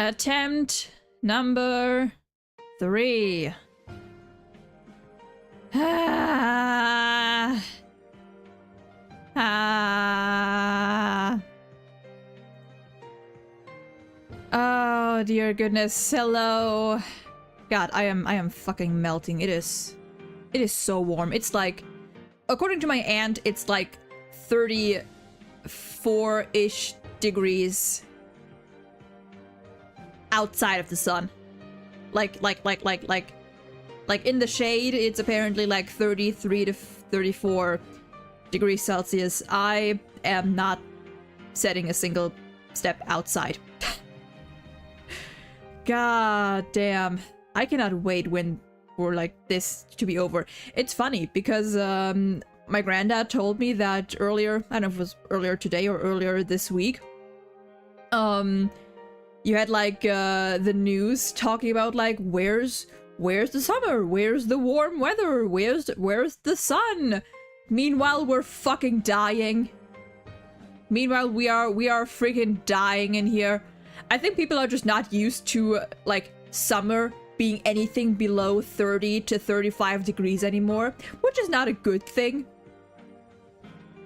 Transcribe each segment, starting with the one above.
Attempt number 3. Ah. Ah. Oh dear goodness. Hello. God, I am fucking melting. It is so warm. It's like, according to my aunt, it's like 34-ish degrees outside of the sun. Like in the shade, it's apparently like 33 to 34 degrees Celsius. I am not setting a single step outside. God damn. I cannot wait for like this to be over. It's funny because my granddad told me that earlier, I don't know if it was earlier today or earlier this week, you had like the news talking about like where's the summer, where's the warm weather, where's the sun. Meanwhile, we're fucking dying. Meanwhile, we are freaking dying in here. I think people are just not used to like summer being anything below 30 to 35 degrees anymore, which is not a good thing.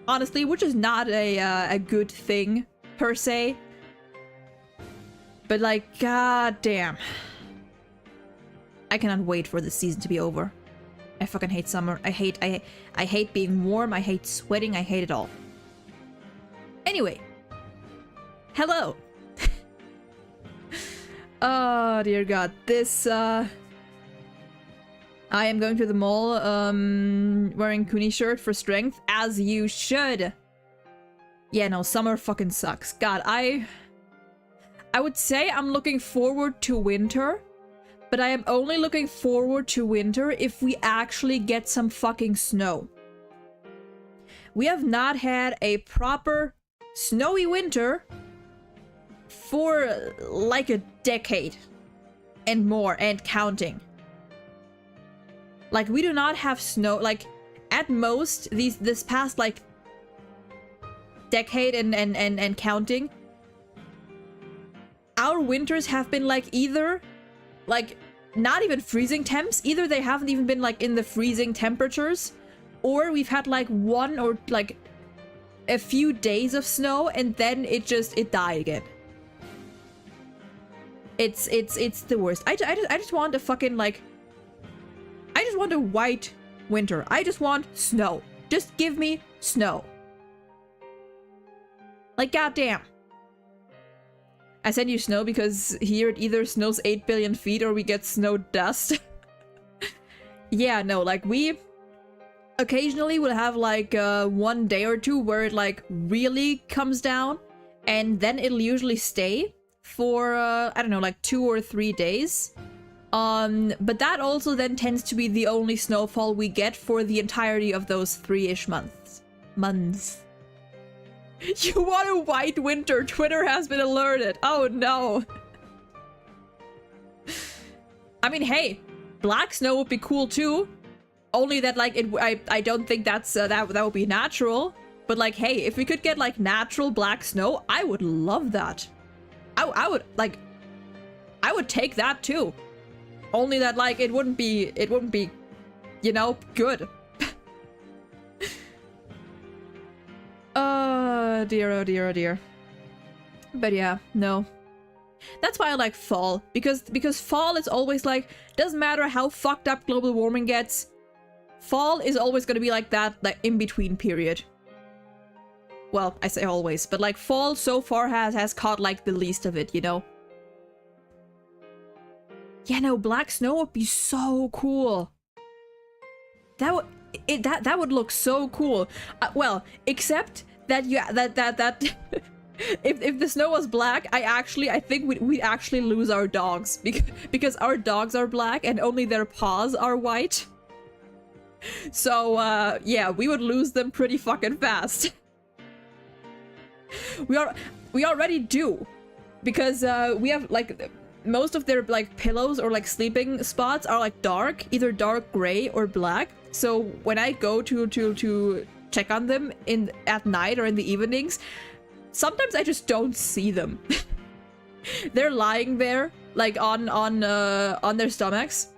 Honestly, which is not a good thing per se. But like, god damn. I cannot wait for the season to be over. I fucking hate summer. I hate being warm. I hate sweating. I hate it all. Anyway. Hello. Oh dear god. This I am going to the mall wearing Kuni shirt for strength, as you should. Yeah, no, summer fucking sucks. God, I would say I'm looking forward to winter, but I am only looking forward to winter if we actually get some fucking snow. We have not had a proper snowy winter for like a decade and more and counting. Like, we do not have snow, like, at most this past like decade and counting, our winters have been like either like not even freezing temps, either they haven't even been like in the freezing temperatures, or we've had like one or like a few days of snow and then it died again. It's the worst. I just want a fucking like, I just want a white winter. I just want snow. Just give me snow. Like, goddamn. I send you snow because here it either snows 8 billion feet or we get snow dust. Yeah, no, like we occasionally will have like one day or two where it like really comes down, and then it'll usually stay for I don't know, like 2 or 3 days. But that also then tends to be the only snowfall we get for the entirety of those 3-ish months. You want a white winter? Twitter has been alerted. Oh no. I mean, hey, black snow would be cool too. Only that like I don't think that's that would be natural. But like, hey, if we could get like natural black snow, I would love that. I would take that too. Only that like it wouldn't be, you know, good. Oh dear, oh dear, oh dear. But yeah, no. That's why I like fall, because fall is always like, doesn't matter how fucked up global warming gets, fall is always gonna be like that in-between period. Well, I say always, but like fall so far has caught like the least of it, you know? Yeah, no, black snow would be so cool. That would look so cool. Well, except that if the snow was black, I think we'd actually lose our dogs because our dogs are black and only their paws are white. So yeah, we would lose them pretty fucking fast. We already do, because we have like most of their like pillows or like sleeping spots are like dark, either dark gray or black. So when I go to check on them at night or in the evenings, sometimes I just don't see them. They're lying there, like on their stomachs,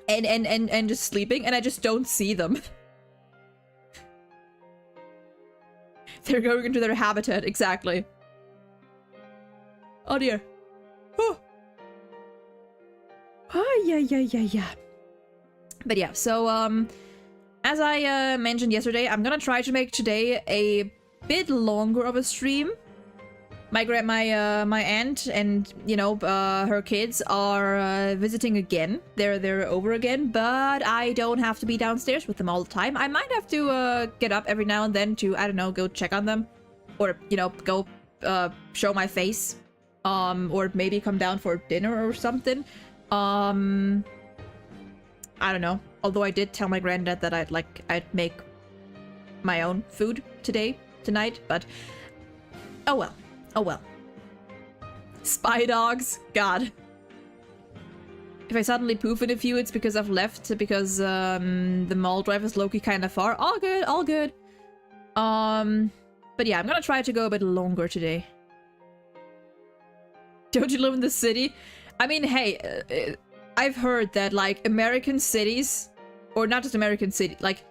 and just sleeping, and I just don't see them. They're going into their habitat, exactly. Oh dear. Oh. Oh, yeah. But yeah, so, as I mentioned yesterday, I'm gonna try to make today a bit longer of a stream. My aunt and, you know, her kids are visiting again. They're over again, but I don't have to be downstairs with them all the time. I might have to get up every now and then to, I don't know, go check on them, or, you know, go show my face, or maybe come down for dinner or something. I don't know. Although I did tell my granddad that I'd make my own food tonight, but oh well. Oh well. Spy dogs. God. If I suddenly poof in a few, it's because I've left, because the mall drive is low-key kind of far. All good, all good. But yeah, I'm gonna try to go a bit longer today. Don't you live in the city? I mean, hey, I've heard that, like, American cities, or not just American city, like,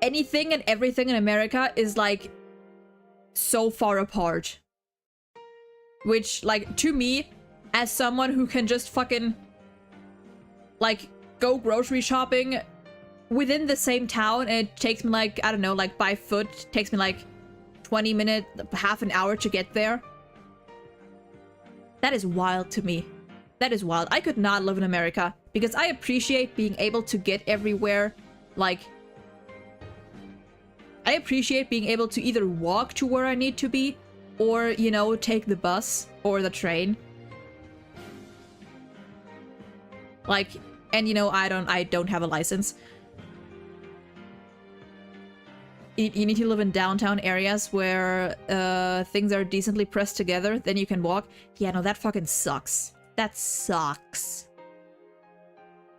anything and everything in America is, like, so far apart. Which, like, to me, as someone who can just fucking, like, go grocery shopping within the same town, and it takes me, like, I don't know, like, by foot, it takes me, like, 20 minutes, half an hour to get there. That is wild to me. That is wild. I could not live in America, because I appreciate being able to get everywhere, like, I appreciate being able to either walk to where I need to be, or, you know, take the bus or the train. Like, and you know, I don't have a license. You need to live in downtown areas where things are decently pressed together, then you can walk. Yeah, no, that fucking sucks. That sucks.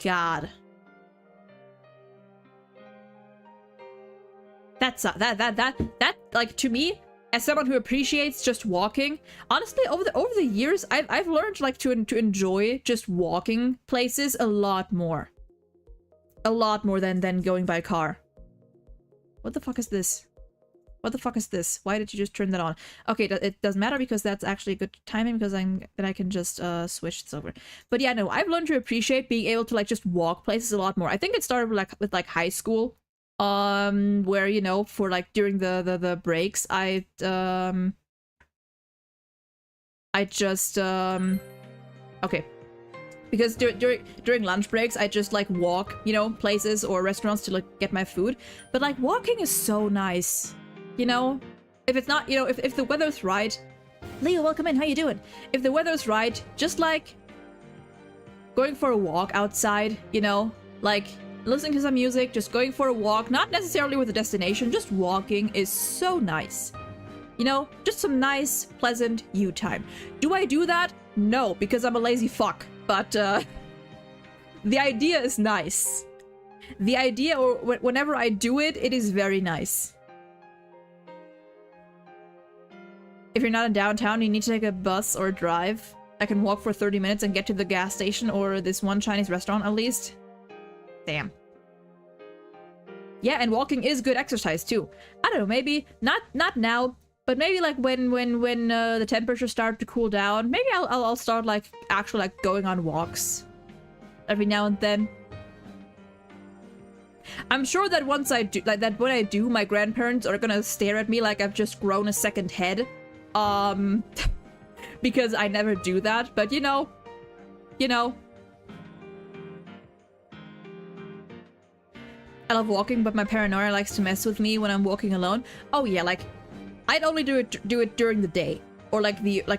God. That like, to me, as someone who appreciates just walking, honestly, over the years, I've learned, like, to enjoy just walking places a lot more than going by car. What the fuck is this? What the fuck is this? Why did you just turn that on? Okay, it doesn't matter, because that's actually good timing, because then I can just switch this over. But yeah, no, I've learned to appreciate being able to, like, just walk places a lot more. I think it started with like high school. Where, you know, for, like, during the breaks, I just okay, because during lunch breaks, I just, like, walk, you know, places or restaurants to, like, get my food. But, like, walking is so nice, you know. If it's not, you know, if the weather's right, Leo, welcome in. How you doing? If the weather's right, just, like, going for a walk outside, you know, like, listening to some music, just going for a walk, not necessarily with a destination, just walking is so nice. You know, just some nice, pleasant you time. Do I do that? No, because I'm a lazy fuck. But, the idea is nice. The idea, or whenever I do it, it is very nice. If you're not in downtown, you need to take a bus or drive. I can walk for 30 minutes and get to the gas station or this one Chinese restaurant at least. Damn. Yeah, and walking is good exercise too. I don't know, maybe not now, but maybe, like, when the temperatures start to cool down, maybe I'll start, like, actually, like, going on walks every now and then. I'm sure that once I do, like, that when I do, my grandparents are gonna stare at me like I've just grown a second head, because I never do that. But you know. I love walking, but my paranoia likes to mess with me when I'm walking alone. Oh yeah, like, I'd only do it during the day, or like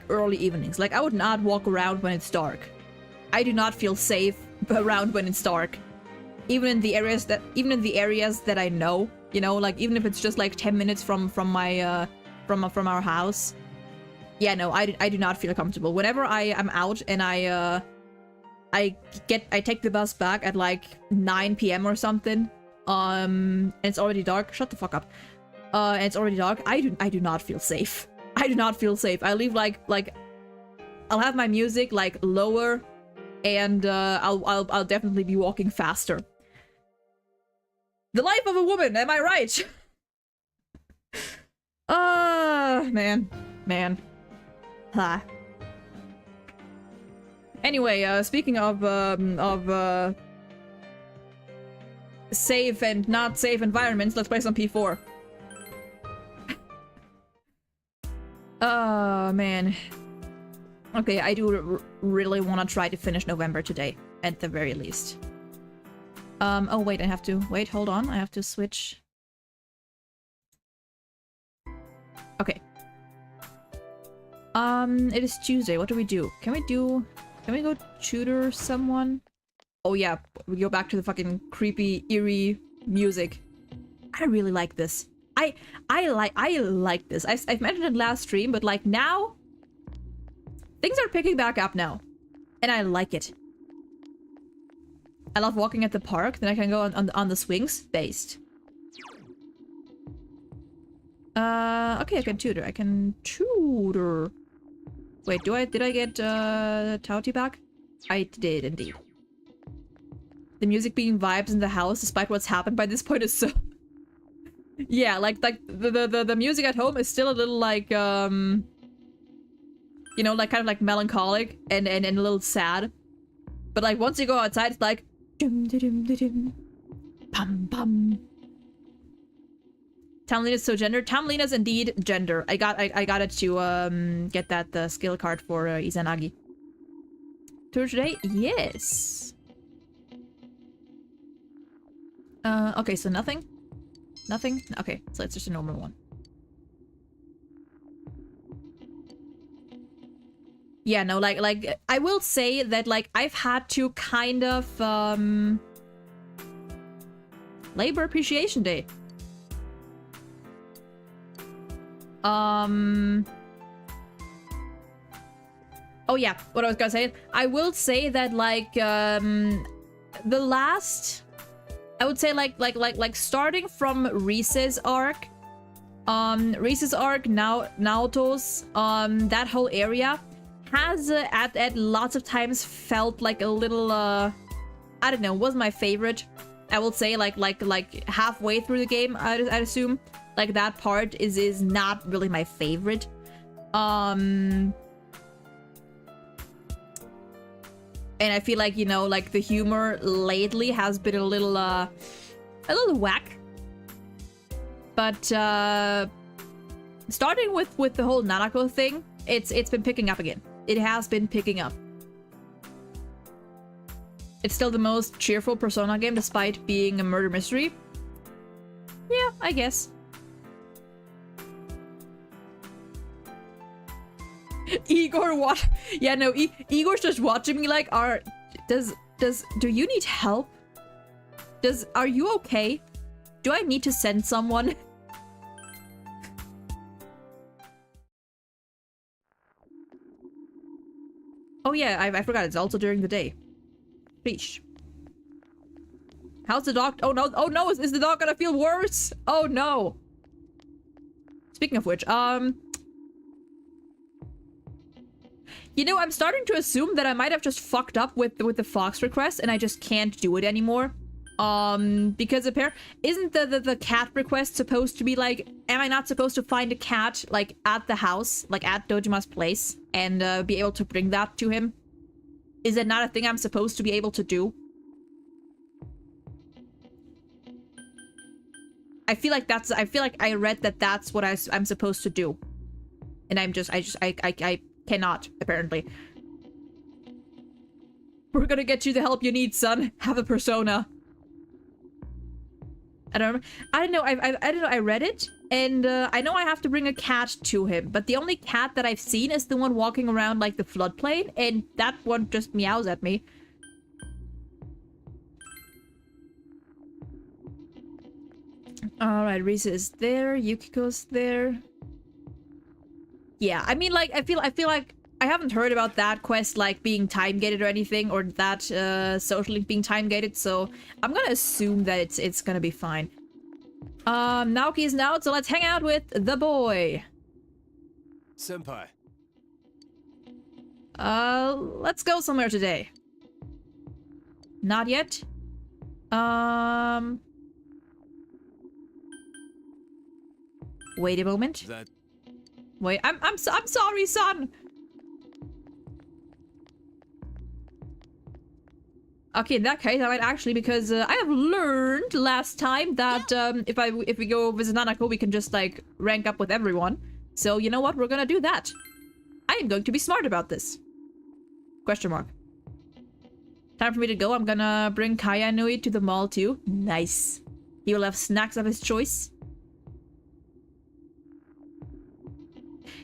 early evenings. Like, I would not walk around when it's dark. I do not feel safe around when it's dark. Even in the areas that I know, you know, like, even if it's just like 10 minutes from my from our house. Yeah, no, I do not feel comfortable. Whenever I am out and I take the bus back at like 9 p.m. or something, and it's already dark. Shut the fuck up. And it's already dark. I do not feel safe. I do not feel safe. I leave like I'll have my music like lower, and I'll definitely be walking faster. The life of a woman, am I right? Man. Ha. Anyway, speaking of safe and not safe environments, let's play some P4. Oh, man. Okay, I do really want to try to finish November today, at the very least. Oh wait, I have to... Wait, hold on, I have to switch... Okay. It is Tuesday, what do we do? Can we go tutor someone? Oh yeah, we go back to the fucking creepy, eerie music. I really like this. I like this. I've mentioned it last stream, but like now... Things are picking back up now. And I like it. I love walking at the park, then I can go on the swings. Based. Okay, I can tutor. Wait, did I get Tauti back? I did indeed. The music being vibes in the house, despite what's happened by this point, is so... Yeah, like the music at home is still a little like you know, like kind of like melancholic and a little sad. But like once you go outside, it's like dum dum dum pum pum. Tamlina's so gender. Tamlina's indeed gender. I got it to get that the skill card for Izanagi. Tour today? Yes. Okay, so nothing? Nothing? Okay, so it's just a normal one. Yeah, no, like I will say that like I've had to kind of Labor Appreciation Day. Oh yeah, what I was gonna say. I will say that like the last, I would say like starting from Reese's arc, Naoto's, that whole area has at lots of times felt like a little I don't know, wasn't my favorite. I will say like halfway through the game, I'd assume like that part is not really my favorite. And I feel like, you know, like the humor lately has been a little whack. But starting with the whole Nanako thing, it's been picking up again. It has been picking up. It's still the most cheerful Persona game despite being a murder mystery. Yeah, I guess. Igor, what? Yeah, no, Igor's just watching me like, do you need help? Are you okay? Do I need to send someone? Oh yeah, I forgot, it's also during the day. Sheesh. How's the dog? Oh no, is the dog gonna feel worse? Oh no. Speaking of which, you know, I'm starting to assume that I might have just fucked up with the Fox request and I just can't do it anymore. Because apparently, isn't the cat request supposed to be like, am I not supposed to find a cat, like, at the house, like, at Dojima's place, and be able to bring that to him? Is that not a thing I'm supposed to be able to do? I feel like I read that that's what I'm supposed to do. And I cannot, apparently. We're gonna get you the help you need, son. Have a persona. I don't know. I read it, and I know I have to bring a cat to him, but the only cat that I've seen is the one walking around like the floodplain, and that one just meows at me. Alright, Risa is there, Yukiko's there. Yeah, I mean, like, I feel like I haven't heard about that quest, like, being time-gated or anything, or that, social link being time-gated, so I'm gonna assume that it's gonna be fine. Naoki's out, so let's hang out with the boy. Senpai. Let's go somewhere today. Not yet. Wait a moment. Wait, I'm sorry, son. Okay, in that case, I might actually, because I have learned last time that if we go visit Nanako, we can just like rank up with everyone. So you know what? We're gonna do that. I am going to be smart about this. Question mark. Time for me to go. I'm gonna bring Kaya Nui to the mall too. Nice. He will have snacks of his choice.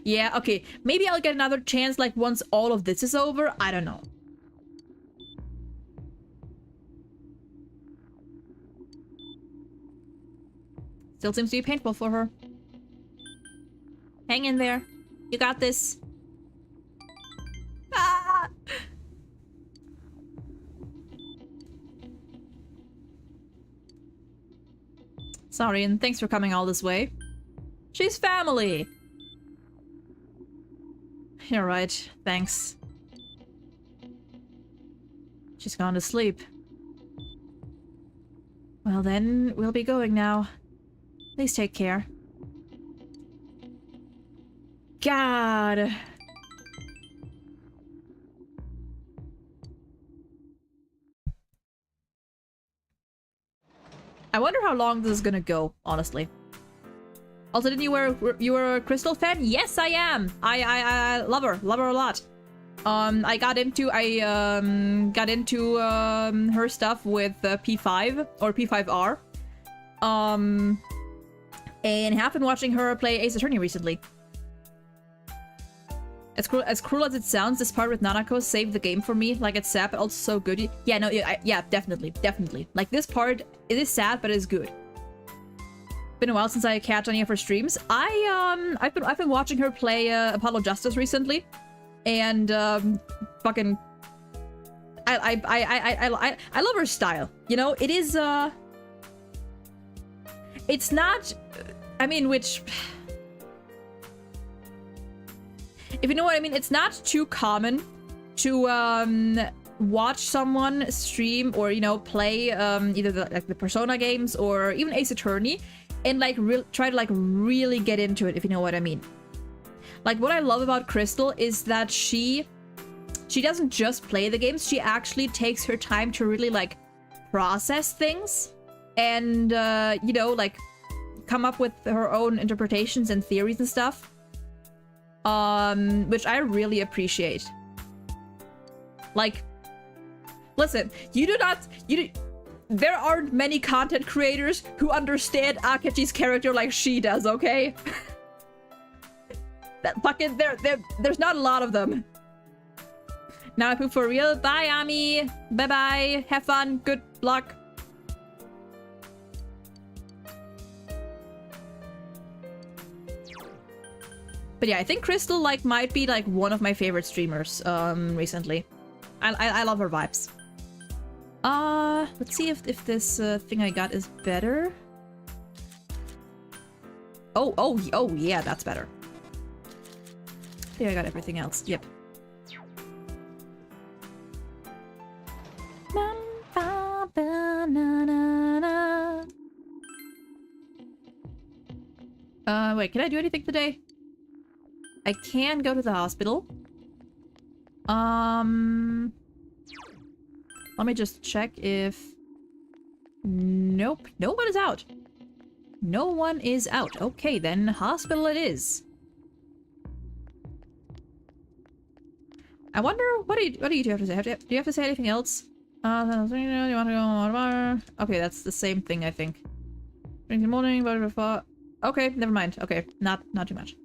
Yeah, okay. Maybe I'll get another chance like once all of this is over. I don't know. Still seems to be painful for her. Hang in there. You got this. Ah! Sorry, and thanks for coming all this way. She's family! You're right, thanks. She's gone to sleep. Well then, we'll be going now. Please take care. God! I wonder how long this is gonna go, honestly. Also, didn't you were a Crystal fan? Yes, I am. I love her a lot. I got into her stuff with P5 or P5R. And have been watching her play Ace Attorney recently. As cruel as it sounds, this part with Nanako saved the game for me. Like, it's sad, but also so good. Yeah, no, yeah, definitely. Like, this part, it is sad, but it is good. Been a while since I catch any of her streams. I've been watching her play Apollo Justice recently, and fucking, I love her style. You know, it is it's not, I mean, which, if you know what I mean, it's not too common to watch someone stream or, you know, play either the Persona games or even Ace Attorney and like try to like really get into it, if you know what I mean. Like, what I love about Crystal is that she doesn't just play the games, she actually takes her time to really like process things and you know, like come up with her own interpretations and theories and stuff. Which I really appreciate. Like, listen, there aren't many content creators who understand Akechi's character like she does, okay? That fucking, there's not a lot of them. Now I poop for real. Bye, Ami. Bye-bye. Have fun. Good luck. But yeah, I think Crystal like might be like one of my favorite streamers recently. I love her vibes. Let's see if this thing I got is better. Oh yeah, that's better. I think I got everything else. Yep. Wait, can I do anything today? I can go to the hospital. Let me just check if... Nope, no one is out. No one is out. Okay, then hospital it is. I wonder, what do you have to say? Do you have to say anything else? You want to go? Okay, that's the same thing, I think. Drink in the morning, but before... Okay, never mind. Okay, not too much.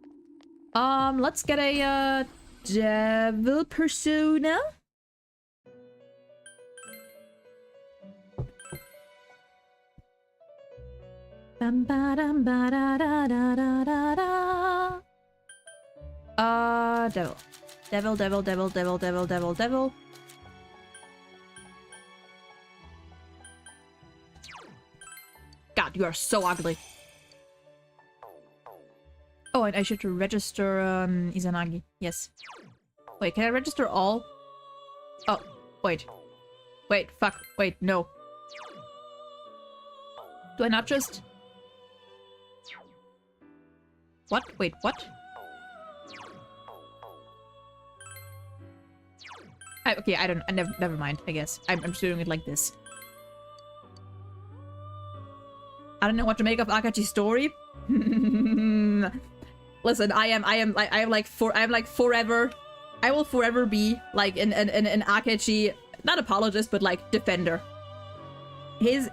Let's get a devil persona. Devil. Devil. God, you are so ugly. Oh, and I should register Izanagi. Yes. Wait, can I register all? Oh, wait. Wait, fuck. Wait, no. Do I not just... What? Wait, what? Okay, I don't... never mind, I guess. I'm just doing it like this. I don't know what to make of Akachi's story. Listen, I am like forever... I will forever be like an Akachi, not apologist, but like defender. His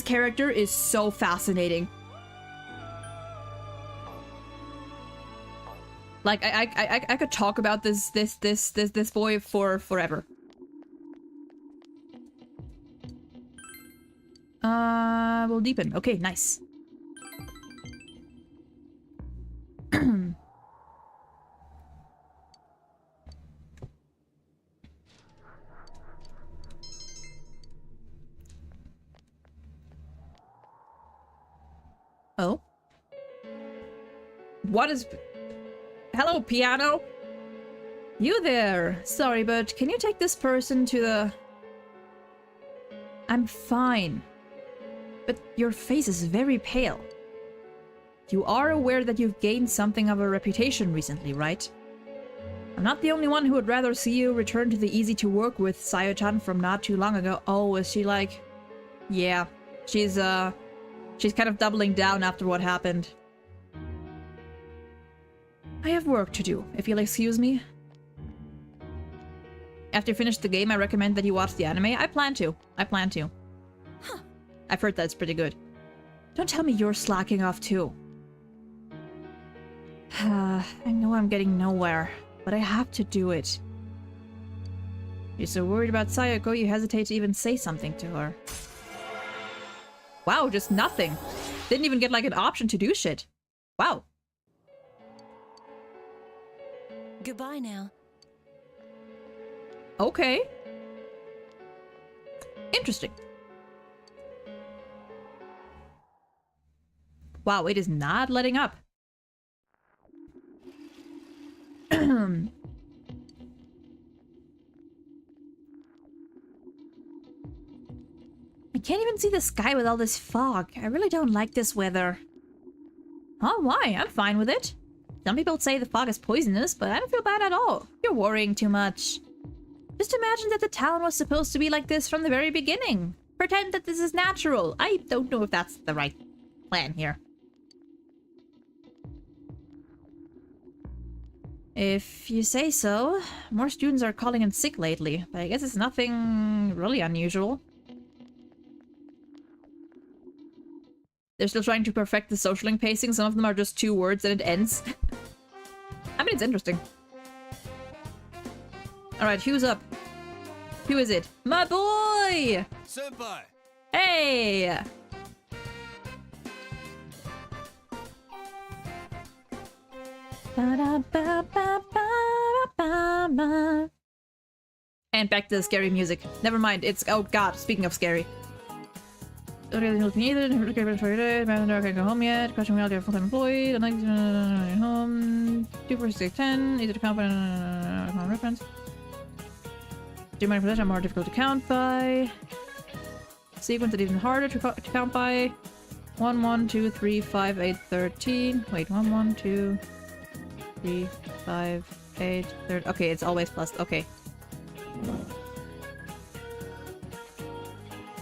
character is so fascinating. Like I could talk about this boy for forever. We'll deepen. Okay, nice. Oh? What is... Hello, piano? You there. Sorry, but can you take this person to the... I'm fine. But your face is very pale. You are aware that you've gained something of a reputation recently, right? I'm not the only one who would rather see you return to the easy-to-work-with Sayo-chan from not too long ago. Oh, is she like... Yeah. She's kind of doubling down after what happened. I have work to do, if you'll excuse me. After you finish the game, I recommend that you watch the anime. I plan to. Huh. I've heard that's pretty good. Don't tell me you're slacking off too. I know I'm getting nowhere, but I have to do it. You're so worried about Sayako, you hesitate to even say something to her. Wow, just nothing. Didn't even get like an option to do shit. Wow. Goodbye now. Okay. Interesting. Wow, it is not letting up. I can't even see the sky with all this fog. I really don't like this weather. Oh, why? I'm fine with it. Some people say the fog is poisonous, but I don't feel bad at all. You're worrying too much. Just imagine that the town was supposed to be like this from the very beginning. Pretend that this is natural. I don't know if that's the right plan here. If you say so. More students are calling in sick lately, but I guess it's nothing really unusual. They're still trying to perfect the social link pacing. Some of them are just 2 words and it ends. I mean, it's interesting. Alright, who's up? Who is it? My boy! Senpai! Hey! And back to the scary music. Never mind, it's... Oh god, speaking of scary. Okay, needed. Can't go home yet. Question reality of full-time employee. I'd like to home. 24610. Easy to count by reference. Do my possession more difficult to count by. Sequence that even harder to count by. 1 1 2 3 5 8 13. Wait, 1 1 2 3 5 8 13. Okay, it's always plus. Okay.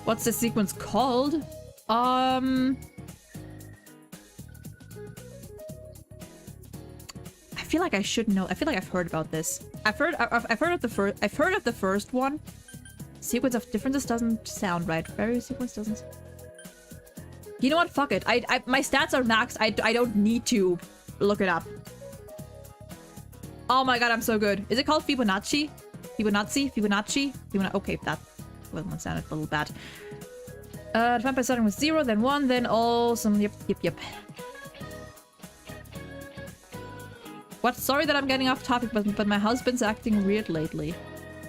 What's the sequence called? I feel like I should know. I feel like I've heard about this. I've heard of the first one. Sequence of differences doesn't sound right. Various sequence doesn't. You know what? Fuck it. My stats are maxed. I don't need to look it up. Oh my god, I'm so good. Is it called Fibonacci? Fibonacci? Okay, that one sounded a little bad. Divide by starting with 0, then 1, then all some... Yep. What? Sorry that I'm getting off topic, but my husband's acting weird lately.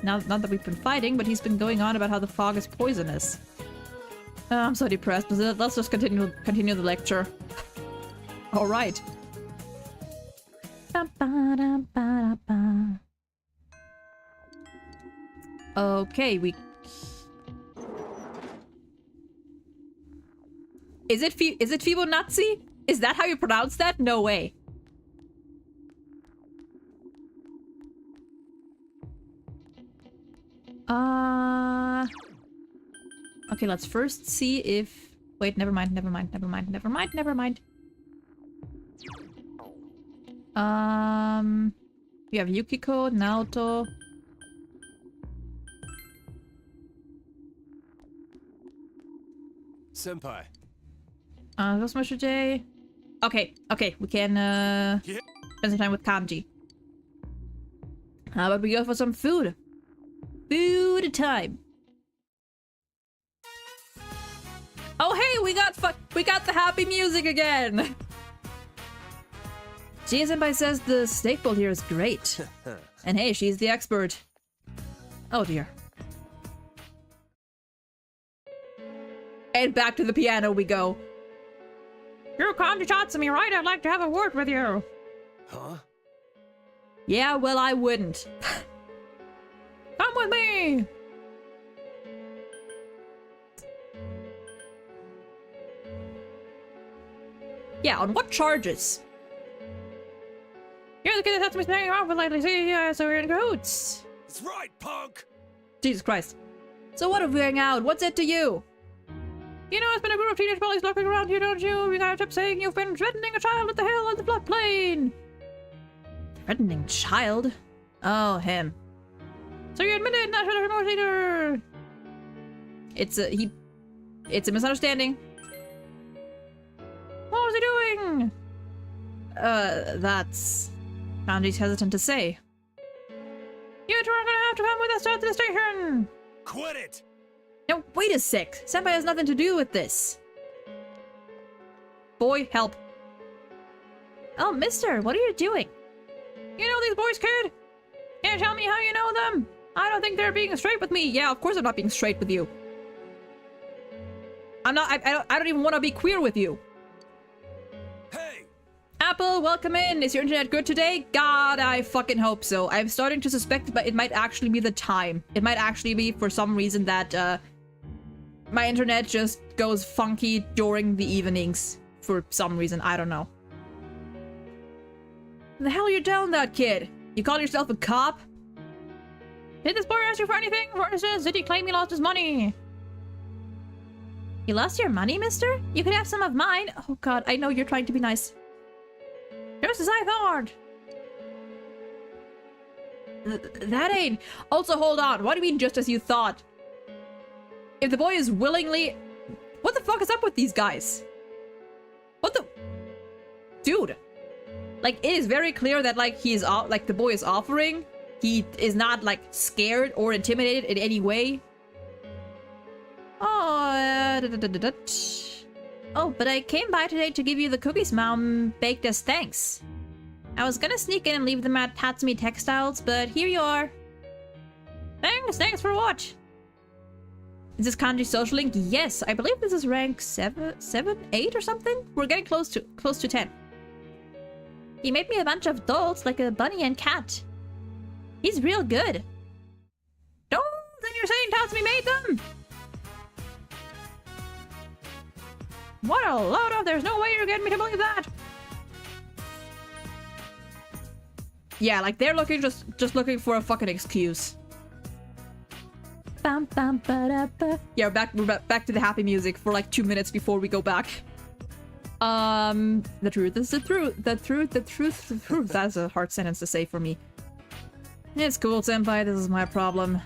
Not that we've been fighting, but he's been going on about how the fog is poisonous. I'm so depressed, but let's just continue the lecture. Alright. Okay, we... Is it Fibonacci? Is that how you pronounce that? No way. Okay, let's first see if... Wait, never mind. We have Yukiko, Naoto. Senpai. What's my today? Okay, we can spend some time with Kanji. How about we go for some food? Food time. Oh hey, we got the happy music again. Senpai says the steak bowl here is great. And hey, she's the expert. Oh dear. And back to the piano we go. You're Kanji Tatsumi, right? I'd like to have a word with you. Huh? Yeah, well, I wouldn't. Come with me! Yeah, on what charges? You're the kid that Tatsumi's hanging around with lately, see? Yeah, so we're in cahoots. That's right, punk! Jesus Christ. So what if we hang out? What's it to you? You know, it's been a group of teenage bullies lurking around here, don't you? You got a tip saying you've been threatening a child at the hill on the floodplain. Threatening child? Oh, him. So you admit it, not sure more later. It's a misunderstanding. What was he doing? That's... Kanji's hesitant to say. You two are gonna have to come with us to the station. Quit it! No, wait a sec. Senpai has nothing to do with this. Boy, help. Oh, mister, what are you doing? You know these boys, kid? Can't tell me how you know them. I don't think they're being straight with me. Yeah, of course I'm not being straight with you. I'm not, I don't even want to be queer with you. Hey! Apple, welcome in. Is your internet good today? God, I fucking hope so. I'm starting to suspect but it might actually be the time. It might actually be for some reason that, my internet just goes funky during the evenings. For some reason, I don't know. The hell are you telling that kid? You call yourself a cop? Did this boy ask you for anything? For instance, did he claim he lost his money? You lost your money, mister? You could have some of mine. Oh god, I know you're trying to be nice. Just as I thought. That ain't... Also, hold on. What do you mean just as you thought? If the boy is willingly... What the fuck is up with these guys? What the... Dude. Like, it is very clear that, like, like, the boy is offering. He is not, like, scared or intimidated in any way. Oh, Oh, but I came by today to give you the cookies Mom baked as thanks. I was gonna sneak in and leave them at Tatsumi Textiles, but here you are. Thanks for what? Is this Kanji social link? Yes, I believe this is rank 7, 8 or something? We're getting close to 10. He made me a bunch of dolls like a bunny and cat. He's real good. Oh, then you're saying Tatsumi made them? What a load of... There's no way you're getting me to believe that. Yeah, like they're looking just looking for a fucking excuse. Bam, bam, ba-da-ba. Yeah, we're back to the happy music for like 2 minutes before we go back. The truth is the truth. The truth. That's a hard sentence to say for me. It's cool, senpai. This is my problem.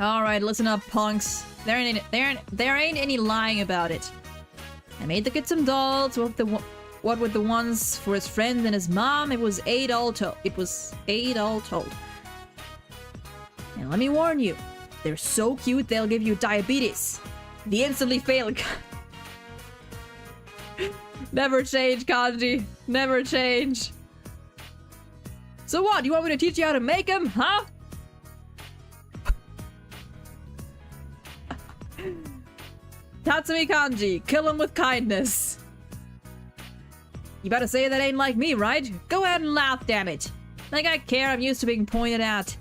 Alright, listen up, punks. There ain't any lying about it. I made the kid some dolls. What with the ones for his friend and his mom? It was 8 all told. And let me warn you, they're so cute they'll give you diabetes. The instantly fail. Never change, Kanji. Never change. So what? You want me to teach you how to make them, huh? Tatsumi Kanji, kill him with kindness. You better say that ain't like me, right? Go ahead and laugh, damn it. Like I care, I'm used to being pointed at.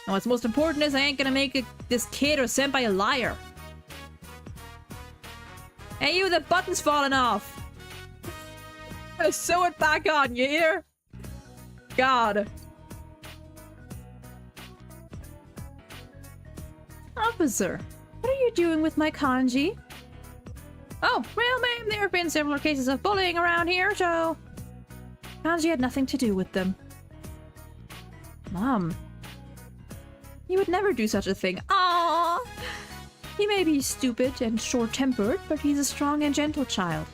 And what's most important is I ain't gonna make this kid or senpai a liar. Hey you, the button's falling off! Sew it back on, you hear? God. Officer, what are you doing with my kanji? Oh, well, ma'am, there have been similar cases of bullying around here, so... Kanji had nothing to do with them. Mom. You would never do such a thing. Aww! He may be stupid and short-tempered, but he's a strong and gentle child.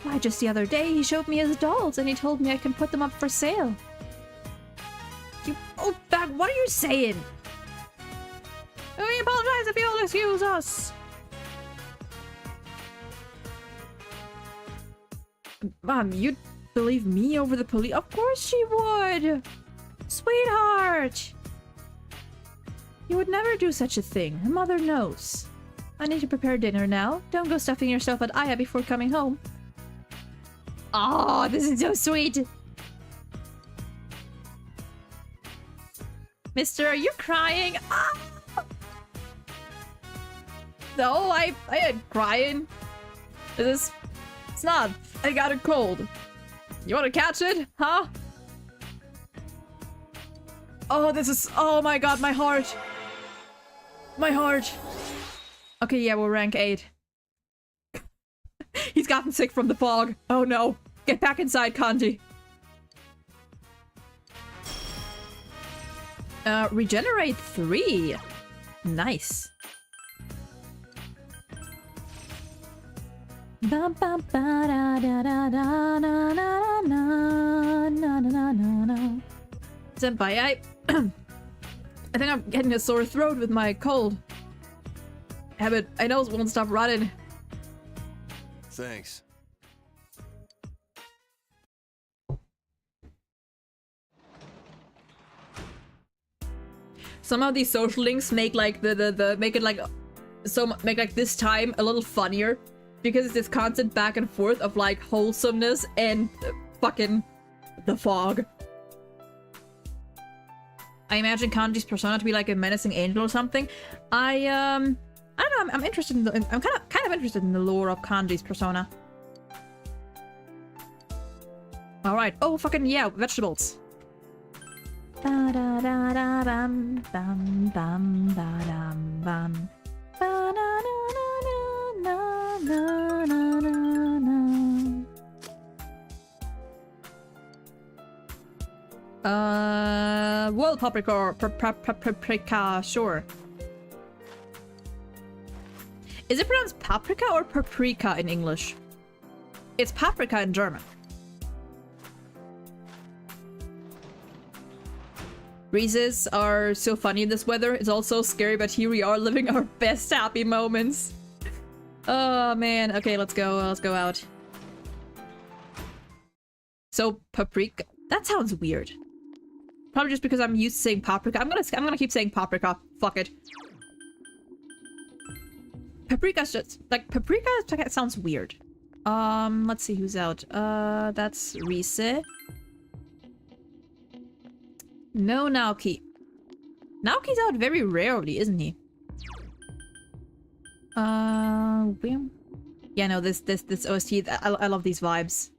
Why, just the other day, he showed me his dolls, and he told me I can put them up for sale. You... Oh, back, what are you saying? We apologize if you'll excuse us. Mom, you'd believe me over the police? Of course she would! Sweetheart! You would never do such a thing. Her mother knows. I need to prepare dinner now. Don't go stuffing yourself at Aya before coming home. Oh, this is so sweet! Mister, are you crying? Ah! No, I ain't crying. It's not. I got a cold. You want to catch it? Huh? Oh, this is... Oh my god, my heart. My heart. Okay, yeah, we're rank 8. He's gotten sick from the fog. Oh no. Get back inside, Kanji. Regenerate 3. Nice. Senpai, I think I'm getting a sore throat with my cold. Habit, I know it won't stop running. Thanks. Some of these social links make like make it like make like this time a little funnier because it's this constant back and forth of like wholesomeness and fucking the fog. I imagine Kanji's persona to be like a menacing angel or something. I don't know. I'm interested in I'm kind of interested in the lore of Kanji's persona. All right. Oh, fucking yeah, vegetables. Ba da da da bam bam bam ba dam bam. Ba na na na na na na na. Well, paprika or paprika, sure. Is it pronounced paprika or paprika in English? It's paprika in German. Breezes are so funny in this weather. It's all so scary, but here we are living our best happy moments. Oh man. Okay, let's go out. So paprika. That sounds weird. Probably just because I'm used to saying paprika. I'm gonna keep saying paprika. Fuck it. Paprika's just like paprika sounds weird. Let's see who's out. That's Rise. No Naoki. Naoki's out very rarely, isn't he? Yeah, no, this OST, I love these vibes.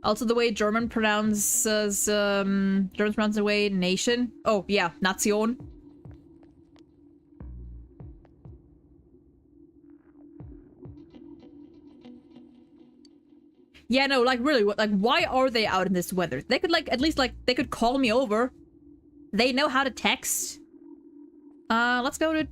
Also the way German pronounces, Germans pronounce the way nation. Oh, yeah, Nation. Yeah, no, like really, like why are they out in this weather? They could like, at least like, they could call me over. They know how to text. Let's go to...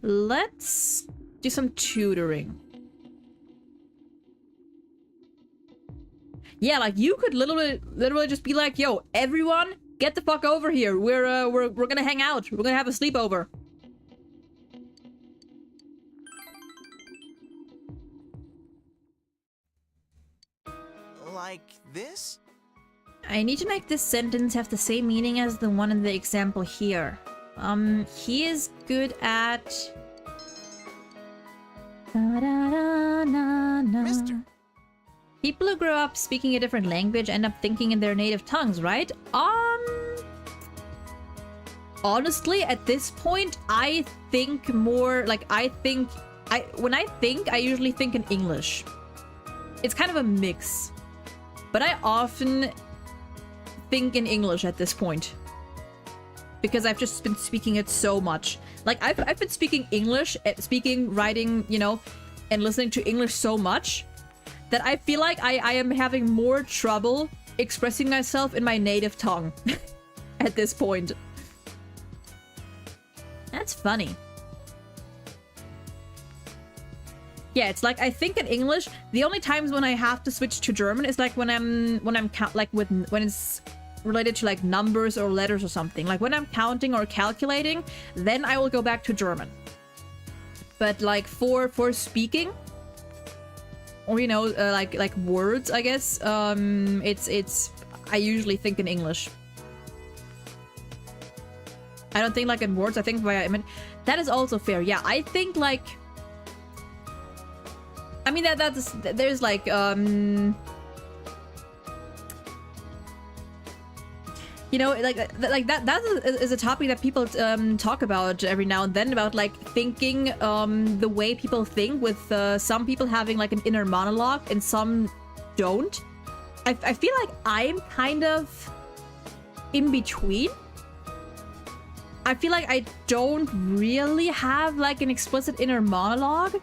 Let's do some tutoring. Yeah, like you could literally just be like, yo, everyone, get the fuck over here. We're gonna hang out. We're gonna have a sleepover. Like this? I need to make this sentence have the same meaning as the one in the example here. He is good at... Mister. People who grow up speaking a different language end up thinking in their native tongues, right? Honestly, at this point, I think more like when I think, I usually think in English. It's kind of a mix. But I often think in English at this point. Because I've just been speaking it so much. Like, I've been speaking English, speaking, writing, you know, and listening to English so much that I feel like I am having more trouble expressing myself in my native tongue at this point. That's funny. Yeah, it's like I think in English. The only times when I have to switch to German is like when it's related to like numbers or letters or something. Like when I'm counting or calculating, then I will go back to German. But like for speaking, or you know, like words, I guess. It's I usually think in English. I don't think like in words. I think via image. That is also fair. Yeah, I think like. I mean there's like you know, like that is a topic that people talk about every now and then, about like thinking, the way people think, with some people having like an inner monologue and some don't. I feel like I'm kind of in between. I feel like I don't really have like an explicit inner monologue.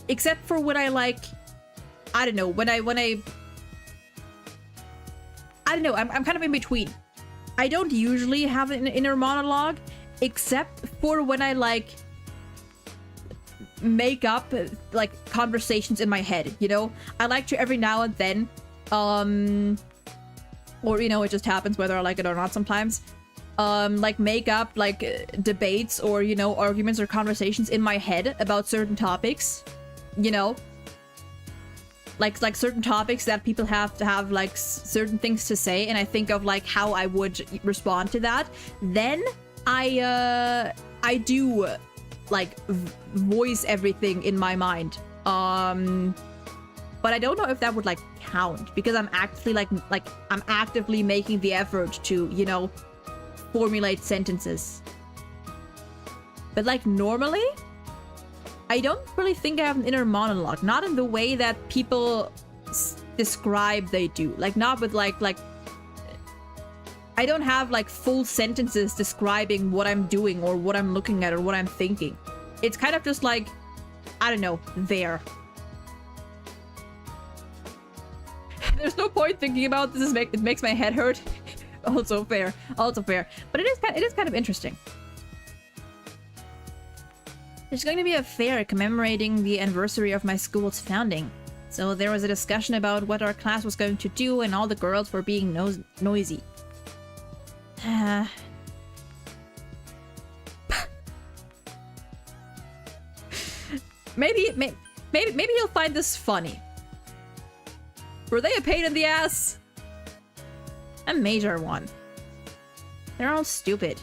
Except for when I like, I don't know, when I don't know, I'm kind of in between. I don't usually have an inner monologue, except for when I like make up like conversations in my head, you know? I like to every now and then, or you know, it just happens whether I like it or not sometimes, like make up like debates or, you know, arguments or conversations in my head about certain topics, you know? Like certain topics that people have to have like certain things to say, and I think of like how I would respond to that. Then I do like voice everything in my mind. But I don't know if that would like count, because I'm actually like I'm actively making the effort to, you know, formulate sentences. But like normally, I don't really think I have an inner monologue. Not in the way that people describe they do. Like not with like I don't have like full sentences describing what I'm doing or what I'm looking at or what I'm thinking. It's kind of just like, I don't know, there. There's no point thinking about this. It makes my head hurt. Also fair. Also fair. But it is kind of interesting. There's going to be a fair commemorating the anniversary of my school's founding. So there was a discussion about what our class was going to do, and all the girls were being noisy. Maybe you'll find this funny. Were they a pain in the ass? A major one. They're all stupid.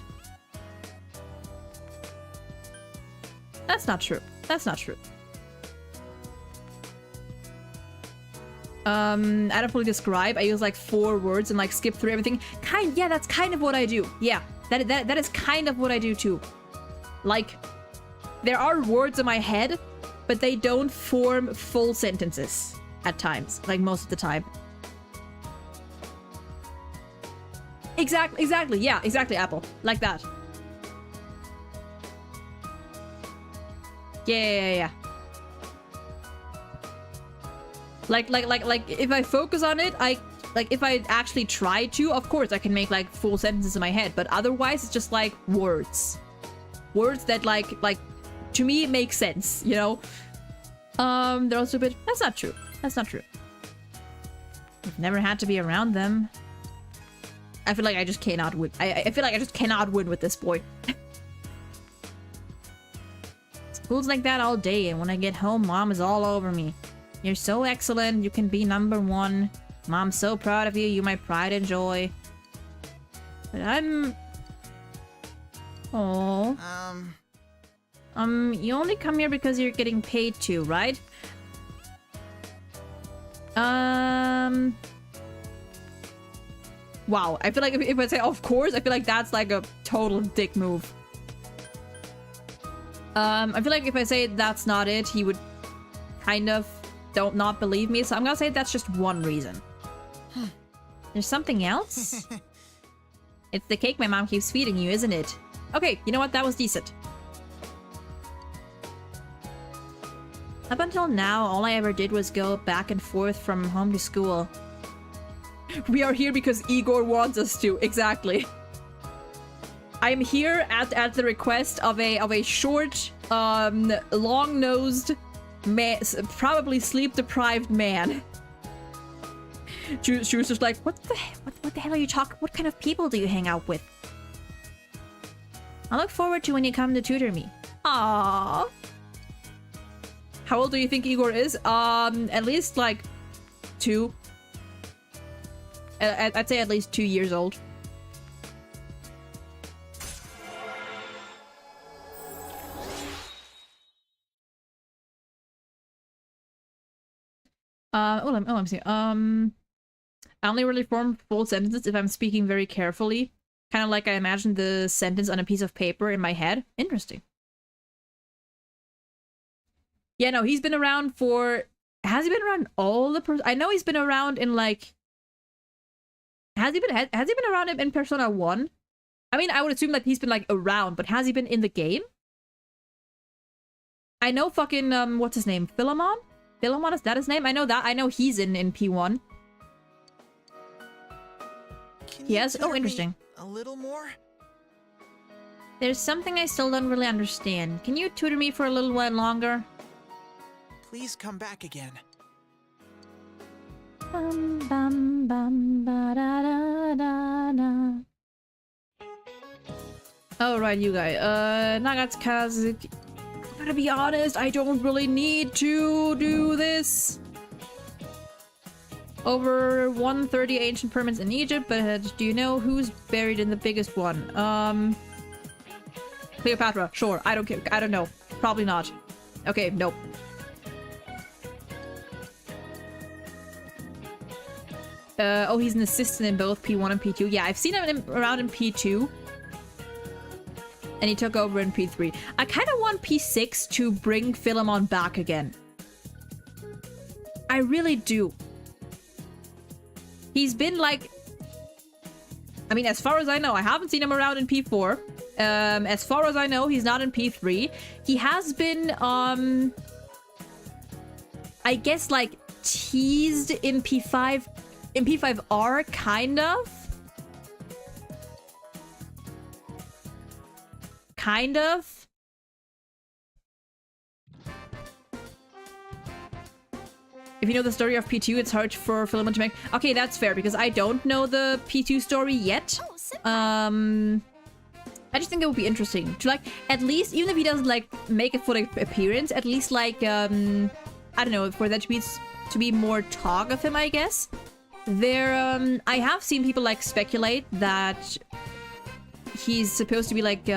That's not true. That's not true. I don't fully describe. I use like 4 words and like skip through everything. Yeah, that's kind of what I do. Yeah, that is kind of what I do too. Like, there are words in my head, but they don't form full sentences at times, like most of the time. Exactly. Yeah, exactly, Apple. Like that. Yeah. Like if I focus on it, if I actually try to, of course I can make like full sentences in my head, but otherwise it's just like words that like to me make sense, you know. They're also a bit. That's not true. I've never had to be around them. I feel like I just cannot win. I feel like I just cannot win with this boy. School's like that all day, and when I get home, mom is all over me. You're so excellent. You can be #1. Mom's so proud of you. You're my pride and joy. But I'm... Oh. You only come here because you're getting paid to, right? Wow, I feel like if I say of course, I feel like that's like a total dick move. I feel like if I say that's not it, he would kind of not believe me. So I'm gonna say that's just one reason. There's something else? It's the cake my mom keeps feeding you, isn't it? Okay, you know what? That was decent. Up until now, all I ever did was go back and forth from home to school. We are here because Igor wants us to. Exactly. I'm here at the request of a short, long-nosed, probably sleep-deprived man. She was just like, what the hell are you talking? What kind of people do you hang out with? I look forward to when you come to tutor me. Aww. How old do you think Igor is? At least like 2. I'd say at least 2 years old. Let me see. I only really form full sentences if I'm speaking very carefully. Kind of like I imagine the sentence on a piece of paper in my head. Interesting. Yeah, no, he's been around for... Has he been around all the... I know he's been around in like... Has he been around in Persona 1? I mean, I would assume that he's been like around, but has he been in the game? I know fucking, what's his name? Philemon? Philemon, is that his name? I know that. I know he's in P1. Yes? Oh, interesting. A little more? There's something I still don't really understand. Can you tutor me for a little while longer? Please come back again. Bum, bum, bum, ba, da, da, da, da. Oh, right, you guys. Nagatsukazu. Gotta be honest, I don't really need to do this. Over 130 ancient pyramids in Egypt, but do you know who's buried in the biggest one? Cleopatra. Sure, I don't care. I don't know. Probably not. Okay, nope. Oh, he's an assistant in both P1 and P2. Yeah, I've seen him around in P2. And he took over in P3. I kind of want P6 to bring Philemon back again. I really do. He's been like... I mean, as far as I know, I haven't seen him around in P4. As far as I know, he's not in P3. He has been, I guess, like, teased in P5... In P5R, kind of. Kind of. If you know the story of P2, it's hard for Philemon to make... Okay, that's fair, because I don't know the P2 story yet. I just think it would be interesting to, like, at least, even if he doesn't, like, make a full appearance, at least, like, I don't know, for that to be more talk of him, I guess. I have seen people, like, speculate that he's supposed to be, like,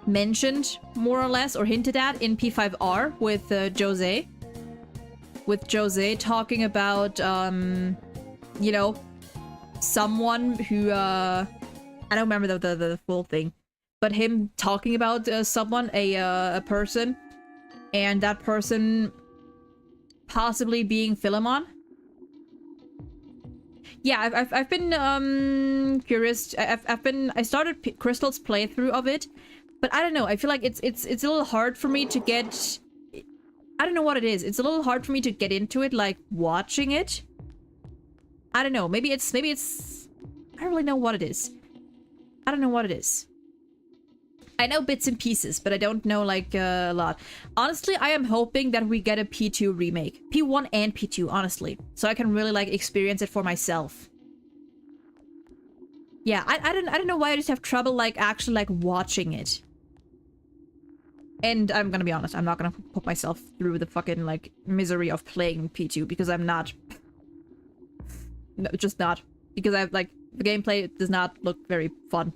mentioned, more or less, or hinted at in P5R with Jose. With Jose talking about, you know, someone who, I don't remember the full thing, but him talking about someone, a person, and that person possibly being Philemon. Yeah, I've been curious. I started Crystal's playthrough of it, but I don't know. I feel like it's a little hard for me to get. I don't know what it is. It's a little hard for me to get into it, like watching it. I don't know. Maybe it's. I don't really know what it is. I don't know what it is. I know bits and pieces, but I don't know, like, a lot. Honestly, I am hoping that we get a P2 remake. P1 and P2, honestly. So I can really, like, experience it for myself. Yeah, I don't know why I just have trouble, like, actually, like, watching it. And I'm gonna be honest, I'm not gonna put myself through the fucking, like, misery of playing P2 because I'm not. No, just not. Because I've, like, the gameplay does not look very fun.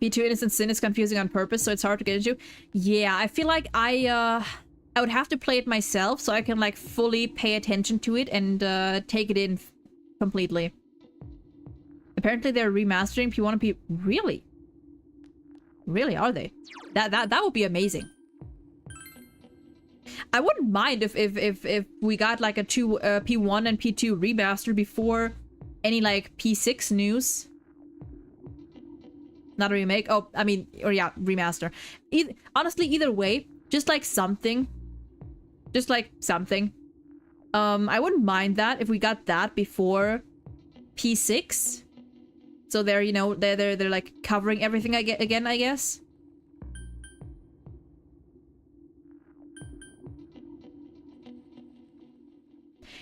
P2 Innocent Sin is confusing on purpose, so it's hard to get into. Yeah, I feel like I would have to play it myself so I can, like, fully pay attention to it and take it in completely. Apparently they're remastering P1 and P... Really? Really, are they? That would be amazing. I wouldn't mind if we got like a P1 and P2 remaster before any like P6 news. Not a remake. Oh, I mean, or yeah, remaster. Honestly, either way, just like something. Just like something. I wouldn't mind that if we got that before P6. So they're, you know, they're like covering everything again, I guess.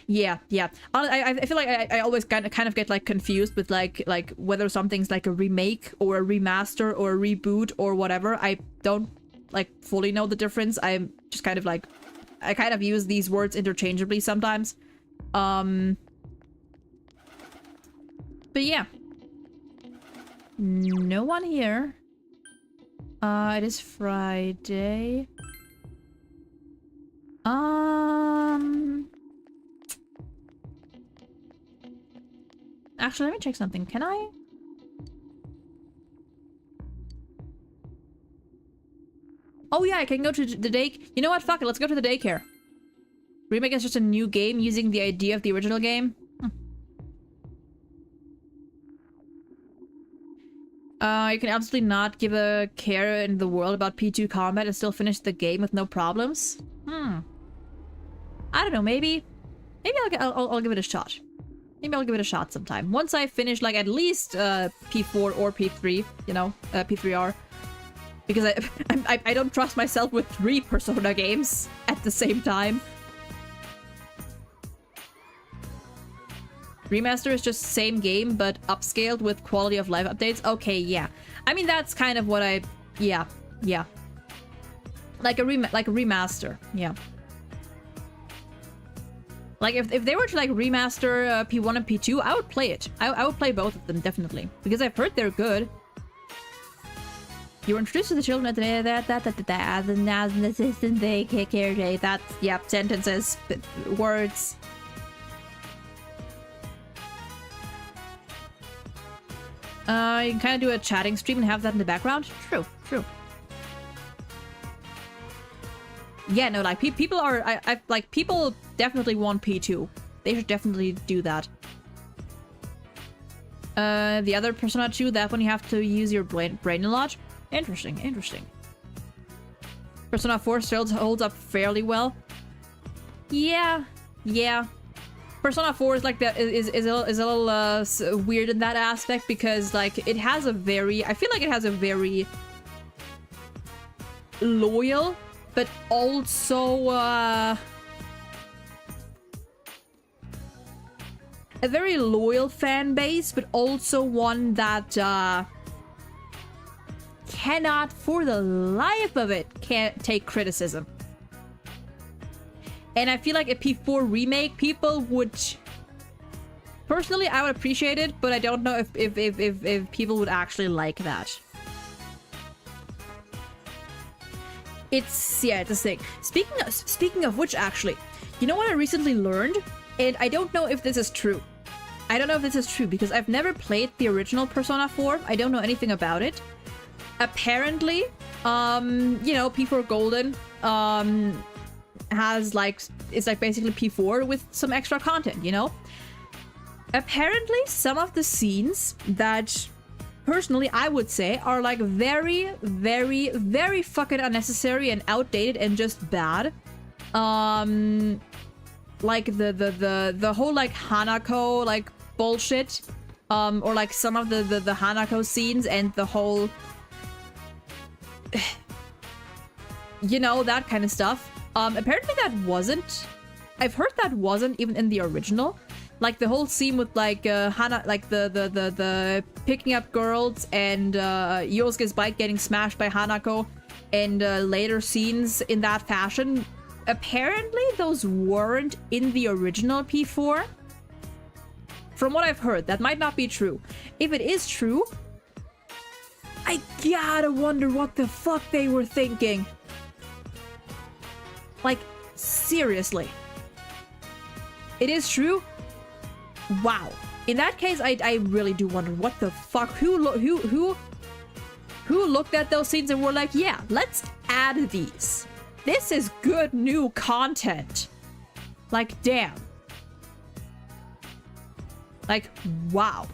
Yeah. I feel like I always kind of get like confused with like whether something's like a remake or a remaster or a reboot or whatever. I don't like fully know the difference. I'm just kind of like, I kind of use these words interchangeably sometimes. But yeah. No one here. It is Friday. Actually, let me check something. Can I? Oh yeah, I can go to the day. You know what? Fuck it. Let's go to the daycare. Remake is just a new game using the idea of the original game. You can absolutely not give a care in the world about P2 combat and still finish the game with no problems. I don't know. Maybe I'll give it a shot. Maybe I'll give it a shot sometime. Once I finish, like, at least P4 or P3, you know, P3R. Because I don't trust myself with 3 Persona games at the same time. Remaster is just same game, but upscaled with quality of life updates. Okay, yeah. I mean, that's kind of what I... Yeah. Like a remaster, yeah. Like, if they were to, like, remaster P1 and P2, I would play it. I would play both of them, definitely. Because I've heard they're good. You were introduced to the children at the assistant daycare day. That's, yep, sentences, words. You can kind of do a chatting stream and have that in the background. True. Yeah, no, like, people are... like, people definitely want P2. They should definitely do that. The other Persona 2, that one you have to use your brain a lot. Interesting. Persona 4 still holds up fairly well. Yeah. Persona 4 is like that is a little weird in that aspect because like it has a very... I feel like it has a very loyal, but also a very loyal fan base, but also one that cannot, for the life of it, can't take criticism. And I feel like a P4 remake, people would... Personally, I would appreciate it, but I don't know if people would actually like that. It's a thing. Speaking of which, actually, you know what I recently learned? And I don't know if this is true. Because I've never played the original Persona 4. I don't know anything about it. Apparently, you know, P4 Golden, has like... It's like basically P4 with some extra content, you know? Apparently, some of the scenes that... Personally, I would say are like very fucking unnecessary and outdated and just bad. Like the whole like Hanako like bullshit, or like some of the Hanako scenes and the whole, you know, that kind of stuff. Apparently that wasn't. I've heard that wasn't even in the original. Like the whole scene with like Hana, like the picking up girls and Yosuke's bike getting smashed by Hanako, and later scenes in that fashion. Apparently those weren't in the original P4. From what I've heard, that might not be true. If it is true, I gotta wonder what the fuck they were thinking. Like, seriously. It is true? Wow. In that case, I really do wonder what the fuck, who looked at those scenes and were like, yeah, let's add these. This is good new content. Like, damn. Like, wow.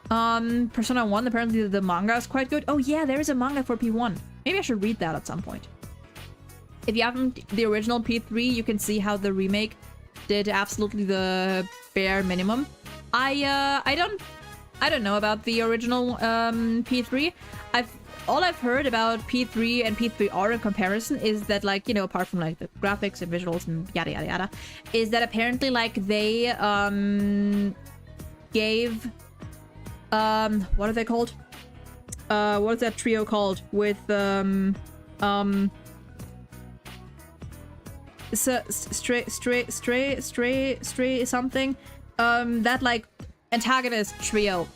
Persona 1, apparently the manga is quite good. Oh yeah, there is a manga for P1. Maybe I should read that at some point. If you haven't the original P3, you can see how the remake did absolutely the bare minimum. I don't know about the original P3. All I've heard about P3 and P3R in comparison is that, like, you know, apart from like the graphics and visuals and yada yada yada, is that apparently like they gave what are they called? What is that trio called with stray something, that like antagonist trio.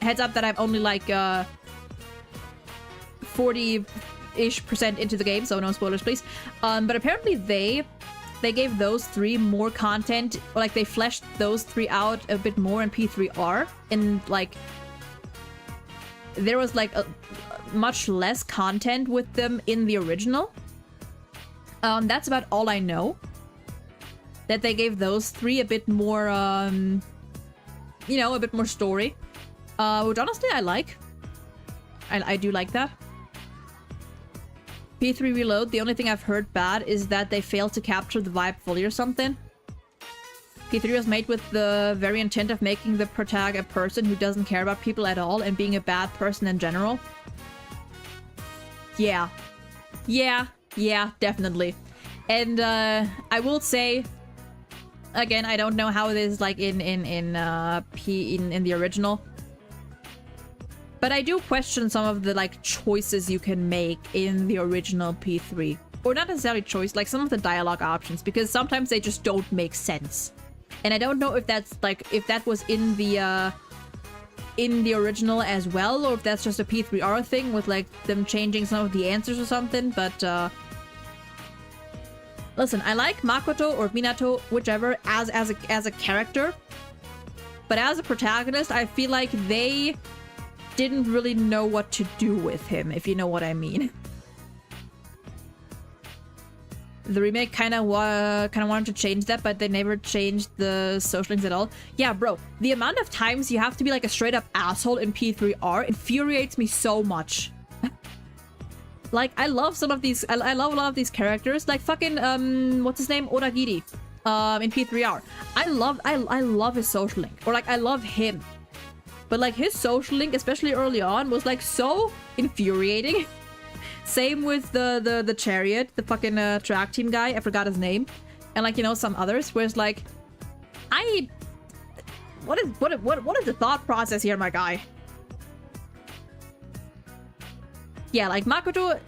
Heads up that I'm only like 40-ish% into the game, so no spoilers please. But apparently they gave those three more content, or like they fleshed those three out a bit more in P3R, and like there was like a much less content with them in the original. That's about all I know. That they gave those three a bit more, you know, a bit more story. Which honestly I like. I do like that. P3 Reload, the only thing I've heard bad is that they failed to capture the vibe fully or something. P3 was made with the very intent of making the protag a person who doesn't care about people at all and being a bad person in general. Yeah. Yeah, definitely. And I will say, again, I don't know how it is like in the original. But I do question some of the like choices you can make in the original P3. Or not necessarily choice, like some of the dialogue options, because sometimes they just don't make sense. And I don't know if that's like, if that was in the original as well, or if that's just a P3R thing with like them changing some of the answers or something, but listen, I like Makoto or Minato, whichever, as a character. But as a protagonist, I feel like they didn't really know what to do with him, if you know what I mean. The remake kind of wanted to change that, but they never changed the social links at all. Yeah, bro, the amount of times you have to be like a straight up asshole in P3R infuriates me so much. Like, I love some of these, I love a lot of these characters, like fucking, what's his name? Oragiri, in P3R. I love his social link, or like, I love him. But like, his social link, especially early on, was like so infuriating. Same with the chariot, the fucking track team guy, I forgot his name. And like, you know, some others, where it's like, what is the thought process here, my guy? Yeah, like Makoto,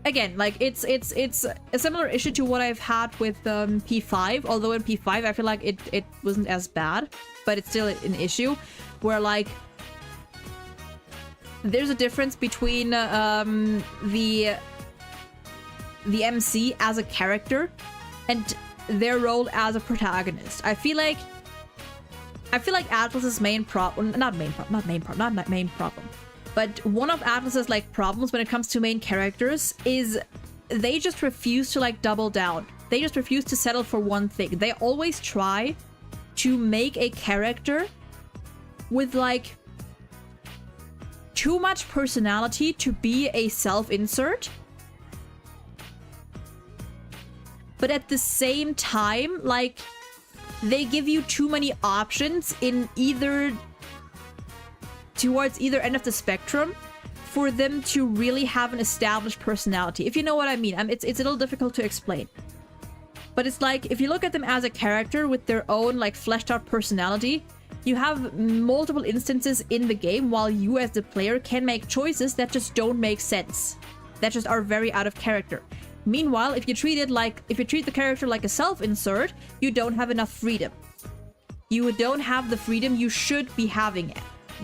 again, like it's a similar issue to what I've had with P5, although in P5 I feel like it wasn't as bad, but it's still an issue where like there's a difference between the MC as a character and their role as a protagonist. I feel like Atlas's main problem, not main problem. But one of Atlas's like problems when it comes to main characters is they just refuse to like double down. They just refuse to settle for one thing. They always try to make a character with like too much personality to be a self-insert. But at the same time, like, they give you too many options in towards either end of the spectrum for them to really have an established personality, if you know what I mean. It's a little difficult to explain. But it's like, if you look at them as a character with their own, like, fleshed out personality, you have multiple instances in the game while you as the player can make choices that just don't make sense. That just are very out of character. Meanwhile, if you treat the character like a self-insert, you don't have enough freedom. You don't have the freedom you should be having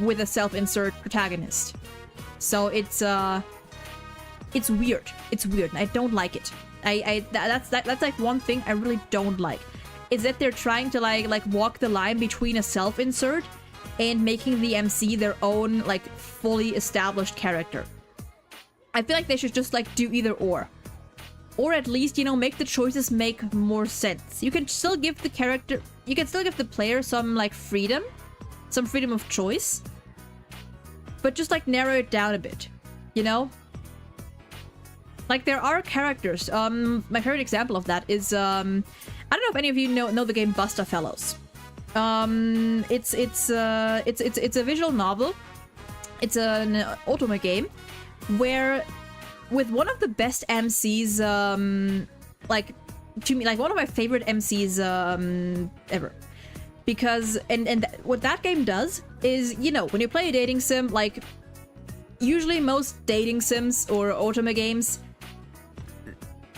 with a self-insert protagonist. So it's weird. It's weird, and I don't like it. That's like one thing I really don't like, is that they're trying to like walk the line between a self-insert and making the MC their own like fully established character. I feel like they should just like do either or at least, you know, make the choices make more sense. You can still give the player some like freedom of choice, but just like narrow it down a bit, you know? Like, there are characters. My favorite example of that is, I don't know if any of you know the game Busta Fellows. It's a visual novel. It's an otome game where, with one of the best MCs, like, to me, like one of my favorite MCs ever. Because, and what that game does is, you know, when you play a dating sim, like, usually most dating sims or otome games,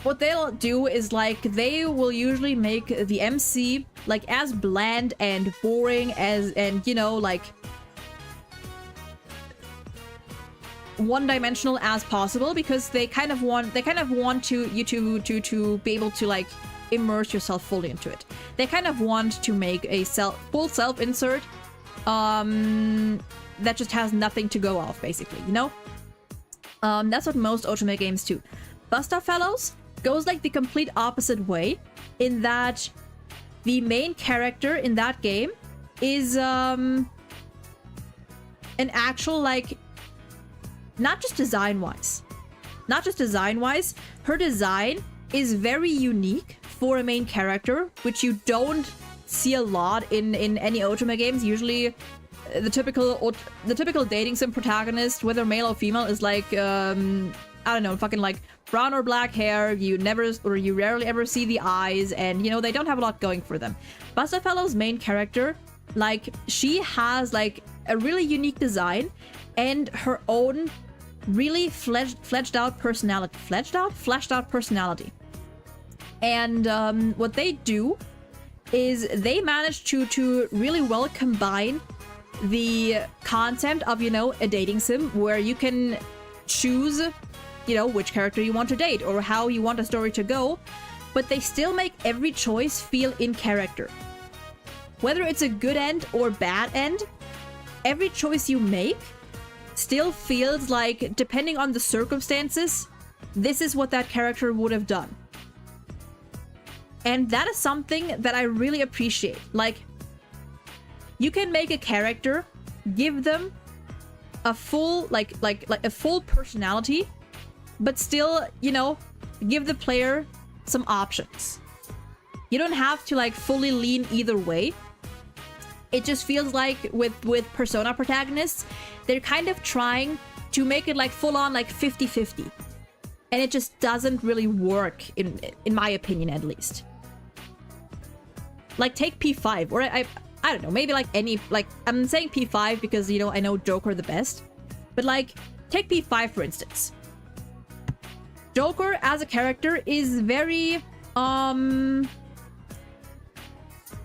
what they'll do is, like, they will usually make the MC, like, as bland and boring as, and, you know, like, one-dimensional as possible, because they kind of want you to be able to, like, immerse yourself fully into it. They kind of want to make a full self-insert that just has nothing to go off, basically, you know? That's what most otome games do. Busta Fellows goes like the complete opposite way, in that the main character in that game is an actual, like, not just design-wise, her design is very unique for a main character, which you don't see a lot in any otome games. Usually the typical dating sim protagonist, whether male or female, is like I don't know, fucking like brown or black hair. You rarely ever see the eyes, and you know, they don't have a lot going for them. Busta Fellow's main character, like, she has like a really unique design and her own really fleshed out personality. And what they do is they manage to really well combine the content of, you know, a dating sim, where you can choose, you know, which character you want to date or how you want a story to go, but they still make every choice feel in character. Whether it's a good end or bad end, every choice you make still feels like, depending on the circumstances, this is what that character would have done. And that is something that I really appreciate. Like, you can make a character, give them a full, like a full personality, but still, you know, give the player some options. You don't have to, like, fully lean either way. It just feels like with Persona protagonists, they're kind of trying to make it like full on, like 50-50. And it just doesn't really work, in my opinion, at least. Like, take P5, or I don't know, maybe like any, like, I'm saying P5 because, you know, I know Joker the best. But like, take P5 for instance. Joker as a character is very,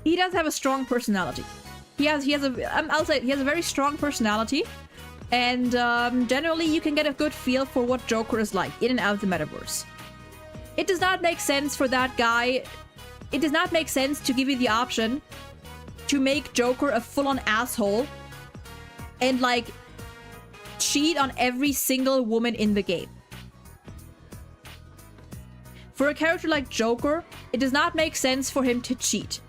he does have a strong personality. I'll say he has a very strong personality, and generally you can get a good feel for what Joker is like in and out of the metaverse. It does not make sense for that guy. It does not make sense to give you the option to make Joker a full-on asshole and, like, cheat on every single woman in the game. For a character like Joker, it does not make sense for him to cheat.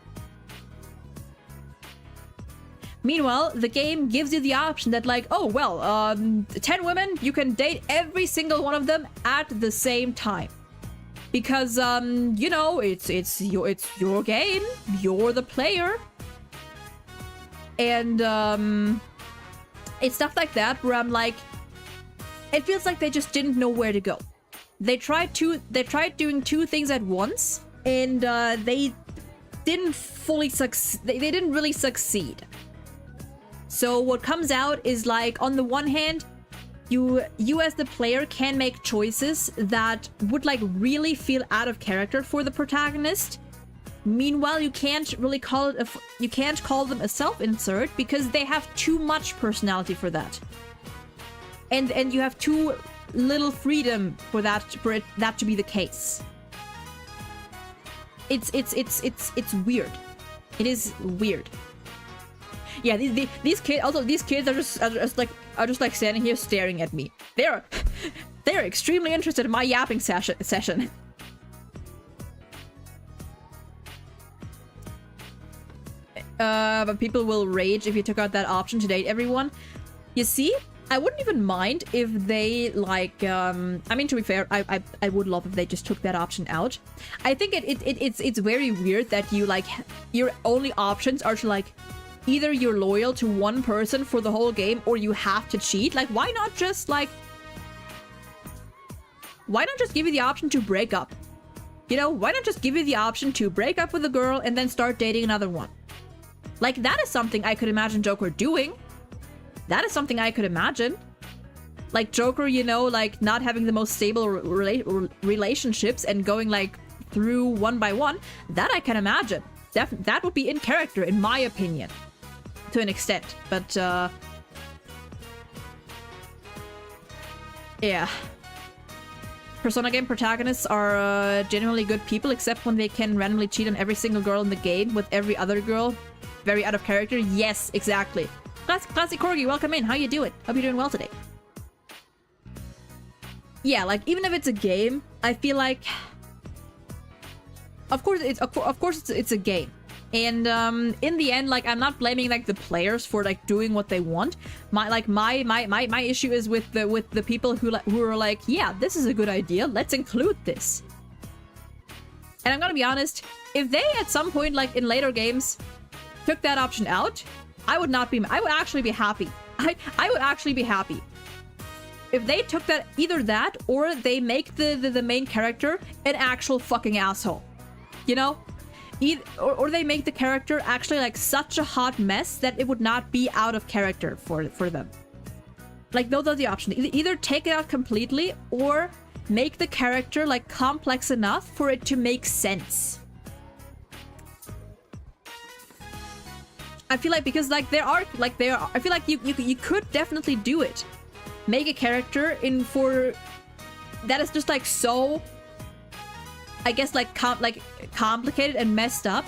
Meanwhile, the game gives you the option that, like, oh, well, 10 women, you can date every single one of them at the same time. Because, you know, it's your game, you're the player. And, it's stuff like that where I'm like, it feels like they just didn't know where to go. They tried doing two things at once, and they didn't fully succeed. They didn't really succeed. So what comes out is like, on the one hand, you as the player can make choices that would like really feel out of character for the protagonist. Meanwhile, you can't really call it you can't call them a self-insert because they have too much personality for that. And you have too little freedom for that to be the case. It's weird. It is weird. Yeah, these kids are just like standing here staring at me. They're extremely interested in my yapping session. But people will rage if you took out that option to date everyone. You see, I wouldn't even mind if they like I mean, to be fair, I would love if they just took that option out. I think it's very weird that you like your only options are to like either you're loyal to one person for the whole game or you have to cheat. Like, why not just give you the option to break up? You know, why not just give you the option to break up with a girl and then start dating another one? Like, that is something I could imagine Joker doing. That is something I could imagine. Like, Joker, you know, like, not having the most stable relationships and going, like, through one by one. That I can imagine. That would be in character, in my opinion. To an extent. But, yeah. Persona game protagonists are genuinely good people, except when they can randomly cheat on every single girl in the game with every other girl. Very out of character. Yes, exactly. Classic Corgi, welcome in. How you doing? Hope you're doing well today. Yeah, like, even if it's a game, I feel like... Of course it's a game. And in the end, like, I'm not blaming like the players for like doing what they want. My issue is with the people who are like, yeah, this is a good idea. Let's include this. And I'm gonna be honest, if they at some point, like in later games, took that option out, I would actually be happy. I would actually be happy. If they took that, either that, or they make the main character an actual fucking asshole. You know? Or they make the character actually like such a hot mess that it would not be out of character for them. Like, those are the options. Either take it out completely, or make the character like complex enough for it to make sense. I feel like, because like I feel like you could definitely do it. Make a character that is just like so, I guess, like complicated and messed up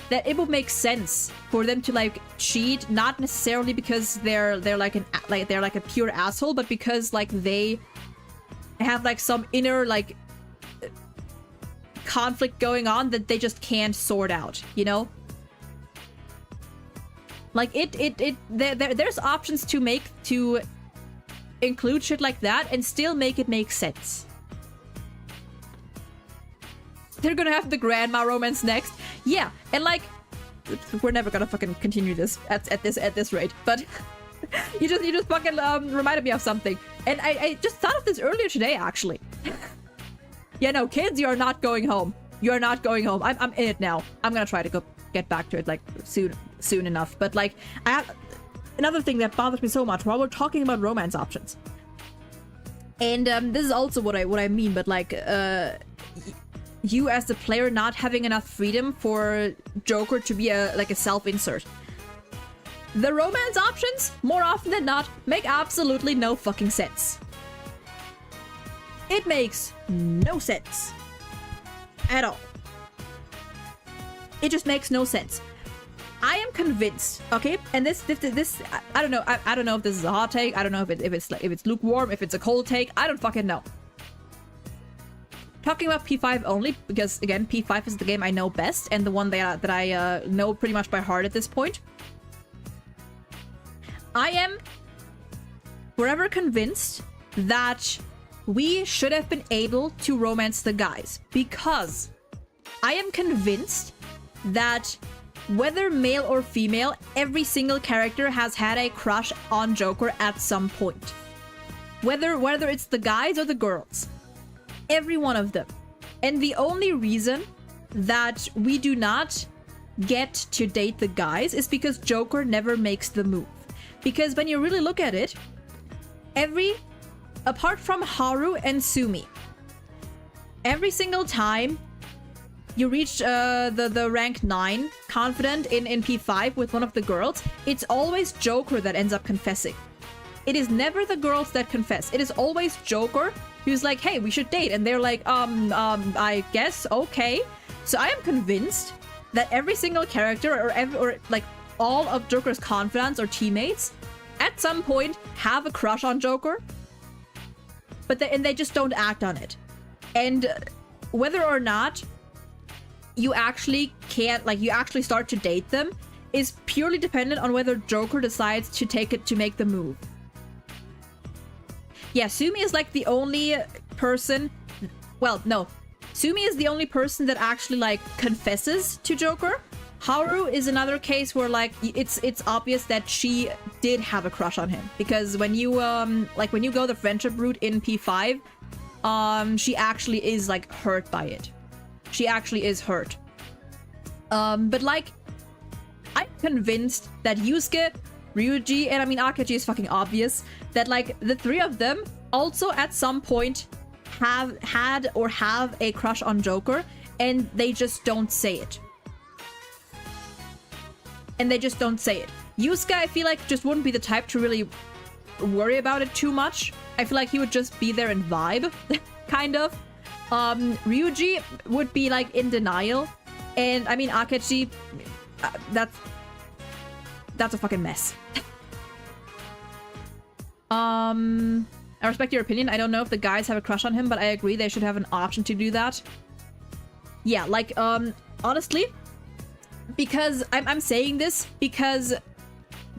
that it would make sense for them to like cheat, not necessarily because they're like a pure asshole, but because like they have like some inner like conflict going on that they just can't sort out, you know? Like there's options to include shit like that and still make it make sense. They're gonna have the grandma romance next. Yeah, and like, we're never gonna fucking continue this at this rate. But you just fucking reminded me of something, and I just thought of this earlier today, actually. Yeah, no, kids, you are not going home. You are not going home. I'm in it now. I'm gonna try to get back to it like soon enough. But like, I have another thing that bothers me so much while we're talking about romance options. And this is also what I mean. But like, you as the player not having enough freedom for Joker to be a self-insert. The romance options, more often than not, make absolutely no fucking sense. It makes no sense. At all. It just makes no sense. I am convinced, okay? And this I don't know. I don't know if this is a hot take. I don't know if it's lukewarm, if it's a cold take. I don't fucking know. Talking about P5 only, because again, P5 is the game I know best and the one that I know pretty much by heart at this point. I am forever convinced that we should have been able to romance the guys, because I am convinced that whether male or female, every single character has had a crush on Joker at some point. Whether it's the guys or the girls. Every one of them. And the only reason that we do not get to date the guys is because Joker never makes the move. Because when you really look at it, apart from Haru and Sumi, every single time you reach the rank 9 confident in P5 with one of the girls, it's always Joker that ends up confessing. It is never the girls that confess. It is always Joker who's like, hey, we should date. And they're like, I guess, okay. So I am convinced that every single character or like all of Joker's confidants or teammates at some point have a crush on Joker, but they just don't act on it. And whether or not you actually start to date them is purely dependent on whether Joker decides to make the move. Yeah, Sumi is like the only person, well, no. Sumi is the only person that actually like confesses to Joker. Haru is another case where like it's obvious that she did have a crush on him, because when you go the friendship route in P5, she actually is like hurt by it. She actually is hurt. But like, I'm convinced that Yusuke, Ryuji, and I mean Akechi is fucking obvious, that like the three of them also at some point have had or have a crush on Joker, and they just don't say it. And they just don't say it. Yusuke, I feel like, just wouldn't be the type to really worry about it too much. I feel like he would just be there and vibe, kind of. Ryuji would be like in denial. And I mean, Akechi, that's a fucking mess. I respect your opinion. I don't know if the guys have a crush on him, but I agree they should have an option to do that. Yeah, like, honestly, because I'm saying this because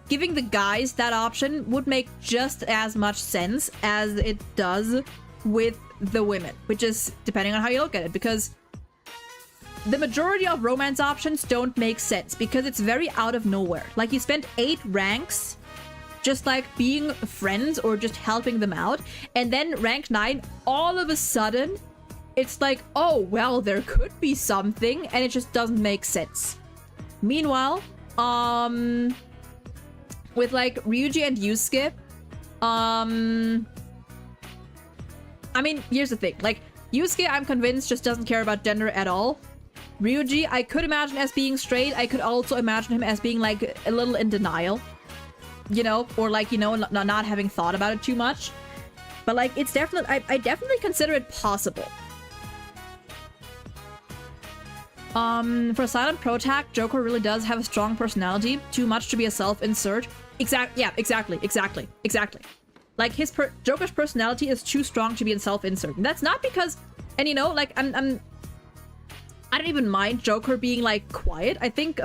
giving the guys that option would make just as much sense as it does with the women, which is depending on how you look at it, because the majority of romance options don't make sense because it's very out of nowhere. Like, you spent 8 ranks just like being friends or just helping them out, and then rank 9, all of a sudden it's like, oh well, there could be something, and it just doesn't make sense. Meanwhile, with like Ryuji and Yusuke, I mean, here's the thing, like Yusuke, I'm convinced, just doesn't care about gender at all. Ryuji, I could imagine as being straight. I could also imagine him as being like a little in denial, you know, or like, you know, not having thought about it too much. But like, it's definitely, I definitely consider it possible. For Silent Protac, Joker really does have a strong personality, too much to be a self-insert. Yeah, exactly. Like, Joker's personality is too strong to be a self-insert. And that's not because, and you know, like, I don't even mind Joker being like quiet. I think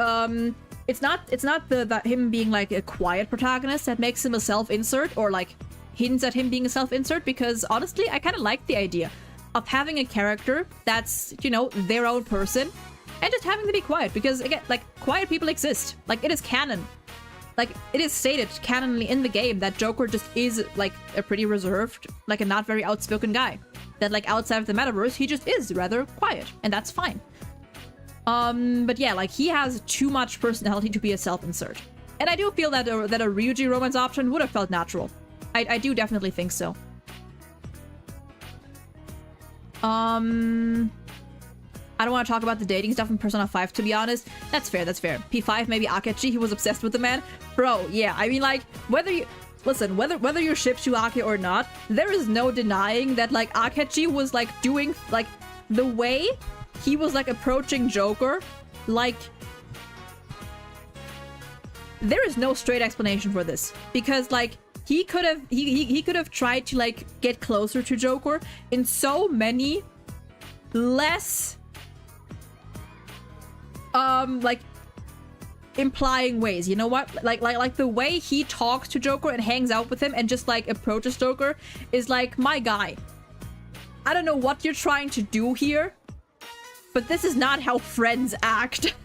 it's not that him being like a quiet protagonist that makes him a self-insert, or like hints at him being a self-insert, because honestly, I kind of like the idea of having a character that's, you know, their own person and just having to be quiet, because again, like, quiet people exist. Like, it is canon. Like, it is stated canonly in the game that Joker just is like a pretty reserved, like a not very outspoken guy. That like outside of the metaverse, he just is rather quiet, and that's fine. But yeah, like, he has too much personality to be a self-insert. And I do feel that a Ryuji romance option would have felt natural. I do definitely think so. I don't want to talk about the dating stuff in Persona 5, to be honest. That's fair, that's fair. P5, maybe Akechi, he was obsessed with the man. Bro, yeah, I mean, like, whether you ship Shuake or not, there is no denying that, like, Akechi was, like, doing, like, the way he was, like, approaching Joker, like, there is no straight explanation for this. Because, like, he could have tried to, like, get closer to Joker in so many less like, implying ways. You know what? Like the way he talks to Joker and hangs out with him and just like approaches Joker is like, my guy, I don't know what you're trying to do here, but this is not how friends act.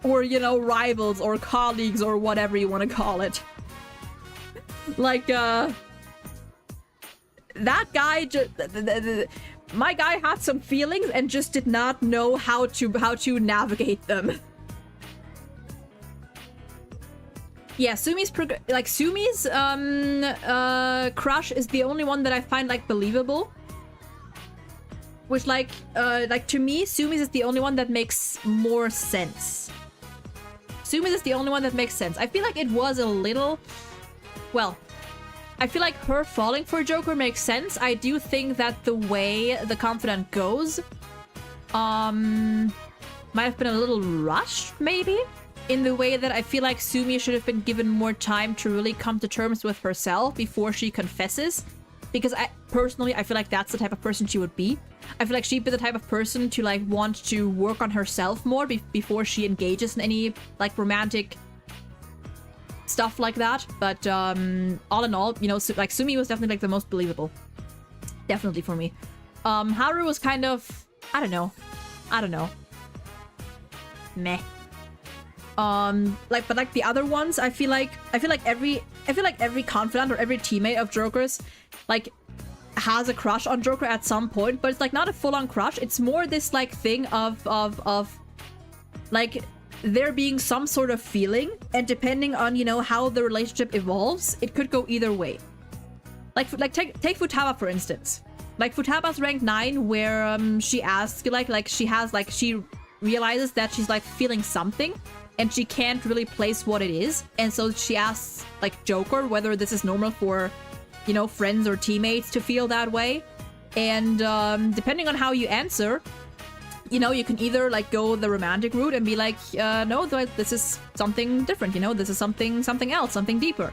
Or, you know, rivals or colleagues or whatever you want to call it. Like, that guy just... my guy had some feelings and just did not know how to navigate them. Yeah, Sumi's crush is the only one that I find like believable. Which like to me, Sumi's is the only one that makes more sense. Sumi's is the only one that makes sense. I feel like it was a little, well, I feel like her falling for Joker makes sense. I do think that the way the confidant goes, might have been a little rushed, maybe? In the way that I feel like Sumi should have been given more time to really come to terms with herself before she confesses. Because I feel like that's the type of person she would be. I feel like she'd be the type of person to like want to work on herself more before she engages in any like romantic stuff like that. But all in all, you know, like Sumi was definitely like the most believable. Definitely for me. Haru was kind of, I don't know. Meh. But like the other ones, I feel like every confidant or every teammate of Joker's like has a crush on Joker at some point, but it's like not a full-on crush. It's more this like thing of like there being some sort of feeling, and depending on, you know, how the relationship evolves, it could go either way. Like take Futaba for instance. Like Futaba's rank 9, where she asks she realizes that she's like feeling something and she can't really place what it is, and so she asks like Joker whether this is normal for, you know, friends or teammates to feel that way. And depending on how you answer, you know, you can either like go the romantic route and be like, no, this is something different, you know, this is something else, something deeper.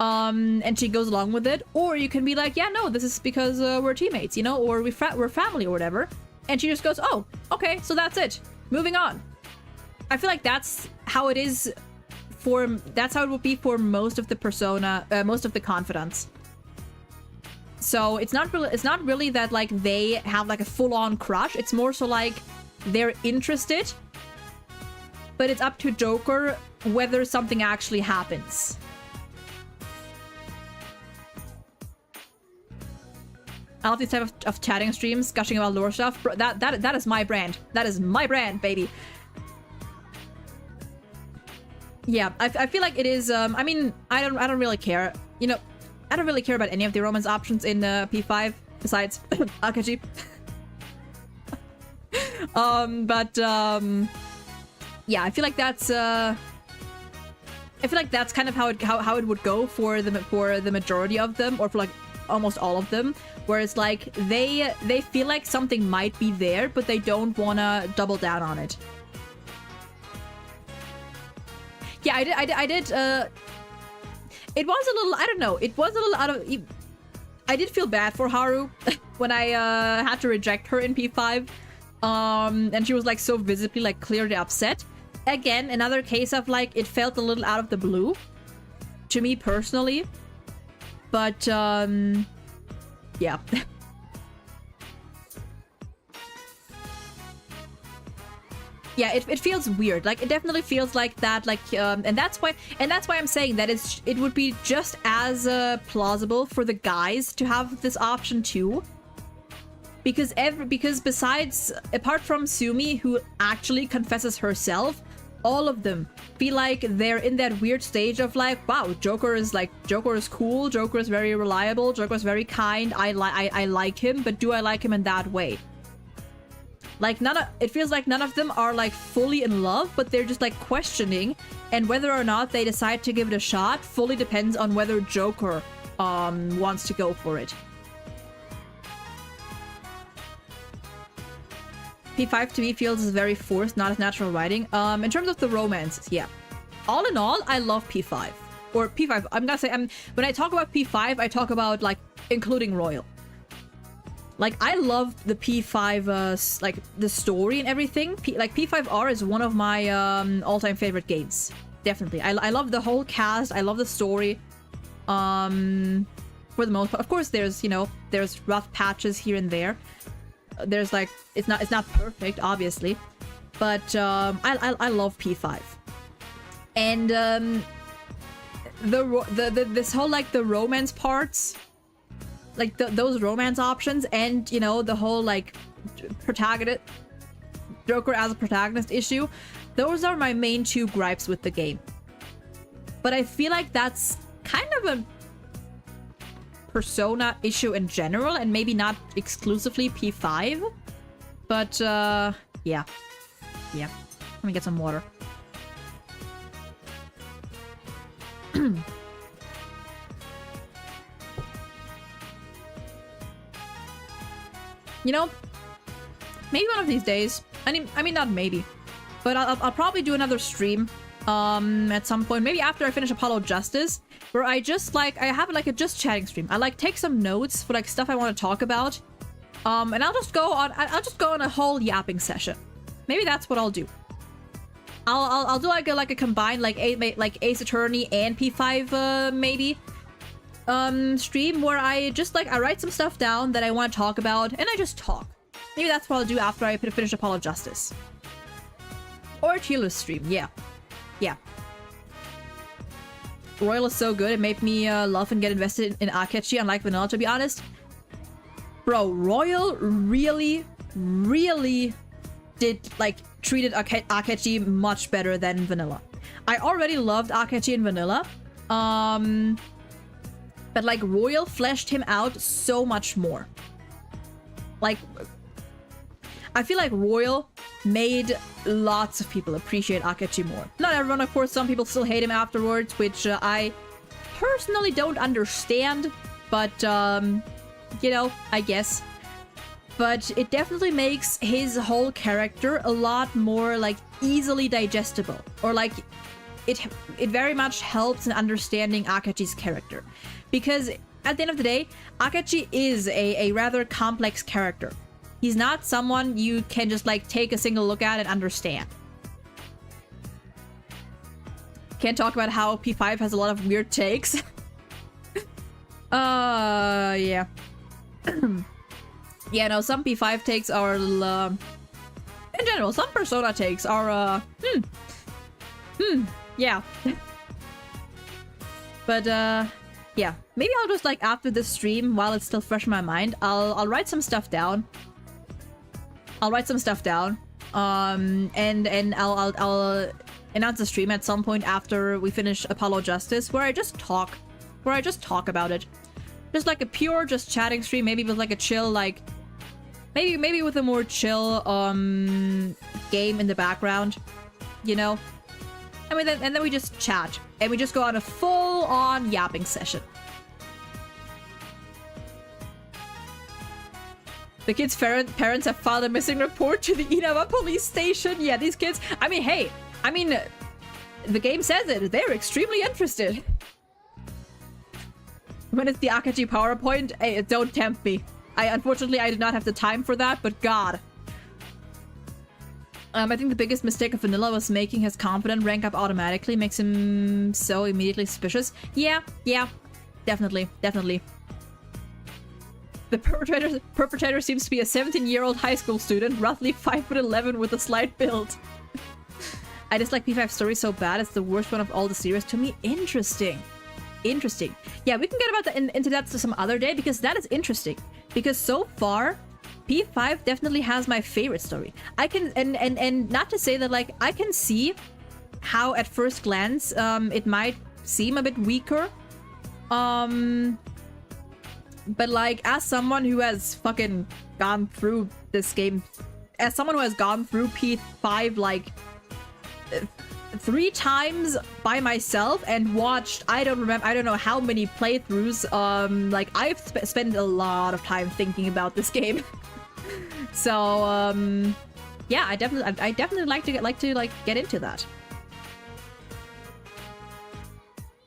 And she goes along with it. Or you can be like, yeah, no, this is because we're teammates, you know, or we're family or whatever. And she just goes, oh, okay, so that's it. Moving on. I feel like that's how it is that's how it would be for most of the most of the confidants. So it's not really that like they have like a full-on crush. It's more so like they're interested, but it's up to Joker whether something actually happens. I love these type of chatting streams, gushing about lore stuff. Bro, that is my brand. That is my brand, baby. Yeah, I feel like it is. I mean, I don't really care. You know, I don't really care about any of the romance options in P5 besides Akaji. Yeah, I feel like that's kind of how it would go for the majority of them, or for like almost all of them, where it's like they feel like something might be there, but they don't want to double down on it. Yeah, I did. It was a little, I don't know, it was a little out of... I did feel bad for Haru when I had to reject her in P5. And she was like so visibly like clearly upset. Again, another case of like, it felt a little out of the blue to me personally. But, yeah. Yeah, it feels weird. Like, it definitely feels like that. Like, and that's why I'm saying that it would be just as plausible for the guys to have this option too. Because besides, apart from Sumi, who actually confesses herself, all of them feel like they're in that weird stage of like, wow, Joker is cool, Joker is very reliable, Joker is very kind. I like him, but do I like him in that way? Like, it feels like none of them are like fully in love, but they're just like questioning, and whether or not they decide to give it a shot fully depends on whether Joker wants to go for it. P5 to me feels very forced, not as natural writing. In terms of the romances, yeah. All in all, I love P5. Or P5, I'm gonna say, when I talk about P5, I talk about like including Royal. Like, I love the P5, like, the story and everything. Like, P5R is one of my all-time favorite games. Definitely. I love the whole cast. I love the story. For the most part. Of course, there's, you know, there's rough patches here and there. There's, like, it's not perfect, obviously. But, I love P5. And, this whole, like, the romance parts... like those romance options, and you know, the whole like protagonist Joker as a protagonist issue. Those are my main two gripes with the game. But I feel like that's kind of a Persona issue in general, and maybe not exclusively P5. But yeah. Yeah. Let me get some water. You know, maybe one of these days, I mean not maybe, but I'll probably do another stream at some point, maybe after I finish Apollo Justice, where I just like, I have like a just chatting stream. I like take some notes for like stuff I want to talk about, and I'll just go on a whole yapping session. Maybe that's what I'll do. I'll do like a combined like Ace Attorney and P5 maybe stream, where I just like, I write some stuff down that I want to talk about and I just talk. Maybe that's what I'll do after I finish Apollo Justice. Or a tier list stream, yeah. Yeah. Royal is so good, it made me love and get invested in Akechi, unlike Vanilla, to be honest. Bro, Royal really did, like, treated Akechi much better than Vanilla. I already loved Akechi in Vanilla, but, like, Royal fleshed him out so much more. Like, I feel like Royal made lots of people appreciate Akechi more. Not everyone, of course. Some people still hate him afterwards, which I personally don't understand, but, you know, I guess. But it definitely makes his whole character a lot more, like, easily digestible. Or, like, it very much helps in understanding Akechi's character. Because at the end of the day, Akechi is a rather complex character. He's not someone you can just, like, take a single look at and understand. Can't talk about how P5 has a lot of weird takes. Yeah. Yeah, no, some P5 takes are, in general, some Persona takes are, yeah. But, yeah. Maybe I'll just, like, after this stream, while it's still fresh in my mind, I'll write some stuff down. I'll write some stuff down, and I'll announce a stream at some point after we finish Apollo Justice, where I just talk about it. Just like a pure, just chatting stream, maybe with like a chill, like, maybe with a more chill, game in the background, you know? I mean, and then we just chat, and we just go on a full-on yapping session. The kids' parents have filed a missing report to the Inaba police station. Yeah, these kids... I mean, hey. I mean, the game says it. They're extremely interested. When it's the Akechi PowerPoint, hey, don't tempt me. Unfortunately, I did not have the time for that, but God. I think the biggest mistake of Vanilla was making his confident rank up automatically. Makes him so immediately suspicious. Yeah. Definitely. The perpetrator seems to be a 17-year-old high school student, roughly 5'11" with a slight build. I dislike P5's story so bad, it's the worst one of all the series to me. Interesting. Yeah, we can get into that some other day, because that is interesting. Because so far, P5 definitely has my favorite story. I can, and not to say that, like, I can see how at first glance, it might seem a bit weaker. But, like, as someone who has fucking gone through this game, as someone who has gone through P5, like, 3 times by myself and watched, I don't know how many playthroughs, like, I've spent a lot of time thinking about this game. So, yeah, I definitely like to get into that.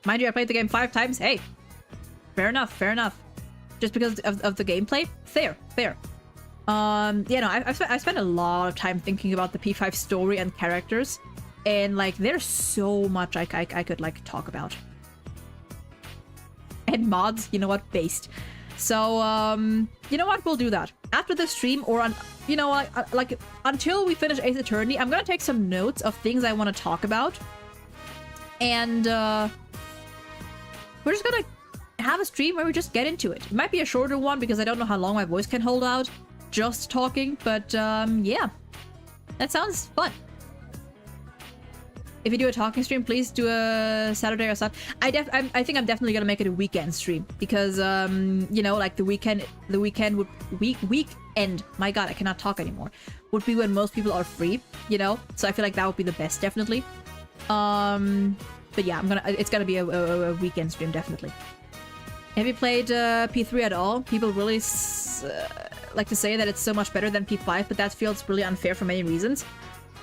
Mind you, I played the game 5 times. Hey, fair enough. Just because of the gameplay? Fair. Yeah, no, I've spent a lot of time thinking about the P5 story and characters. And, like, there's so much I could, like, talk about. And mods, you know what? Based. So, you know what? We'll do that. After the stream, or, you know, like, until we finish Ace Attorney, I'm gonna take some notes of things I want to talk about. And, we're just gonna have a stream where we just get into it. It might be a shorter one because I don't know how long my voice can hold out just talking, but yeah. That sounds fun. If you do a talking stream, please do a Saturday or Sunday. I think I'm definitely gonna make it a weekend stream because you know, like the weekend would weekend. My God, I cannot talk anymore. Would be when most people are free, you know. So I feel like that would be the best, definitely. But yeah, it's gonna be a weekend stream, definitely. Have you played P3 at all? People really like to say that it's so much better than P5, but that feels really unfair for many reasons.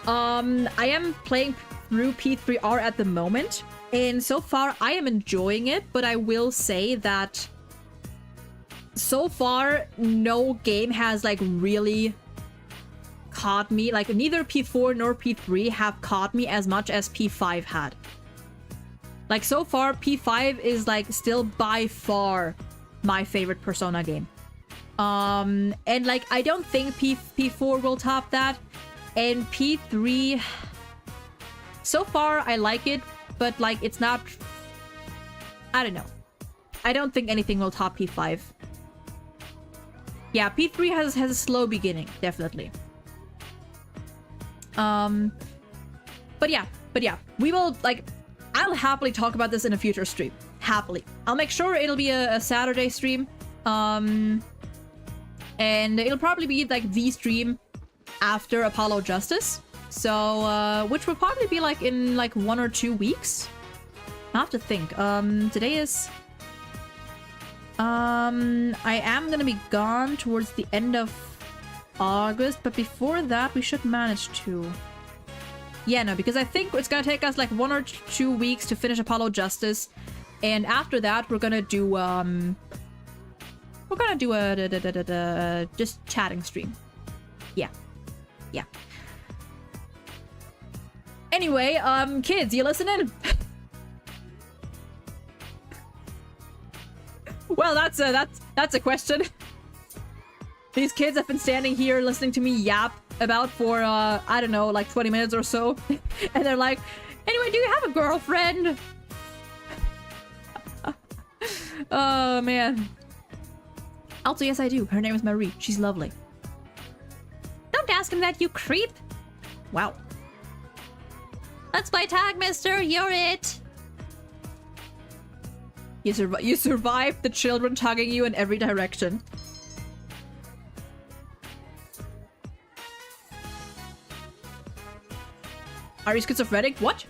I am playing through P3R at the moment, and so far I am enjoying it, but I will say that so far no game has like really caught me. Like neither P4 nor P3 have caught me as much as P5 had. Like so far P5 is like still by far my favorite Persona game. And like I don't think P4 will top that. And P3, so far I like it, but like it's not, I don't know. I don't think anything will top P5. Yeah, P3 has a slow beginning, definitely. But yeah, we will, like, I'll happily talk about this in a future stream. Happily. I'll make sure it'll be a Saturday stream. And it'll probably be like the stream after Apollo Justice. So, which will probably be like in like 1 or 2 weeks. I have to think. Today is... I am gonna be gone towards the end of August, but before that we should manage to... Yeah, no, because I think it's gonna take us like 1 or 2 weeks to finish Apollo Justice. And after that, we're gonna do, a just chatting stream. Yeah. Yeah. Anyway, kids, you listening? Well, that's a question. These kids have been standing here listening to me yap about for, I don't know, like 20 minutes or so. And they're like, anyway, do you have a girlfriend? Oh, man. Also, yes, I do. Her name is Marie. She's lovely. Don't ask him that, you creep. Wow. Let's play tag, mister. You're it. You survived the children tugging you in every direction. Are you schizophrenic? What?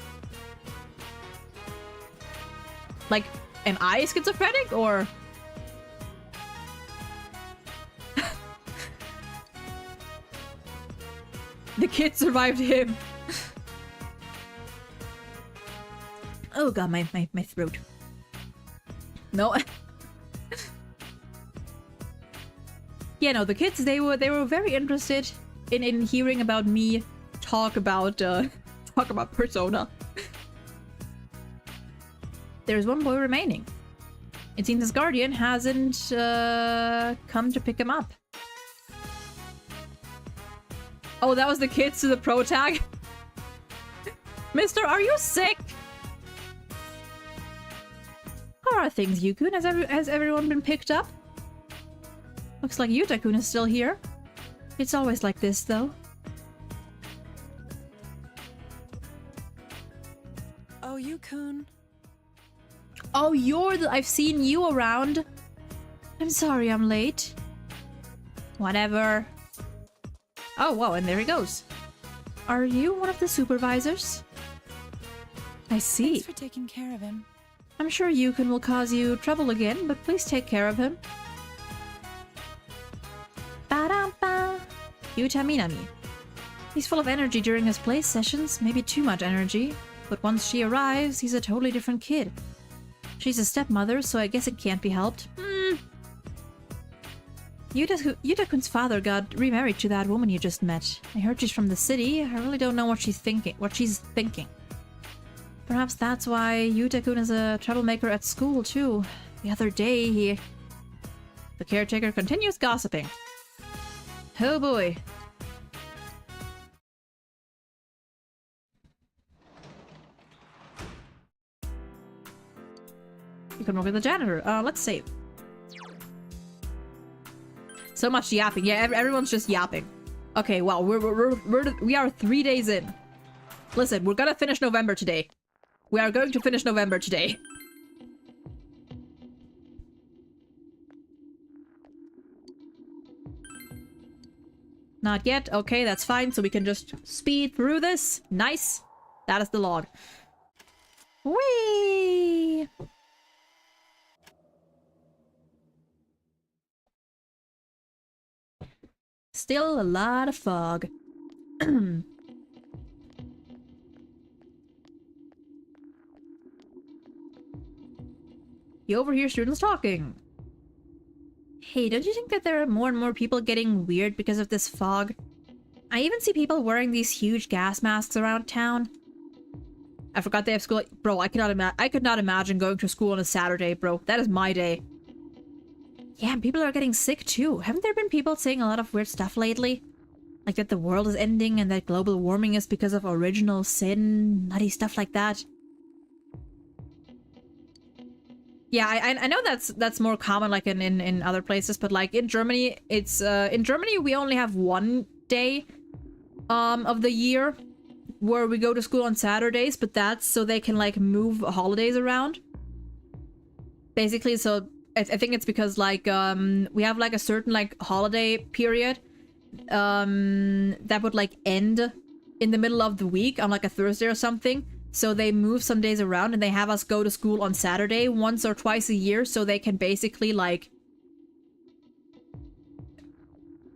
Like, am I schizophrenic or... The kid survived him. Oh god, my throat. No. Yeah, no, the kids, they were very interested in hearing about me talk about Persona. There's one boy remaining. It seems his guardian hasn't come to pick him up. Oh, that was the kids to the pro tag? Mister, are you sick? How are things, Yukun? Has everyone been picked up? Looks like Yuta-kun is still here. It's always like this, though. Oh, Yukun. Oh, you're the... I've seen you around. I'm sorry I'm late. Whatever. Oh, wow, and there he goes. Are you one of the supervisors? I see. Thanks for taking care of him. I'm sure Yukun will cause you trouble again, but please take care of him. Ba-dum-ba. Yuta Minami. He's full of energy during his play sessions, maybe too much energy. But once she arrives, he's a totally different kid. She's a stepmother, so I guess it can't be helped. Yuta-kun's father got remarried to that woman you just met. I heard she's from the city. I really don't know what she's thinking. Perhaps that's why Yuta-kun is a troublemaker at school, too. The other day, The caretaker continues gossiping. Oh boy. You can work with the janitor. Let's save. So much yapping. Yeah, everyone's just yapping. Okay, wow, we are 3 days in. Listen, we're gonna finish November today. We are going to finish November today. Not yet. Okay, that's fine. So we can just speed through this. Nice. That is the log. Whee! Still a lot of fog. You overhear students talking. Hey, don't you think that there are more and more people getting weird because of this fog? I even see people wearing these huge gas masks around town. I forgot they have school. Bro, I could not imagine going to school on a Saturday, bro. That is my day. Yeah, and people are getting sick too. Haven't there been people saying a lot of weird stuff lately? Like that the world is ending and that global warming is because of original sin, nutty stuff like that. Yeah, I know that's more common like in other places, but like in Germany, it's in Germany we only have one day of the year where we go to school on Saturdays, but that's so they can like move holidays around. Basically, so I think it's because like we have like a certain like holiday period that would like end in the middle of the week on like a Thursday or something. So they move some days around and they have us go to school on Saturday once or twice a year so they can basically like,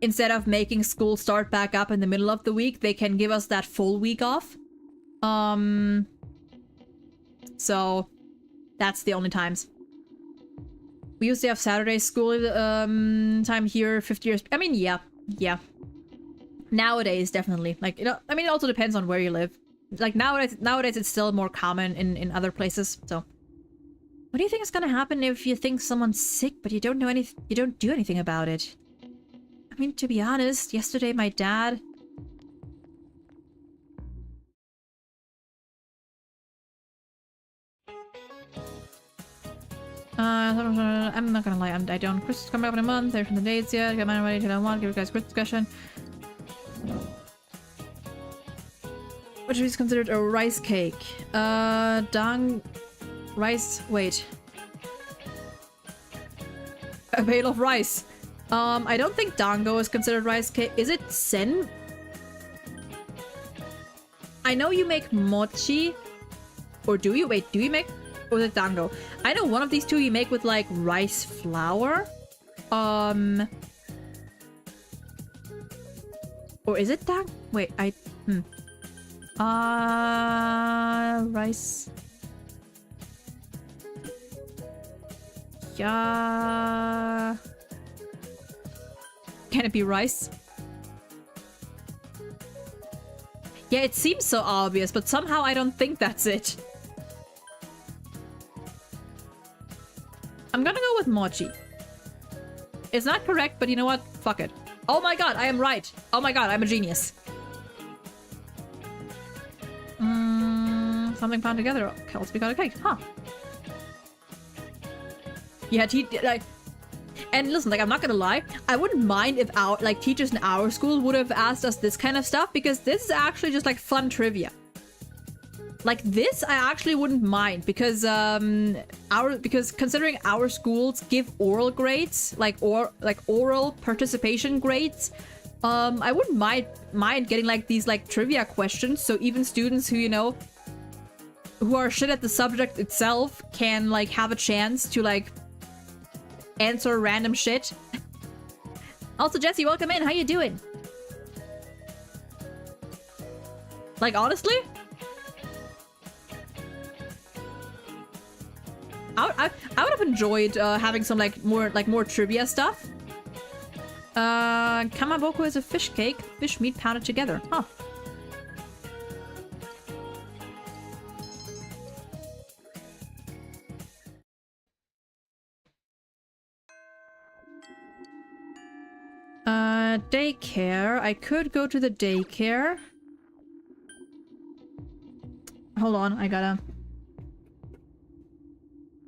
instead of making school start back up in the middle of the week, they can give us that full week off. So that's the only times. We used to have Saturday school time here 50 years. I mean, yeah. Nowadays, definitely. Like, you know, I mean, it also depends on where you live. Like nowadays it's still more common in other places. So what do you think is gonna happen if you think someone's sick but you don't do anything about it? I mean, to be honest, yesterday my dad I'm not gonna lie, I don't. Christmas is coming up in a month, there's the dates yet, get mine ready till I want, give you guys a quick discussion. Which is considered a rice cake. Rice, wait. A bale of rice. I don't think dango is considered rice cake. Is it sen? I know you make mochi. Or do you? Wait, do you make? Or is it dango? I know one of these two you make with like rice flour. Or is it dang? Wait, rice. Yeah. Can it be rice? Yeah, it seems so obvious, but somehow I don't think that's it. I'm gonna go with mochi. It's not correct, but you know what? Fuck it. Oh my god, I am right. Oh my god, I'm a genius. Something found together. Let's got a cake. Huh. Yeah, like, and listen, like, I'm not gonna lie, I wouldn't mind if our like teachers in our school would have asked us this kind of stuff, because this is actually just like fun trivia. Like this, I actually wouldn't mind, because because considering our schools give oral grades, like oral participation grades, I wouldn't mind getting like these like trivia questions, so even students who, you know, who are shit at the subject itself can like have a chance to like answer random shit. Also, Jesse, welcome in. How you doing? Like, honestly, I would have enjoyed having some like more trivia stuff. Kamaboko is a fish cake, fish meat pounded together. Huh. Daycare. I could go to the daycare. Hold on, I gotta...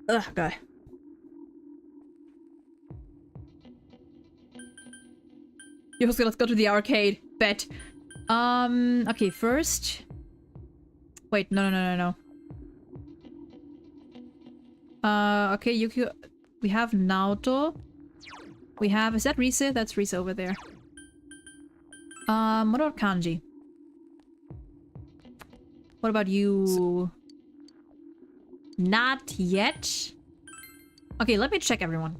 Ugh, God. Yo, let's go to the arcade. Bet. Okay, first... Wait, no. Okay, Yuki... We have Naoto. We have... Is that Rise? That's Rise over there. What about Kanji? What about you? Not yet? Okay, let me check everyone.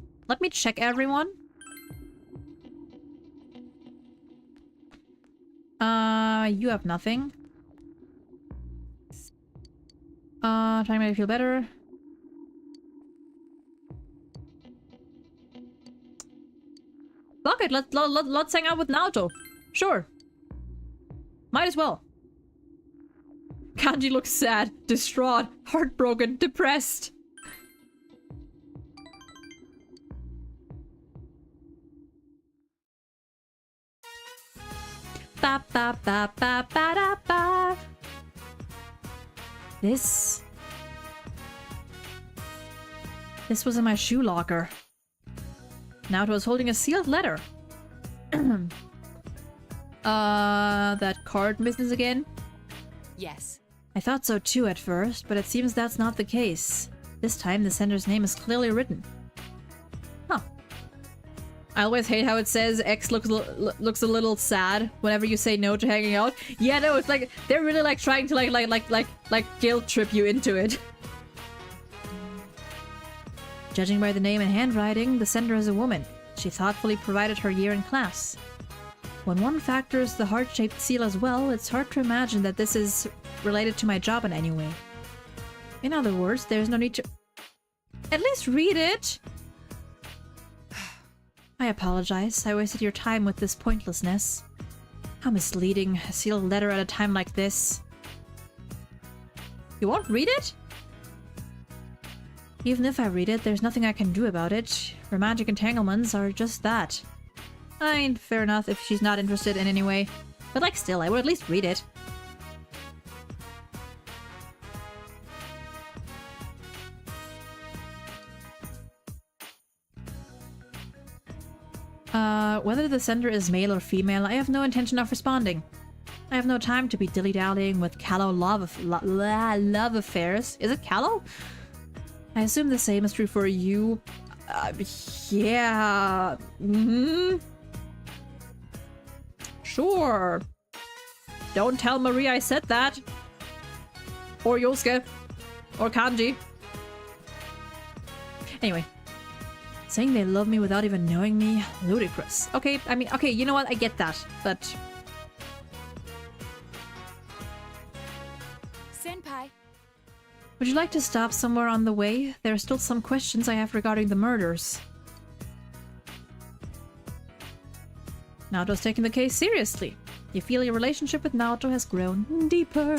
You have nothing. Trying to make me feel better. Fuck it, let's hang out with Naoto. Sure. Might as well. Kanji looks sad, distraught, heartbroken, depressed. Ba ba ba ba ba da ba. This was in my shoe locker. Naoto was holding a sealed letter. That card business again? Yes. I thought so too at first, but it seems that's not the case. This time the sender's name is clearly written. Huh. I always hate how it says X looks a little sad whenever you say no to hanging out. Yeah, no, it's like they're really like trying to like guilt trip you into it. Judging by the name and handwriting, the sender is a woman. She thoughtfully provided her year in class. When one factors the heart-shaped seal as well, it's hard to imagine that this is related to my job in any way. In other words, there's no need to... At least read it! I apologize. I wasted your time with this pointlessness. How misleading. A sealed letter at a time like this. You won't read it? Even if I read it, there's nothing I can do about it. Romantic entanglements are just that. I mean, fair enough if she's not interested in any way. But like still, I would at least read it. Whether the sender is male or female, I have no intention of responding. I have no time to be dilly-dallying with callow love affairs. Is it callow? I assume the same is true for you. Yeah. Sure. Don't tell Maria I said that. Or Yosuke. Or Kanji. Anyway. Saying they love me without even knowing me? Ludicrous. Okay, I mean, okay, you know what? I get that. But... Senpai. Would you like to stop somewhere on the way? There are still some questions I have regarding the murders. Naoto's taking the case seriously. You feel your relationship with Naoto has grown deeper.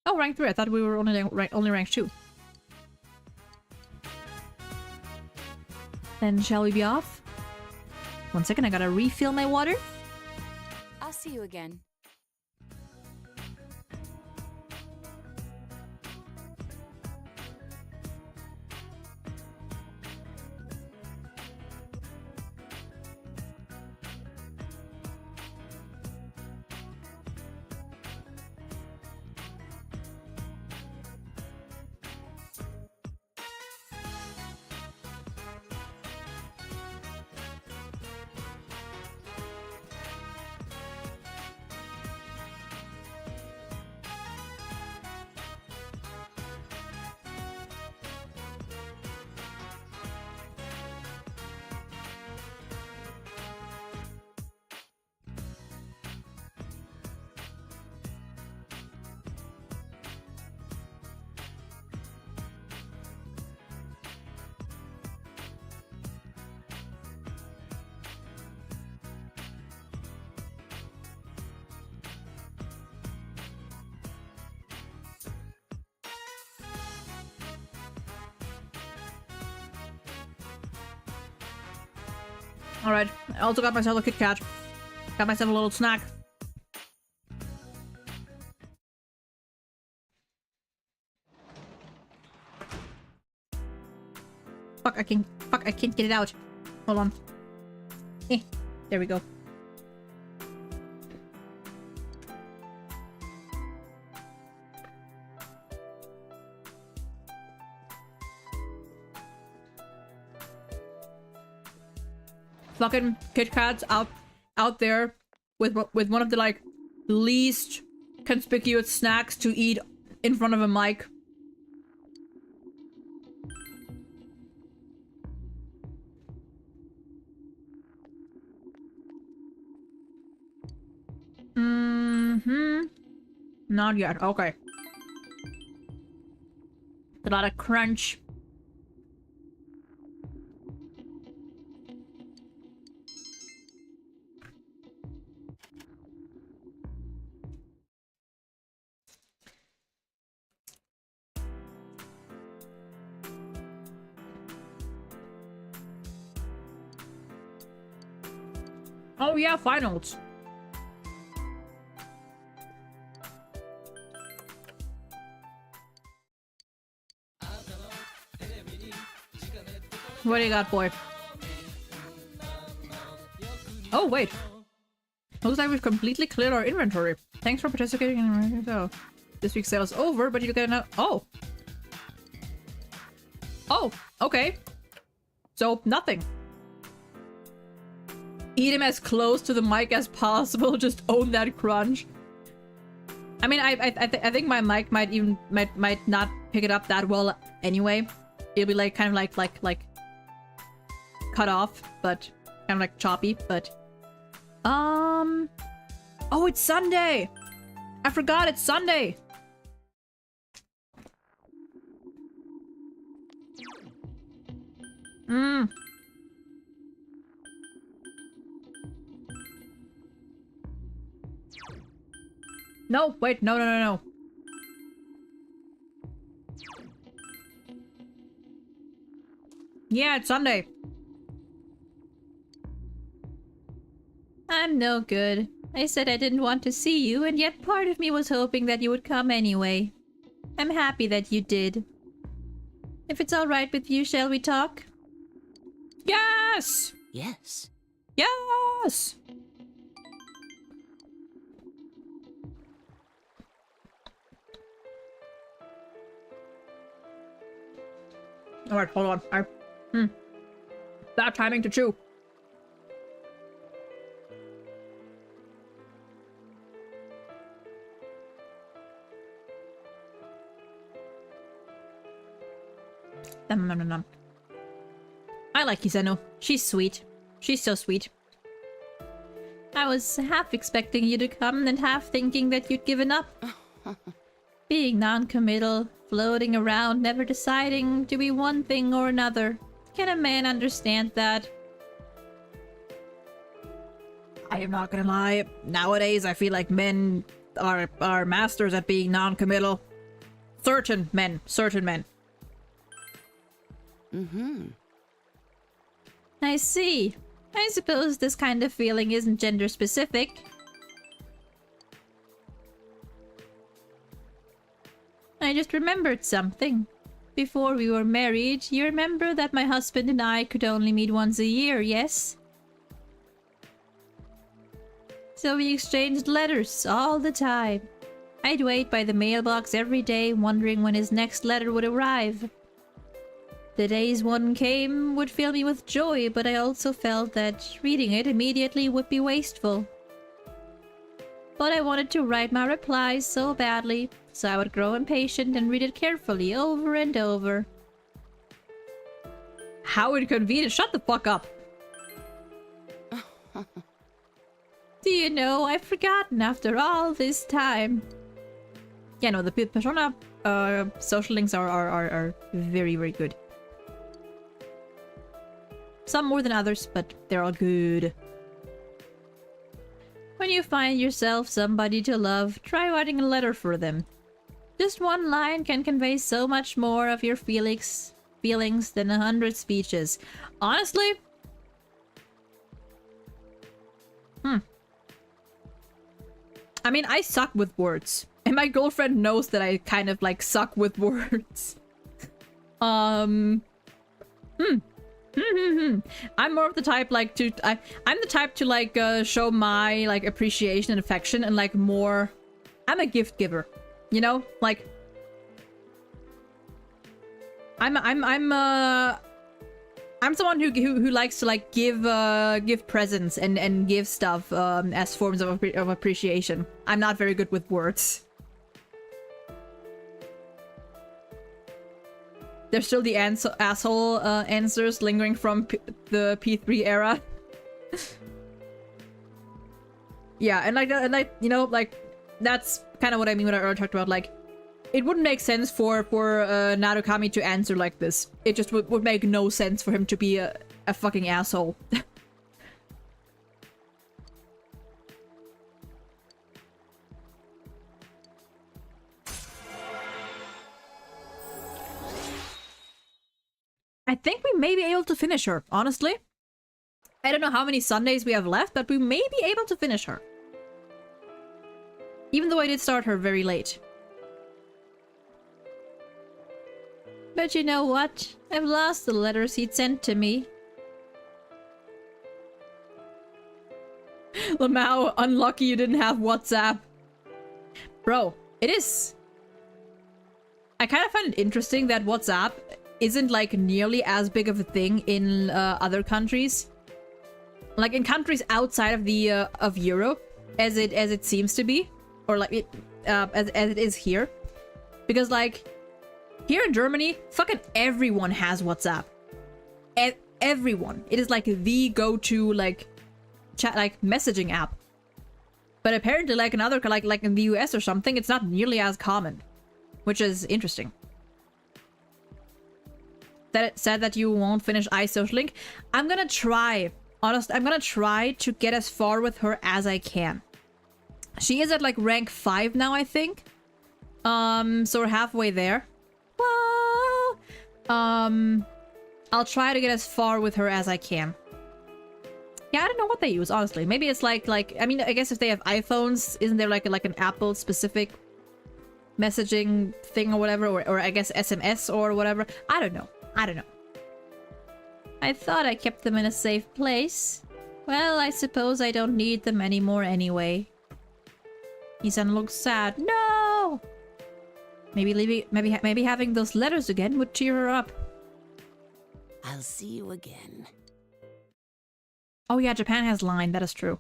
Oh, rank 3. I thought we were only rank 2. Then shall we be off? One second, I gotta refill my water. I'll see you again. Alright, I also got myself a Kit Kat. Got myself a little snack. Fuck, I can't get it out. Hold on. There we go. Fucking Kit Kats out there with one of the like least conspicuous snacks to eat in front of a mic. Not yet. Okay. A lot of crunch. Oh yeah, finals. What do you got, boy? Oh, wait. Looks like we've completely cleared our inventory. Thanks for participating in so this week's sale is over, but you get another. Oh. Oh, okay. So, nothing. Eat him as close to the mic as possible. Just own that crunch. I mean, I think my mic might not pick it up that well anyway. It'll be like kind of like cut off, but kind of like choppy. But oh, it's Sunday. I forgot it's Sunday. No, wait, no. Yeah, it's Sunday. I'm no good. I said I didn't want to see you, and yet part of me was hoping that you would come anyway. I'm happy that you did. If it's alright with you, shall we talk? Yes! Yes. Yes! Alright, hold on. Bad timing to chew. Nom. I like Kiseno. She's sweet. She's so sweet. I was half expecting you to come and half thinking that you'd given up. Being non-committal, floating around, never deciding to be one thing or another. Can a man understand that? I am not gonna lie. Nowadays, I feel like men are masters at being non-committal. Certain men. I see. I suppose this kind of feeling isn't gender-specific. I just remembered something. Before we were married, you remember that my husband and I could only meet once a year, yes? So we exchanged letters all the time. I'd wait by the mailbox every day, wondering when his next letter would arrive. The days one came would fill me with joy, but I also felt that reading it immediately would be wasteful. But I wanted to write my replies so badly, so I would grow impatient and read it carefully over and over. How inconvenient. Shut the fuck up. Do you know, I've forgotten after all this time. Yeah, no, the Persona social links are very, very good. Some more than others, but they're all good. When you find yourself somebody to love, try writing a letter for them. Just one line can convey so much more of your feelings than 100 speeches. Honestly? I mean, I suck with words. And my girlfriend knows that I kind of like suck with words. I'm more of the type like to I'm the type to like show my like appreciation and affection and like more. I'm a gift giver, you know, like I'm someone who likes to like give presents and give stuff as forms of appreciation. I'm not very good with words. There's still the asshole answers lingering from the P3 era. Yeah, and like you know, like that's kind of what I mean when I talked about like it wouldn't make sense for Narukami to answer like this. It just would make no sense for him to be a fucking asshole. I think we may be able to finish her, honestly. I don't know how many Sundays we have left, but we may be able to finish her. Even though I did start her very late. But you know what? I've lost the letters he'd sent to me. Lamau, unlucky you didn't have WhatsApp. Bro, it is... I kind of find it interesting that WhatsApp isn't like nearly as big of a thing in other countries. Like in countries outside of the of Europe as it seems to be, or like it as it is here. Because like here in Germany, fucking everyone has WhatsApp. Everyone. It is like the go-to like chat like messaging app. But apparently like in other like in the US or something, it's not nearly as common, which is interesting. That it said that you won't finish iSocial Link. I'm gonna try. Honestly, I'm gonna try to get as far with her as I can. She is at like rank 5 now, I think. So we're halfway there. Whoa! I'll try to get as far with her as I can. Yeah, I don't know what they use, honestly. Maybe it's like I mean, I guess if they have iPhones, isn't there like an Apple specific messaging thing or whatever, or I guess SMS or whatever? I don't know. I don't know. I thought I kept them in a safe place. Well, I suppose I don't need them anymore anyway. Isan looks sad. No! Maybe having those letters again would cheer her up. I'll see you again. Oh yeah, Japan has line. That is true.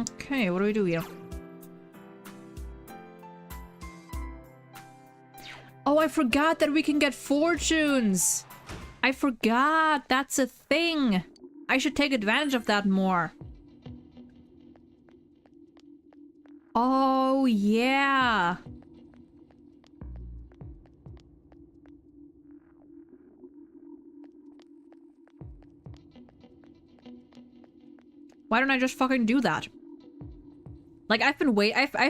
Okay, what do we do here? Oh, I forgot that we can get fortunes! I forgot! That's a thing! I should take advantage of that more. Oh, yeah! Why don't I just fucking do that? Like I've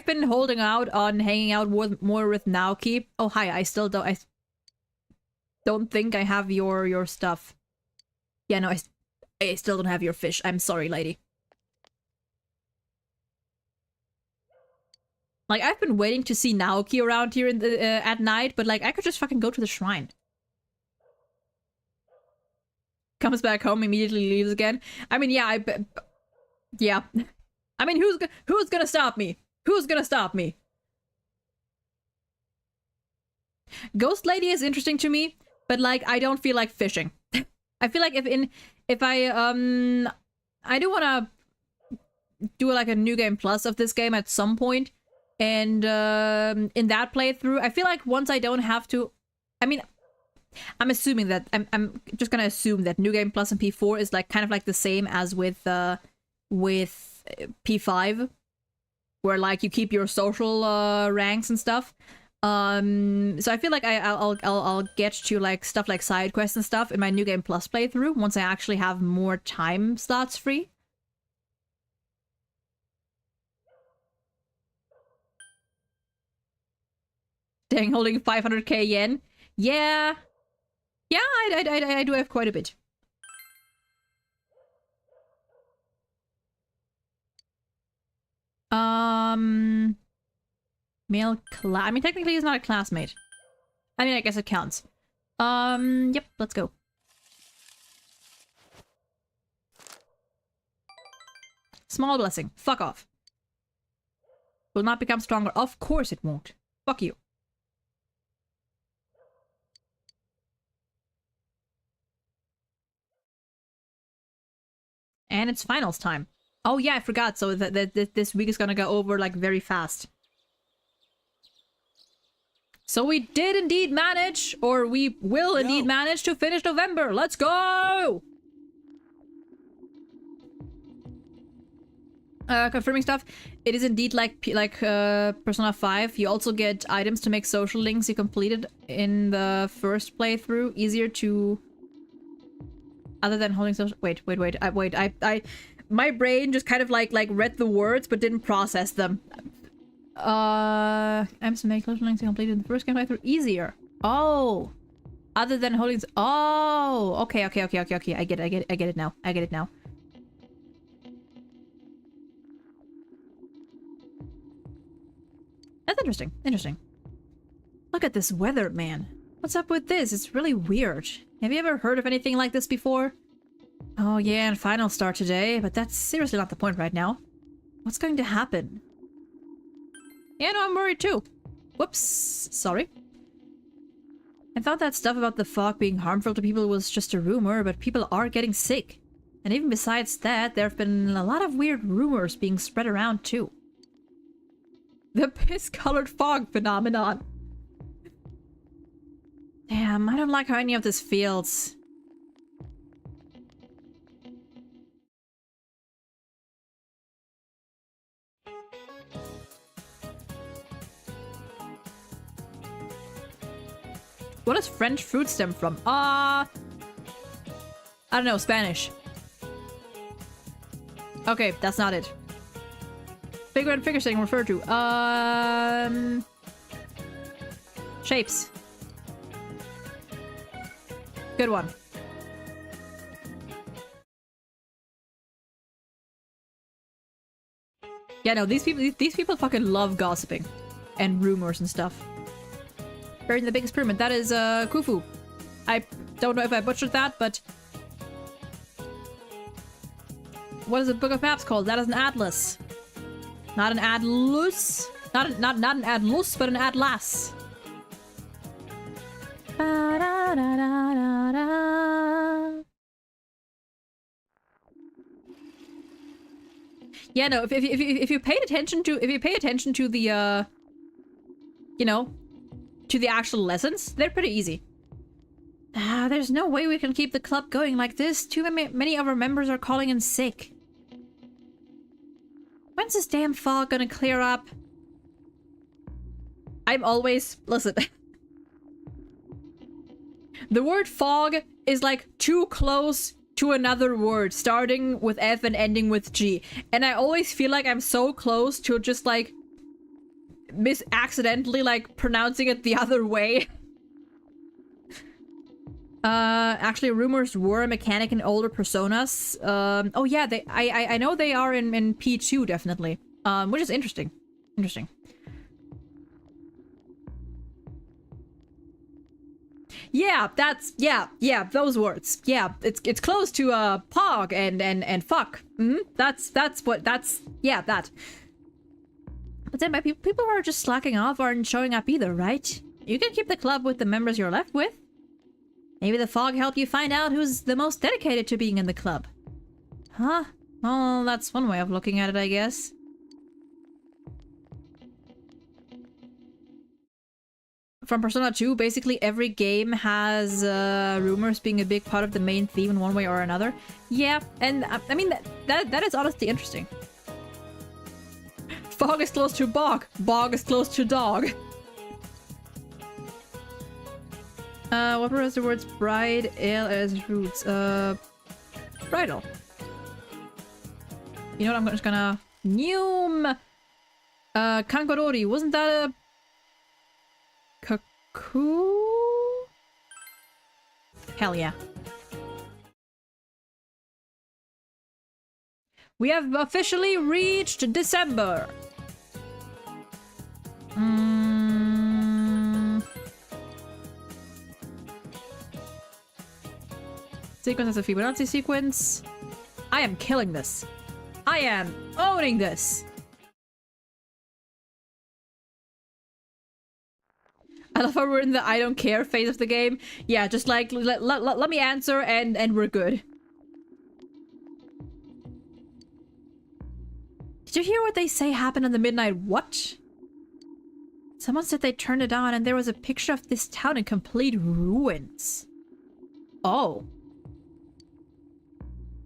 been holding out on hanging out more with Naoki. Oh hi, I don't think I have your stuff. Yeah, no, I still don't have your fish. I'm sorry, lady. Like I've been waiting to see Naoki around here in the at night, but like I could just fucking go to the shrine. Comes back home, immediately leaves again. I mean, yeah, yeah. I mean, who's gonna stop me? Who's gonna stop me? Ghost Lady is interesting to me, but like I don't feel like fishing. I feel like if I do wanna do like a new game plus of this game at some point, and in that playthrough, I feel like once I don't have to, I mean, I'm assuming that I'm just gonna assume that new game plus and P4 is like kind of like the same as with P5, where like you keep your social ranks and stuff. So I feel like I'll get to like stuff like side quests and stuff in my new game plus playthrough once I actually have more time slots free. Dang, holding 500k yen. Yeah, yeah, I do have quite a bit. Male class. I mean, technically he's not a classmate. I mean, I guess it counts. Yep, let's go. Small blessing. Fuck off. Will not become stronger. Of course it won't. Fuck you. And it's finals time. Oh yeah, I forgot. So that this week is gonna go over like very fast. So we did indeed manage, or we will indeed manage to finish November. Let's go! Confirming stuff. It is indeed like Persona 5. You also get items to make social links you completed in the first playthrough easier to. Other than holding social. Wait. My brain just kind of like read the words but didn't process them. I'm to make social links you completed in the first game playthrough easier. Oh, other than holding. Oh, okay. I get it now. That's interesting. Look at this weather, man. What's up with this? It's really weird. Have you ever heard of anything like this before? Oh yeah, and finals start today, but that's seriously not the point right now. What's going to happen? Yeah, no, I'm worried too. Whoops, sorry. I thought that stuff about the fog being harmful to people was just a rumor, but people are getting sick. And even besides that, there have been a lot of weird rumors being spread around too. The piss-colored fog phenomenon. Damn, I don't like how any of this feels. What does French fruit stem from? I don't know, Spanish. Okay, that's not it. Figure and figure setting referred to. Shapes. Good one. Yeah, no, these people fucking love gossiping and rumors and stuff. Buried in the biggest pyramid. That is Khufu. I don't know if I butchered that, but what is the Book of Maps called? That is an atlas. Not an atlas. Not an atlas, but an atlas. Yeah, no. If you paid attention to the you know, to the actual lessons, they're pretty easy. There's no way we can keep the club going like this. Too many of our members are calling in sick. When's this damn fog gonna clear up? I'm always... Listen. The word fog is like too close to another word, starting with F and ending with G. And I always feel like I'm so close to just like... accidentally like pronouncing it the other way. Actually, rumors were a mechanic in older Personas. Oh yeah, I know they are in P2 definitely. Which is interesting. Yeah, that's yeah, those words. Yeah, it's close to pog and fuck. That's that. But then people who are just slacking off aren't showing up either, right? You can keep the club with the members you're left with. Maybe the fog helped you find out who's the most dedicated to being in the club. Huh? Well, that's one way of looking at it, I guess. From Persona 2, basically every game has rumors being a big part of the main theme in one way or another. Yeah, and I mean, that is honestly interesting. Fog is close to bog. Bog is close to dog. What were the words bride, ale as roots? Bridal. You know what, I'm just gonna... Noom! Kankorori, wasn't that a... Kaku? Hell yeah. We have officially reached December. Sequence as a Fibonacci sequence. I am killing this. I am owning this. I love how we're in the I don't care phase of the game. Yeah, just like, let me answer and we're good. Did you hear what they say happened on the midnight watch? Someone said they turned it on and there was a picture of this town in complete ruins. Oh.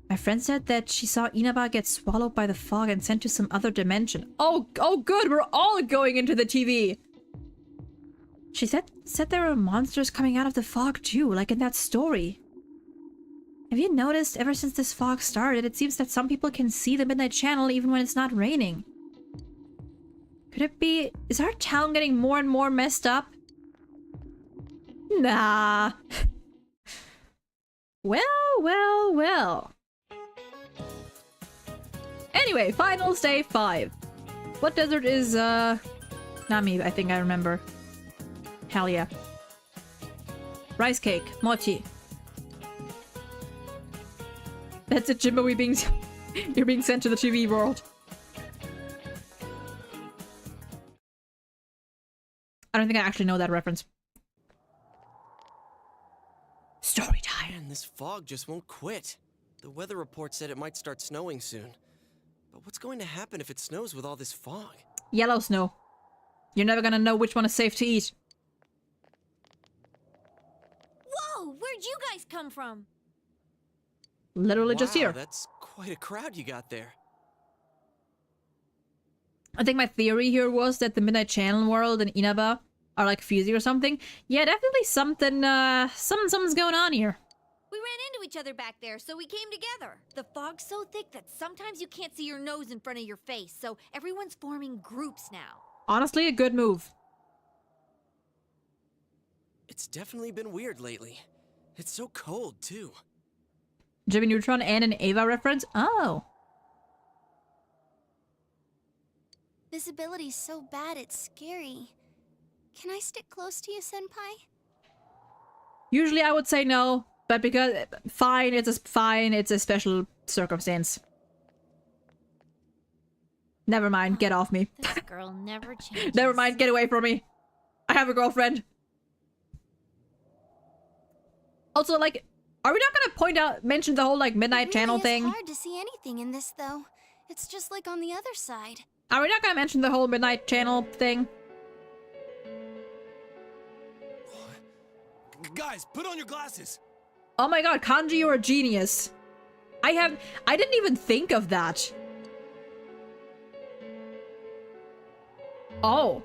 My friend said that she saw Inaba get swallowed by the fog and sent to some other dimension. Oh good, we're all going into the TV. She said there were monsters coming out of the fog too, like in that story. Have you noticed, ever since this fog started, it seems that some people can see the Midnight Channel even when it's not raining. Could it be... Is our town getting more and more messed up? Nah. Well. Anyway, finals day 5. What desert is, Nami, I think I remember. Hell yeah. Rice cake. Mochi. That's it, Jimbo. You're being sent to the TV world. I don't think I actually know that reference. Story time. Man, this fog just won't quit. The weather report said it might start snowing soon. But what's going to happen if it snows with all this fog? Yellow snow. You're never gonna know which one is safe to eat. Whoa! Where'd you guys come from? Literally just here. That's quite a crowd you got there. I think my theory here was that the Midnight Channel world and Inaba are like fusing or something. Yeah, definitely something's going on here. We ran into each other back there, so we came together. The fog's so thick that sometimes you can't see your nose in front of your face, so everyone's forming groups now. Honestly, a good move. It's definitely been weird lately. It's so cold, too. Jimmy Neutron and an Ava reference? Oh. Visibility's so bad it's scary. Can I stick close to you, Senpai? Usually I would say no, but because fine, it's a special circumstance. Never mind, get off me. This girl never changes. Never mind, get away from me. I have a girlfriend. Also, like, are we not gonna mention the whole, like, Midnight Channel thing? It's hard to see anything in this, though. It's just like on the other side. Are we not gonna mention the whole Midnight Channel thing? Guys, put on your glasses. Oh my god, Kanji, you're a genius. I didn't even think of that. Oh.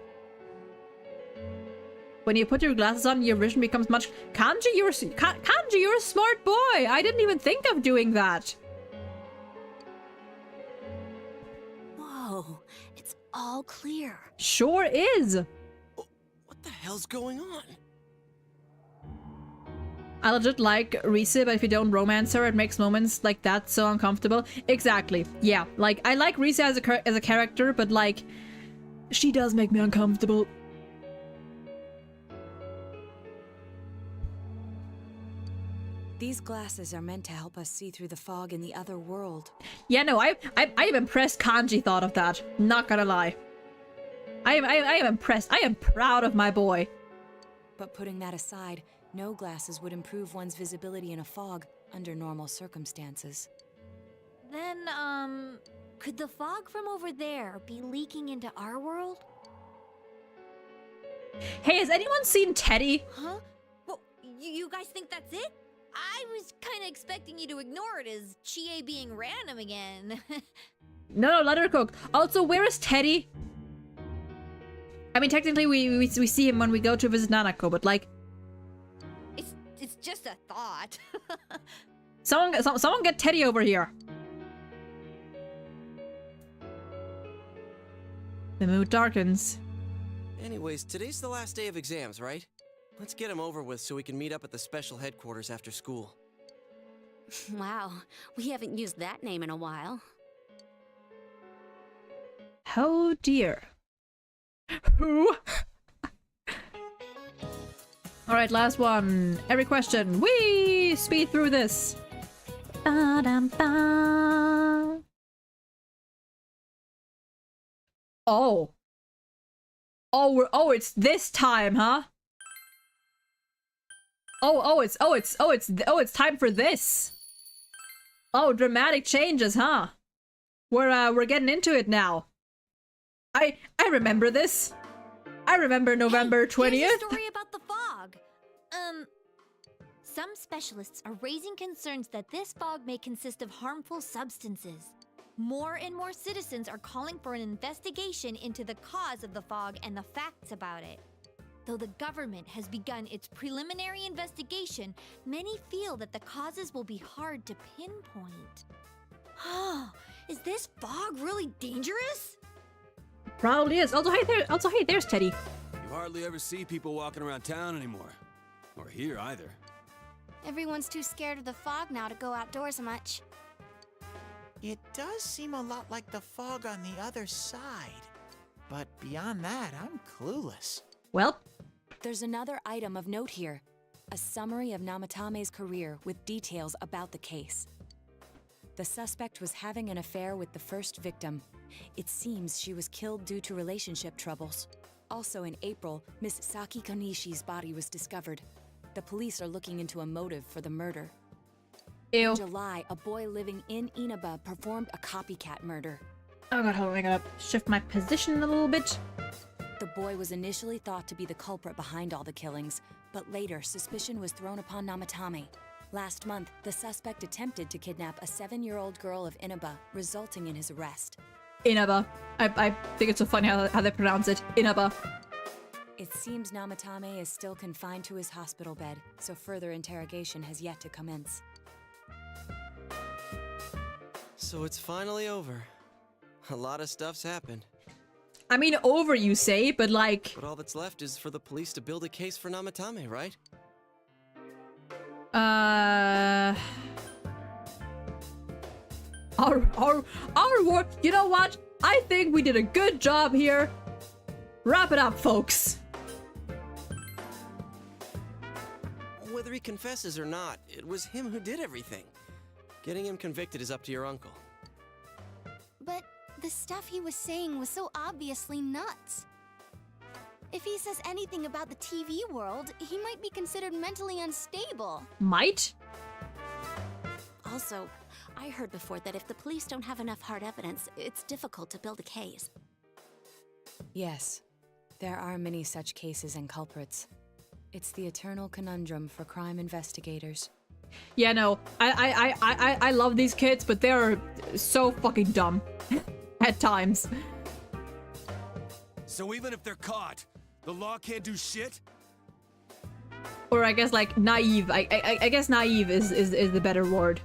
When you put your glasses on, your vision becomes much... Kanji, you're a smart boy. I didn't even think of doing that. Whoa, it's all clear. Sure is. What the hell's going on? I legit like Risa, but if you don't romance her, it makes moments like that so uncomfortable. Exactly. Yeah, like, I like Risa as a character, but, like, she does make me uncomfortable. These glasses are meant to help us see through the fog in the other world. Yeah, no, I am impressed Kanji thought of that. Not gonna lie. I am impressed. I am proud of my boy. But putting that aside, no glasses would improve one's visibility in a fog under normal circumstances. Then, could the fog from over there be leaking into our world? Hey, has anyone seen Teddy? Huh? Well, you guys think that's it? I was kind of expecting you to ignore it as Chie being random again. No, let her cook. Also, where is Teddy? I mean, technically, we see him when we go to visit Nanako, but, like... It's just a thought. Someone get Teddy over here. The mood darkens. Anyways, today's the last day of exams, right? Let's get them over with so we can meet up at the special headquarters after school. Wow, we haven't used that name in a while. Oh dear. Who? Alright, last one. Every question. Whee! Speed through this. Ba-dum-ba. Oh. Oh, it's this time, huh? It's time for this. Oh, dramatic changes, huh? We're getting into it now. I remember this. I remember November 20th. Here's a story about the fog. Some specialists are raising concerns that this fog may consist of harmful substances. More and more citizens are calling for an investigation into the cause of the fog and the facts about it. Though the government has begun its preliminary investigation, many feel that the causes will be hard to pinpoint. Is this fog really dangerous? Probably is. Also, hey, there's Teddy. You hardly ever see people walking around town anymore. Or here either. Everyone's too scared of the fog now to go outdoors much. It does seem a lot like the fog on the other side. But beyond that, I'm clueless. Well, There's another item of note here. A summary of Namatame's career with details about the case. The suspect was having an affair with the first victim. It seems she was killed due to relationship troubles. Also in April, Miss Saki Konishi's body was discovered. The police are looking into a motive for the murder. ew. In July, a boy living in Inaba performed a copycat murder. Oh god, hold on, I gotta shift my position a little bit. The boy was initially thought to be the culprit behind all the killings, but later suspicion was thrown upon Namatame. Last month, the suspect attempted to kidnap a 7-year-old girl of Inaba, resulting in his arrest. Inaba. I think it's so funny how they pronounce it. Inaba. It seems Namatame is still confined to his hospital bed, so further interrogation has yet to commence. So it's finally over. A lot of stuff's happened. I mean, over you say, but like... But all that's left is for the police to build a case for Namatame, right? Our work, you know what? I think we did a good job here. Wrap it up, folks. Whether he confesses or not, it was him who did everything. Getting him convicted is up to your uncle. But the stuff he was saying was so obviously nuts. If he says anything about the TV world, he might be considered mentally unstable. Might? Also, I heard before that if the police don't have enough hard evidence, it's difficult to build a case. Yes, there are many such cases and culprits. It's the eternal conundrum for crime investigators. Yeah, no. I love these kids, but they're so fucking dumb. At times. So even if they're caught, the law can't do shit? Or I guess like naive. I guess naive is the better word.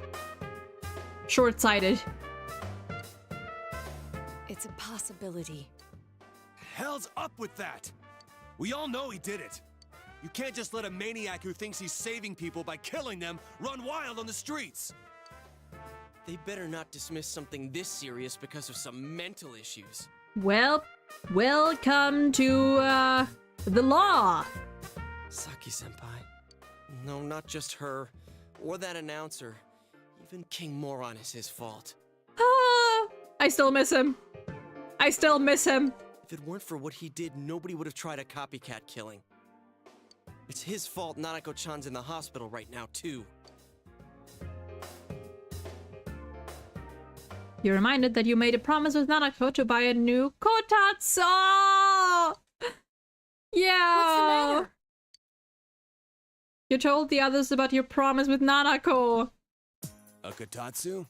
Short-sighted. It's a possibility. Hell's up with that! We all know he did it. You can't just let a maniac who thinks he's saving people by killing them run wild on the streets. They better not dismiss something this serious because of some mental issues. Well, welcome to the law. Saki-senpai. No, not just her. Or that announcer. Even King Moron is his fault. I still miss him. I still miss him. If it weren't for what he did, nobody would have tried a copycat killing. It's his fault Nanako-chan's in the hospital right now, too. You're reminded that you made a promise with Nanako to buy a new kotatsu! Yeah! What's the matter? You told the others about your promise with Nanako! A kotatsu?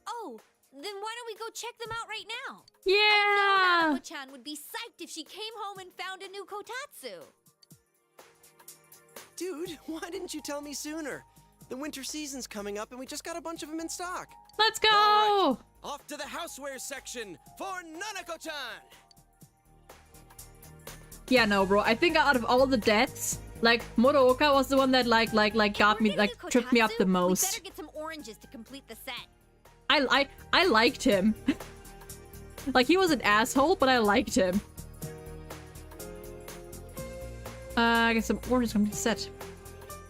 Oh, then why don't we go check them out right now? Yeah! I know Nanako-chan would be psyched if she came home and found a new kotatsu. Dude, why didn't you tell me sooner? The winter season's coming up and we just got a bunch of them in stock. Let's go! All right, off to the houseware section for Nanako-chan! Yeah, no, bro. I think out of all the deaths, like, Morooka was the one that, got me, like, tripped me up the We most. better get some oranges to complete the set. I liked him. Like, he was an asshole, but I liked him. I guess some orders come to set.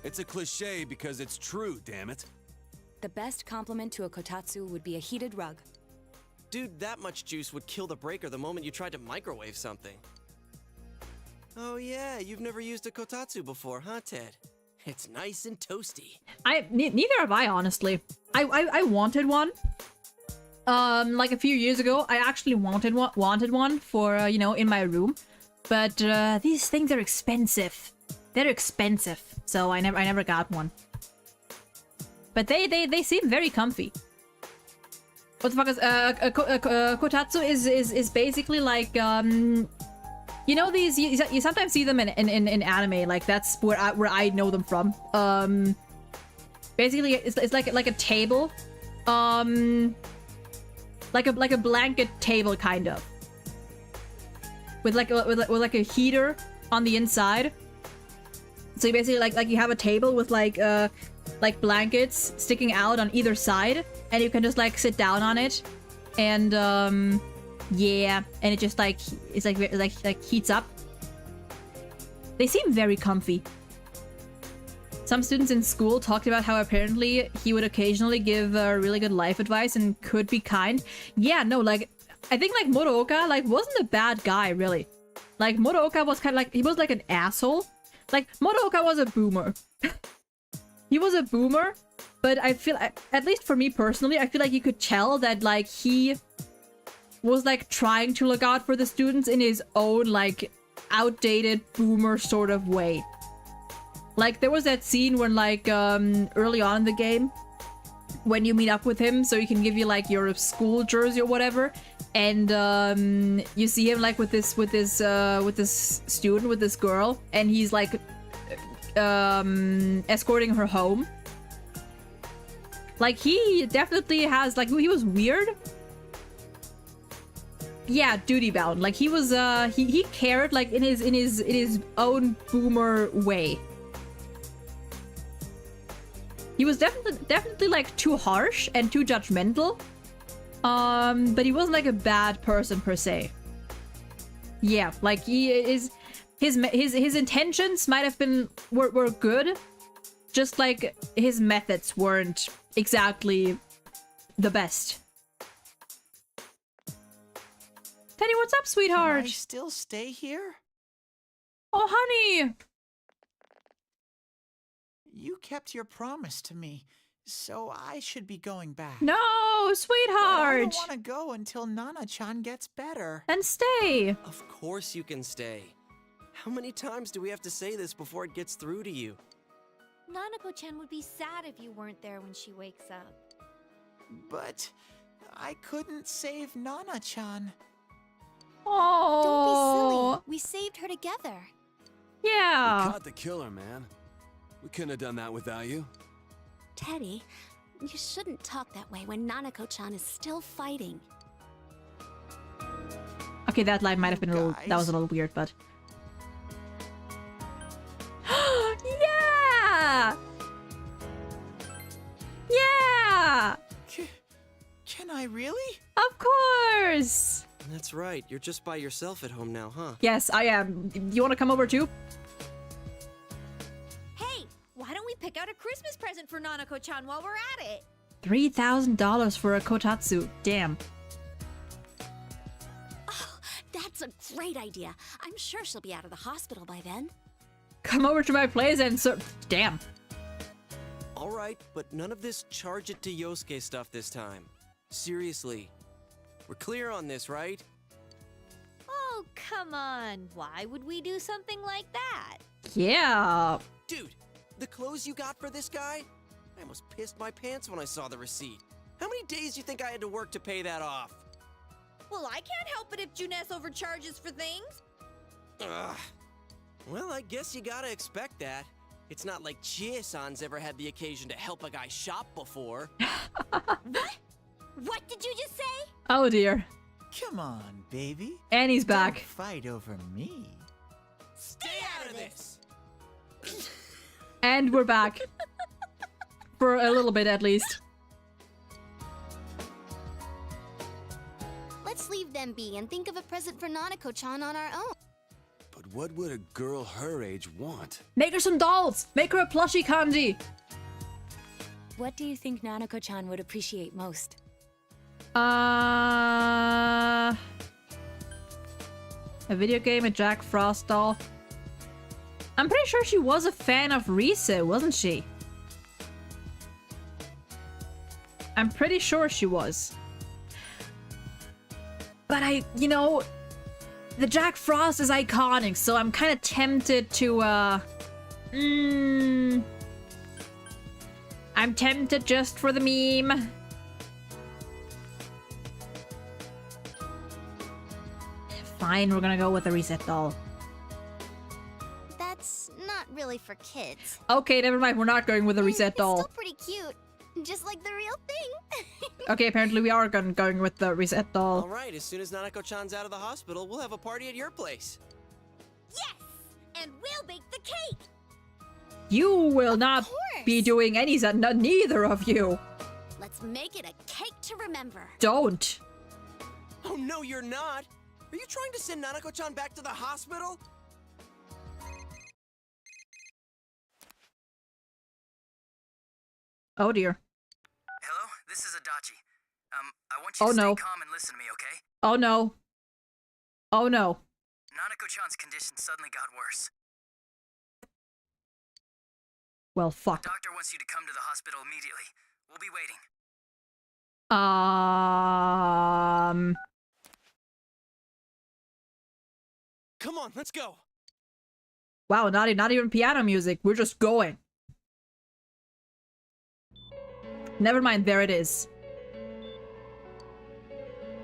It's a cliche because it's true, damn it. The best compliment to a kotatsu would be a heated rug. Dude, that much juice would kill the breaker the moment you tried to microwave something. Oh yeah, you've never used a kotatsu before, huh, Ted? It's nice and toasty. Neither have I, honestly. I wanted one. Like a few years ago, I actually wanted one for, you know, in my room. But, these things are expensive. They're expensive. So I never got one. But they seem very comfy. What the fuck is, kotatsu is basically like, you know these, you sometimes see them in anime, like that's where I know them from. Basically it's like a table, like a blanket table kind of, with like a heater on the inside. So you basically like you have a table with like blankets sticking out on either side, and you can just like sit down on it, and yeah, and it just like it's like heats up. They seem very comfy. Some students in school talked about how apparently he would occasionally give really good life advice and could be kind. Yeah, no, like I think like Muraoka like wasn't a bad guy really. Like Muraoka was kind of like, he was like an asshole. Like Muraoka was a boomer. He was a boomer, but I feel, at least for me personally, I feel like you could tell that like he was like trying to look out for the students in his own like outdated boomer sort of way. Like there was that scene when like early on in the game when you meet up with him, so he can give you like your school jersey or whatever, and you see him like with this student, with this girl, and he's like escorting her home. Like he definitely has like, he was weird. Yeah, duty bound. Like he was he cared like in his own boomer way. He was definitely like too harsh and too judgmental. But he wasn't like a bad person per se. Yeah, like he is, his intentions might have been were good, just like his methods weren't exactly the best. Teddy, what's up, sweetheart? Can I still stay here? Oh, honey! You kept your promise to me, so I should be going back. No, But sweetheart! I don't want to go until Nana-chan gets better. Then stay! Of course you can stay. How many times do we have to say this before it gets through to you? Nanako-chan would be sad if you weren't there when she wakes up. But I couldn't save Nana-chan. Oh, Don't be silly. We saved her together. Yeah. We caught the killer, man. We couldn't have done that without you. Teddy, you shouldn't talk that way when Nanako-chan is still fighting. Okay, that line might have been a little, that was a little weird, but... Yeah! Yeah! Can I really? Of course! That's right, you're just by yourself at home now, huh? Yes, I am. You want to come over too? Hey, why don't we pick out a Christmas present for Nanako-chan while we're at it? $3,000 for a kotatsu. Damn. Oh, that's a great idea. I'm sure she'll be out of the hospital by then. Come over to my place and damn. Alright, but none of this charge it to Yosuke stuff this time. Seriously. We're clear on this, right? Oh, come on. Why would we do something like that? Yeah. Dude, the clothes you got for this guy? I almost pissed my pants when I saw the receipt. How many days do you think I had to work to pay that off? Well, I can't help it if Juness overcharges for things. Ugh. Well, I guess you gotta expect that. It's not like Chie-san's ever had the occasion to help a guy shop before. What? What did you just say? Oh dear. Come on, baby. And he's Don't back. fight over me. Stay out of this! And we're back. For a little bit at least. Let's leave them be and think of a present for Nanako-chan on our own. But what would a girl her age want? Make her some dolls! Make her a plushie candy! What do you think Nanako-chan would appreciate most? A video game, a Jack Frost doll. I'm pretty sure she was a fan of Rize, wasn't she? I'm pretty sure she was. But you know, the Jack Frost is iconic, so I'm kind of tempted to, I'm tempted just for the meme. Fine, we're gonna go with the reset doll. That's not really for kids. Okay, never mind, we're not going with the reset doll. It's still pretty cute. Just like the real thing. Okay, apparently we are going with the reset doll. Alright, as soon as Nanako-chan's out of the hospital, we'll have a party at your place. Yes! And we'll bake the cake! You will not course. be doing any that, neither of you. Let's make it a cake to remember. Don't. Oh no, you're not! Are you trying to send Nanako-chan back to the hospital? Oh dear. Hello, this is Adachi. I want you Oh to no. stay calm and listen to me, okay? Oh no. Oh no. Nanako-chan's condition suddenly got worse. Well, fuck. The doctor wants you to come to the hospital immediately. We'll be waiting. Come on, let's go! Wow, not even piano music. We're just going. Never mind, there it is.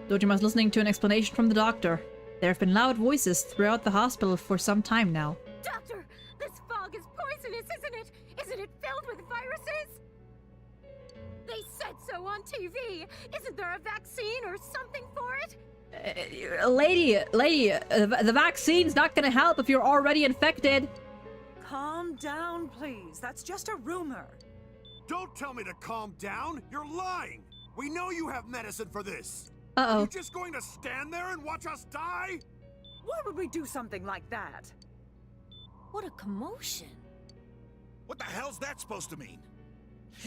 Dojima's listening to an explanation from the doctor. There have been loud voices throughout the hospital for some time now. Doctor, this fog is poisonous, isn't it? Isn't it filled with viruses? They said so on TV. Isn't there a vaccine or something for it? Lady, the vaccine's not gonna help if you're already infected. Calm down, please. That's just a rumor. Don't tell me to calm down! You're lying! We know you have medicine for this! Uh-oh. Are you just going to stand there and watch us die? Why would we do something like that? What a commotion. What the hell's that supposed to mean?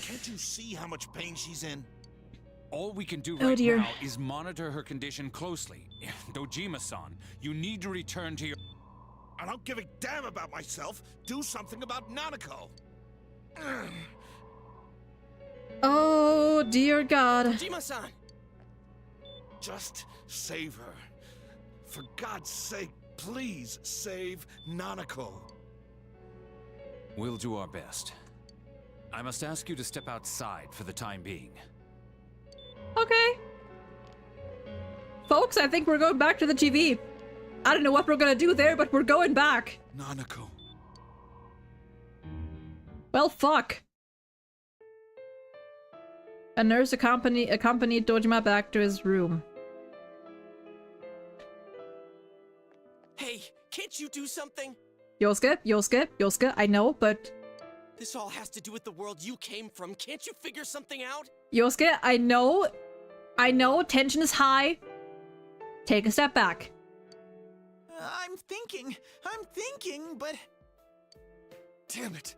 Can't you see how much pain she's in? All we can do Oh, right dear. now is monitor her condition closely. Dojima-san, you need to return to your... I don't give a damn about myself. Do something about Nanako. Oh, dear God. Dojima-san! Just save her. For God's sake, please save Nanako. We'll do our best. I must ask you to step outside for the time being. Okay. Folks, I think we're going back to the TV. I don't know what we're gonna do there, but we're going back. Nanako. Well, fuck. A nurse accompanied Dojima back to his room. Hey, can't you do something? Yosuke, I know, but... This all has to do with the world you came from. Can't you figure something out? Yosuke, I know, tension is high. Take a step back. I'm thinking, but... Damn it!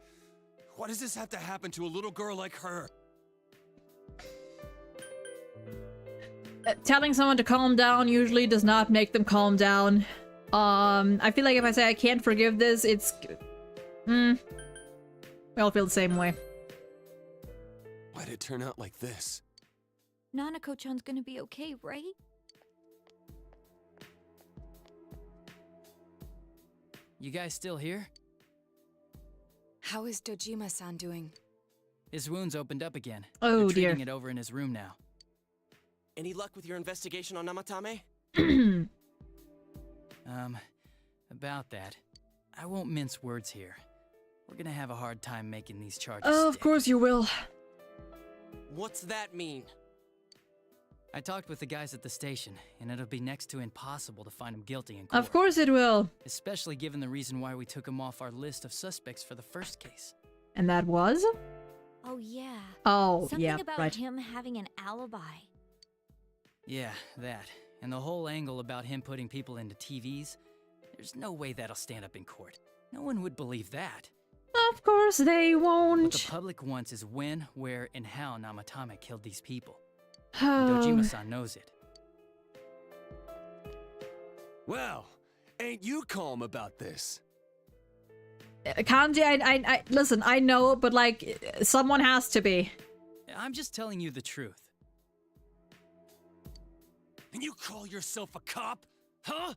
Why does this have to happen to a little girl like her? Telling someone to calm down usually does not make them calm down. I feel like if I say I can't forgive this, it's... we all feel the same way. Why'd it turn out like this? Nanako-chan's gonna be okay, right? You guys still here? How is Dojima-san doing? His wound's opened up again. Oh, They're treating dear. it over in his room now. Any luck with your investigation on Namatame? About that. I won't mince words here. We're gonna have a hard time making these charges Oh, of stick. course you will. What's that mean? I talked with the guys at the station, and it'll be next to impossible to find him guilty in court. Of course it will. Especially given the reason why we took him off our list of suspects for the first case. And that was? Oh, yeah. Oh, Something yeah, about right. him having an alibi. Yeah, that. And the whole angle about him putting people into TVs. There's no way that'll stand up in court. No one would believe that. Of course they won't. What the public wants is when, where, and how Namatame killed these people. Dojima-san knows it. Well, ain't you calm about this? Kanji, I listen, I know, but like, someone has to be. I'm just telling you the truth. And you call yourself a cop? Huh?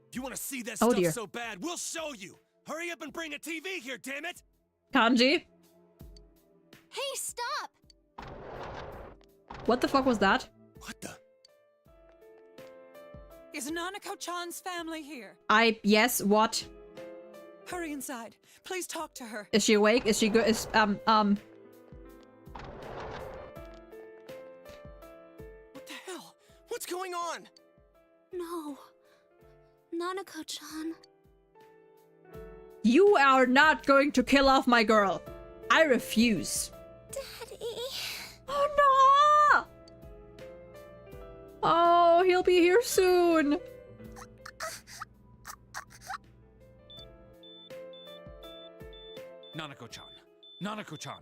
If you want to see that Oh, stuff dear. so bad, we'll show you! Hurry up and bring a TV here, damn it! Kanji? Hey, stop! What the fuck was that? What the? Is Nanako-chan's family here? Yes, what? Hurry inside. Please talk to her. Is she awake? Is she good? What the hell? What's going on? No. Nanako-chan. You are not going to kill off my girl. I refuse. Daddy. Oh no! Oh, he'll be here soon. Nanako-chan. Nanako-chan.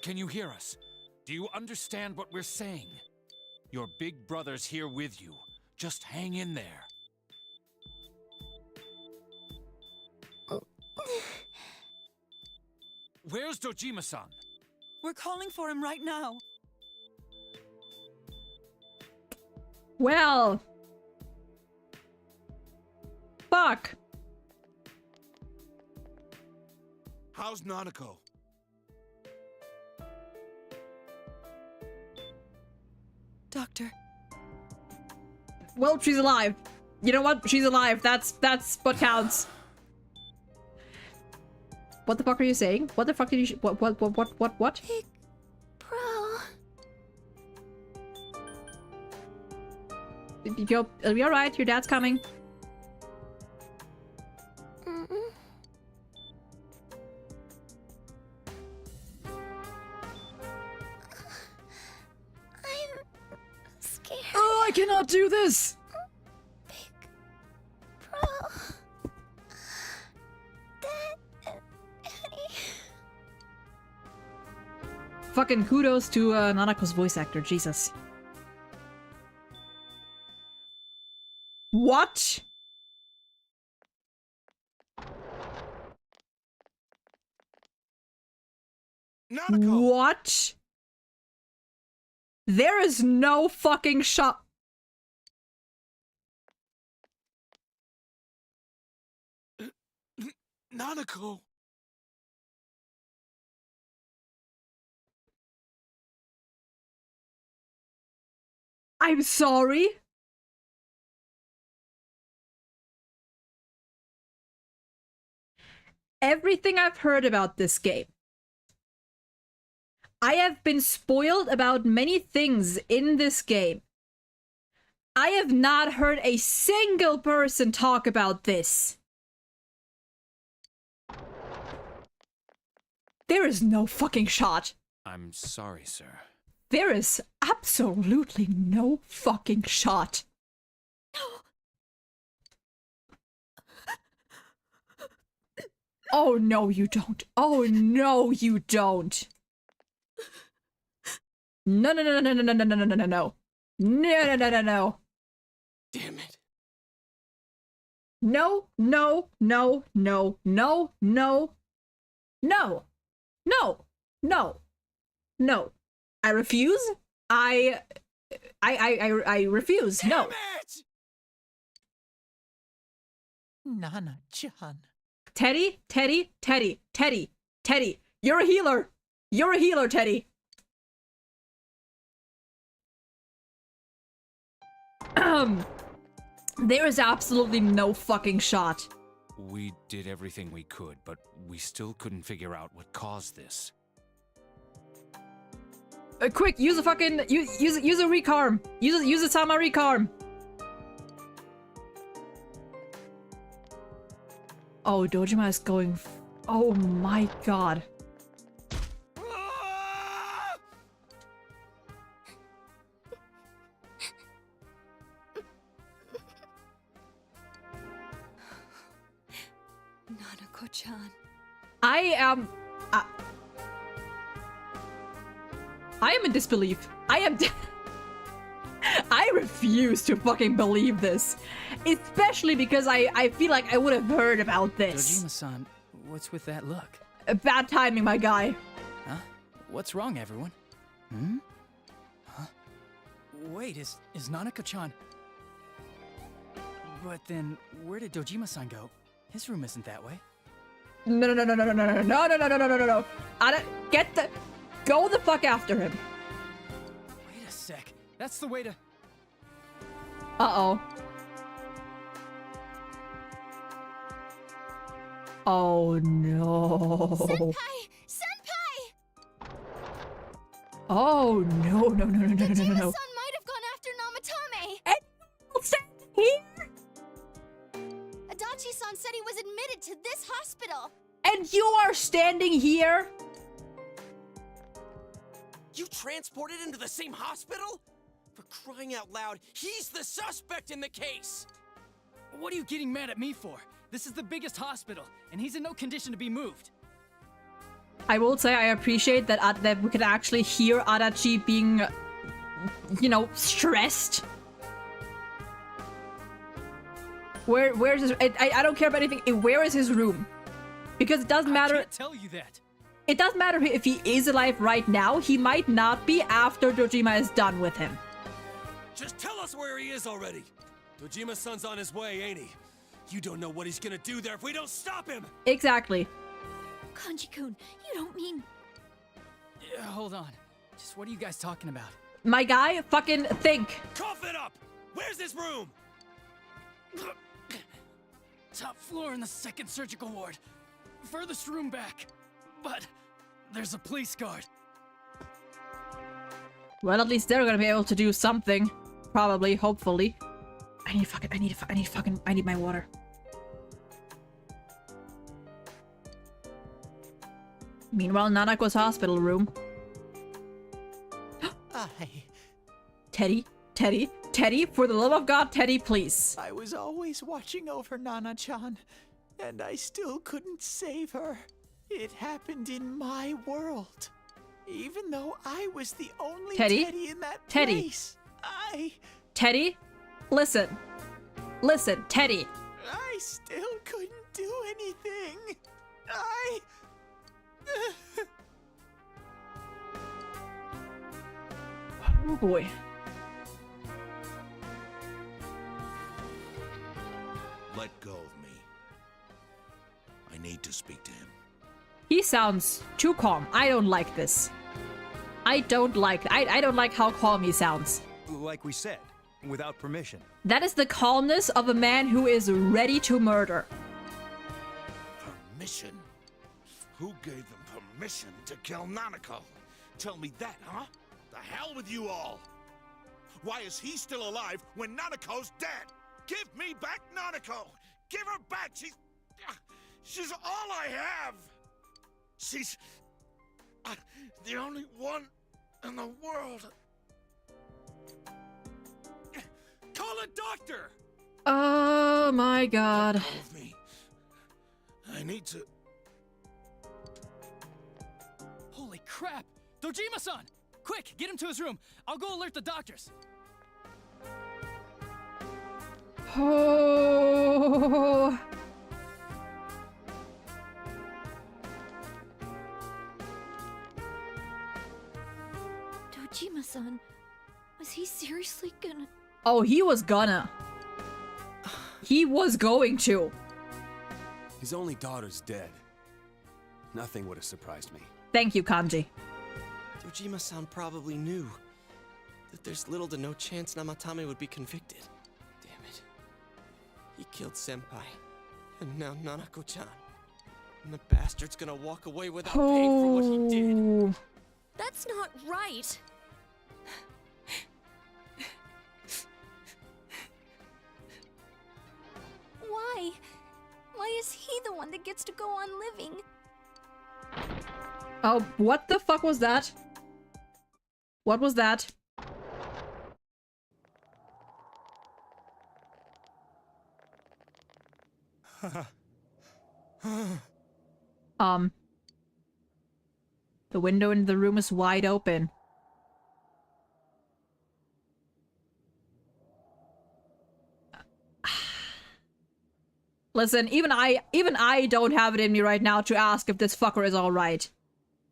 Can you hear us? Do you understand what we're saying? Your big brother's here with you. Just hang in there. Where's Dojima-san? We're calling for him right now. Well. Fuck. How's Nanako? Doctor. Well, she's alive. You know what? She's alive. That's what counts. What the fuck are you saying? What the fuck did you what? Big bro. It'll be alright, your dad's coming. I'm scared. Oh, I cannot do this! Bro. Daddy. Fucking kudos to Nanako's voice actor, Jesus. What? Nanako! What? There is no fucking shot. Nanako! I'm sorry. Everything I've heard about this game. I have been spoiled about many things in this game. I have not heard a single person talk about this. There is no fucking shot. I'm sorry, sir. There is absolutely no fucking shot. Oh no, you don't. Oh no, you don't. No, no, no, no, no, no, no, no, no, no, no, no. No, no, no, no, no. Damn it. No, no, no, no, no, no. No. No. No. No. I refuse. I refuse. No. Damn it! Nana-chan. Teddy, Teddy, Teddy, Teddy, Teddy. You're a healer. You're a healer, Teddy. There is absolutely no fucking shot. We did everything we could, but we still couldn't figure out what caused this. Quick, use a fucking use a recarm. Use a Sama recarm. Oh, Dojima is going. Oh my god. I am in disbelief. I refuse to fucking believe this. Especially because I feel like I would have heard about this. Dojima-san, what's with that look? Bad timing, my guy. Huh? What's wrong, everyone? Hmm? Huh? Wait, is Nanako-chan... But then, where did Dojima-san go? His room isn't that way. No. Go the fuck after him. Wait a sec. That's the way to... Uh-oh. Oh no. Senpai! Oh no. Dojima-san might have gone after Namatame! And you'll stand here? Adachi-san said he was admitted to this hospital! And you are standing here? You transported him to the same hospital? For crying out loud, he's the suspect in the case! What are you getting mad at me for? This is the biggest hospital, and he's in no condition to be moved. I will say I appreciate that that we can actually hear Adachi being, you know, stressed. Where's his... I don't care about anything. Where is his room? Because it doesn't matter... I can't tell you that. It doesn't matter if he is alive right now. He might not be after Dojima is done with him. Just tell us where he is already. Dojima-san's on his way, ain't he? You don't know what he's gonna do there if we don't stop him! Exactly. Kanji-kun, you don't mean... Yeah, hold on. Just what are you guys talking about? My guy, fucking think. Cough it up! Where's his room? Top floor in the 2nd surgical ward. Furthest room back. But there's a police guard. Well, at least they're gonna be able to do something. Probably, hopefully. I need my water. Meanwhile, Nanako's hospital room. Teddy, for the love of God, Teddy, please. I was always watching over Nana-chan, and I still couldn't save her. It happened in my world. Even though I was the only Teddy in that place. Teddy, listen, Teddy. I still couldn't do anything. Oh boy. Let go of me. I need to speak to him. He sounds too calm. I don't like this. I don't like how calm he sounds. Like we said, without permission. That is the calmness of a man who is ready to murder. Permission? Who gave them permission to kill Nanako? Tell me that, huh? The hell with you all! Why is he still alive when Nanako's dead? Give me back Nanako! Give her back! She's all I have! She's the only one in the world. Call a doctor! Oh my God. Let go of me. I need to... Holy crap! Dojima-san! Quick, get him to his room. I'll go alert the doctors. Oh. Dojima-san, was he seriously gonna... Oh, he was gonna. He was going to. His only daughter's dead. Nothing would have surprised me. Thank you, Kanji. Dojima-san probably knew that there's little to no chance Namatame would be convicted. Damn it. He killed Senpai, and now Nanako-chan. And the bastard's gonna walk away without paying for what he did. That's not right. Why? Why is he the one that gets to go on living? Oh, what the fuck was that? What was that? The window in the room is wide open. Listen, even I don't have it in me right now to ask if this fucker is alright.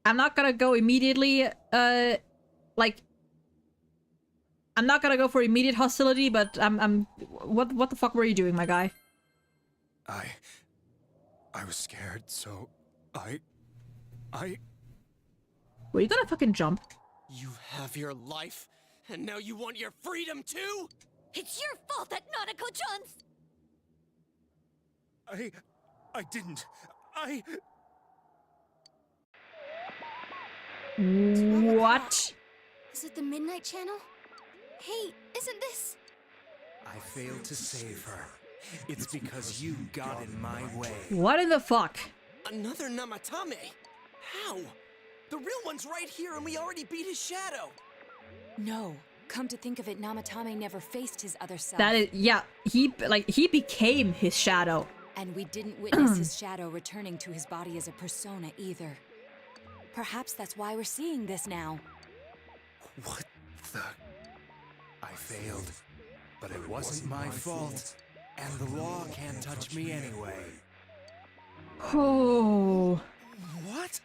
I'm not gonna go immediately, like... I'm not gonna go for immediate hostility, but what the fuck were you doing, my guy? I was scared, so I... Were you gonna fucking jump? You have your life, and now you want your freedom too? It's your fault that Nanako-chan's... I didn't. What? Is it the Midnight Channel? Hey, isn't this... I failed to save her. It's because you got in my way. What in the fuck? Another Namatame? How? The real one's right here and we already beat his shadow. No. Come to think of it, Namatame never faced his other self. That is, yeah, he became his shadow. And we didn't witness his shadow returning to his body as a persona either. Perhaps that's why we're seeing this now. What the... I failed, but it wasn't my fault, and the law can't touch me anyway. Oh. What?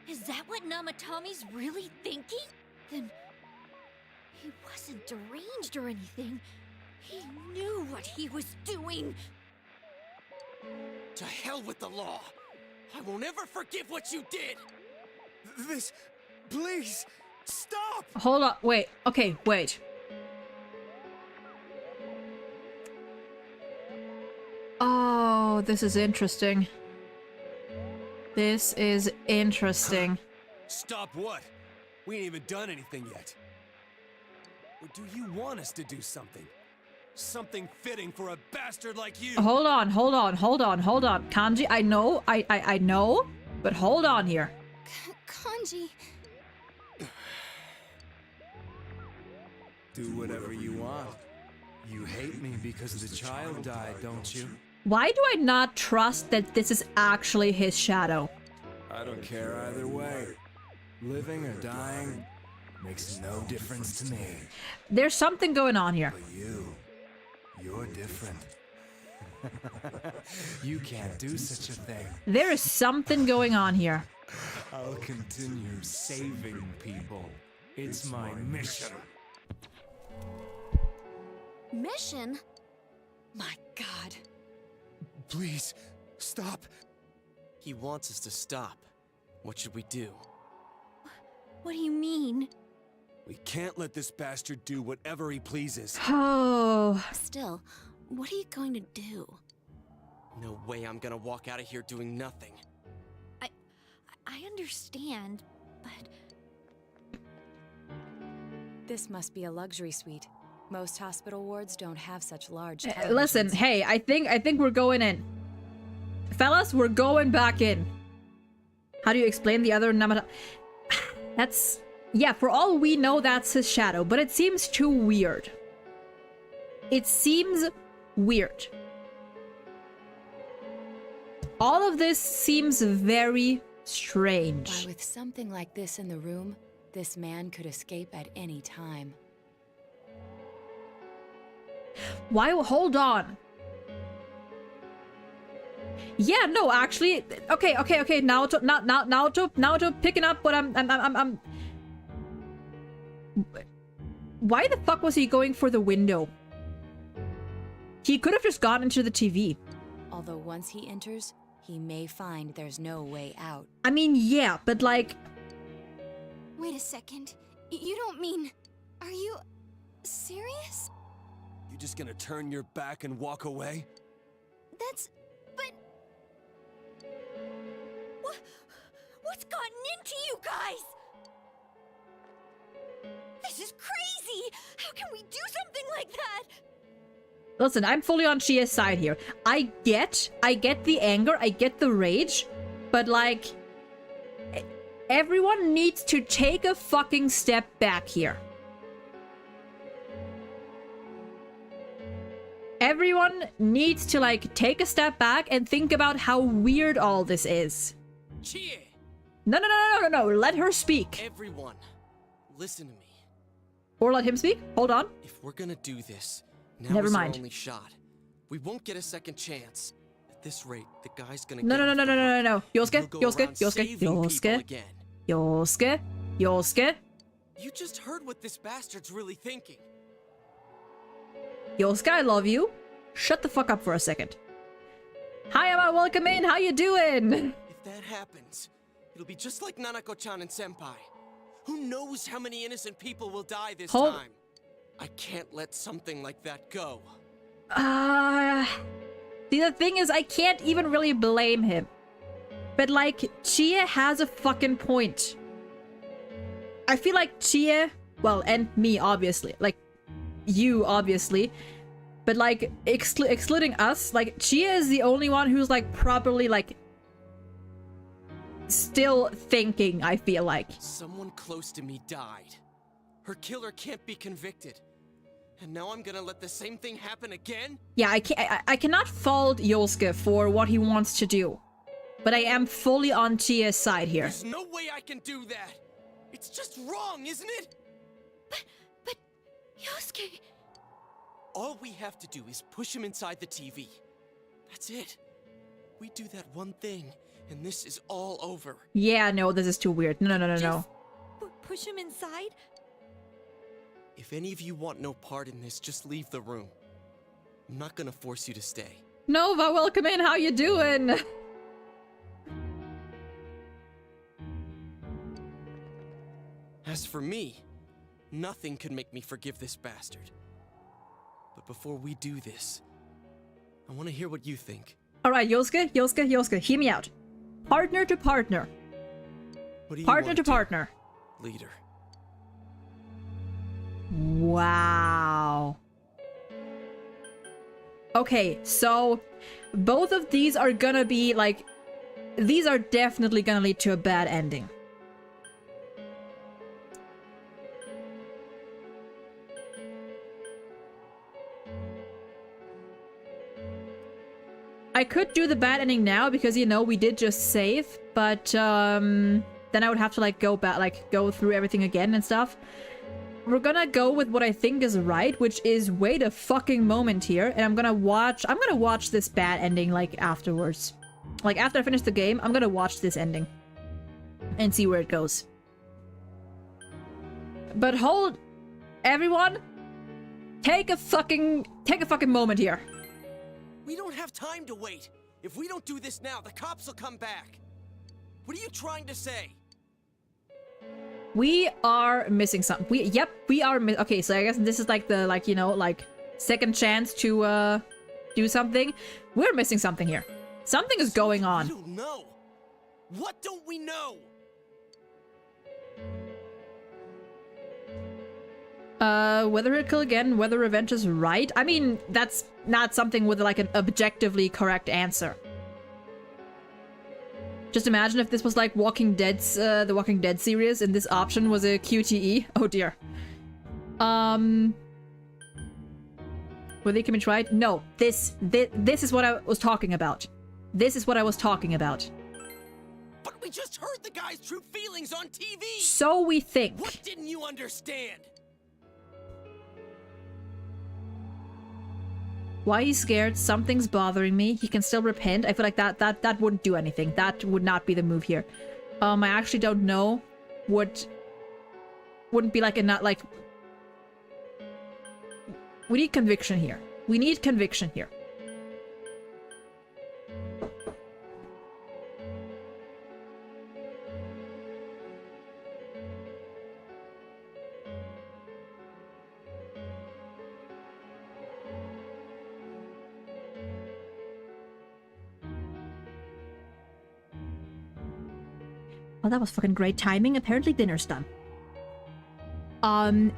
Is that what Namatame's really thinking? Then... he wasn't deranged or anything. He knew what he was doing. To hell with the law! I won't ever forgive what you did! This... please, stop! Hold on, wait, okay, wait. Oh, this is interesting. This is interesting. Stop what? We ain't even done anything yet. Or do you want us to do something? Something fitting for a bastard like you. Hold on. Kanji, I know, I know, but hold on here. Kanji... Do whatever you want. You hate me because the child died, don't you? Why do I not trust that this is actually his shadow? I don't care either way. Living or dying makes no difference to me. There's something going on here. But you're different. You can't do such a thing. There is something going on here. I'll continue saving people. It's my mission. Mission? My God. Please, stop. He wants us to stop. What should we do? What do you mean? We can't let this bastard do whatever he pleases. Oh. Still, what are you going to do? No way I'm gonna walk out of here doing nothing. I understand, but... This must be a luxury suite. Most hospital wards don't have such large Listen, hey, I think we're going in. Fellas, we're going back in. How do you explain the other Namata? That's... yeah, for all we know, that's his shadow, but it seems too weird. It seems weird. All of this seems very strange. Why, with something like this in the room, this man could escape at any time. Why? Hold on. Yeah, no, actually, okay. Now to picking up what I'm. Why the fuck was he going for the window? He could have just gone into the TV. Although once he enters, he may find there's no way out. I mean, yeah, but like... Wait a second. You don't mean... Are you... serious? You just gonna turn your back and walk away? But... What's gotten into you guys? This is crazy! How can we do something like that? Listen, I'm fully on Shia's side here. I get the anger, I get the rage, but like... everyone needs to take a fucking step back here. Everyone needs to like take a step back and think about how weird all this is. Chie! No, no, no, no, no, no, let her speak. Everyone, listen to me. Or let him speak? Hold on. If we're gonna do this, now Never is mind. our only shot. We won't get a second chance. At this rate, the guy's gonna No, get no, no, off no, the no, no, hook, no, no. and Yosuke, he'll go Yosuke, around Yosuke, saving people Yosuke, again. Yosuke, Yosuke, You just heard what this bastard's really thinking. Yosuke, I love you. Shut the fuck up for a second. Hi, Emma, welcome in. How you doing? If that happens, it'll be just like Nanako-chan and Senpai. Who knows how many innocent people will die this time? I can't let something like that go. See, the thing is, I can't even really blame him. But, like, Chie has a fucking point. I feel like Chie, well, and me, obviously. Like, you, obviously. But, like, excluding us, like, Chie is the only one who's, like, properly, like, still thinking, I feel like. Someone close to me died. Her killer can't be convicted. And now I'm gonna let the same thing happen again? Yeah, I cannot fault Yosuke for what he wants to do. But I am fully on Chie's side here. There's no way I can do that. It's just wrong, isn't it? But Yosuke... All we have to do is push him inside the TV. That's it. We do that one thing, and this is all over. Yeah, no, this is too weird. No, no, no, no. Push him inside? If any of you want no part in this, just leave the room. I'm not gonna force you to stay. Nova, welcome in. How you doing? As for me, nothing could make me forgive this bastard. But before we do this, I want to hear what you think. Alright, Yosuke, hear me out. Partner to partner. What do you Partner want to partner. Leader. Wow. Okay, so both of these are gonna be like... These are definitely gonna lead to a bad ending. I could do the bad ending now because, you know, we did just save, but then I would have to like go back, like go through everything again and stuff. We're gonna go with what I think is right, which is wait a fucking moment here, and I'm gonna watch this bad ending like afterwards. Like after I finish the game, I'm gonna watch this ending and see where it goes. But hold, everyone, take a fucking moment here. We don't have time to wait. If we don't do this now, the cops will come back. What are you trying to say? We are missing something. We are okay, so I guess this is like the, like, you know, like second chance to do something. We're missing something here. Something is going on. I don't know. What don't we know? Whether he'll kill again, whether revenge is right. I mean, that's not something with like an objectively correct answer. Just imagine if this was like Walking Dead's, the Walking Dead series, and this option was a QTE. Oh dear. Whether it can be tried? No. This is what I was talking about. This is what I was talking about. But we just heard the guy's true feelings on TV! So we think. What didn't you understand? Why he's scared? Something's bothering me. He can still repent. I feel like that wouldn't do anything. That would not be the move here. I actually don't know. Wouldn't be like a not like. We need conviction here. We need conviction here. Well, that was fucking great timing. Apparently dinner's done.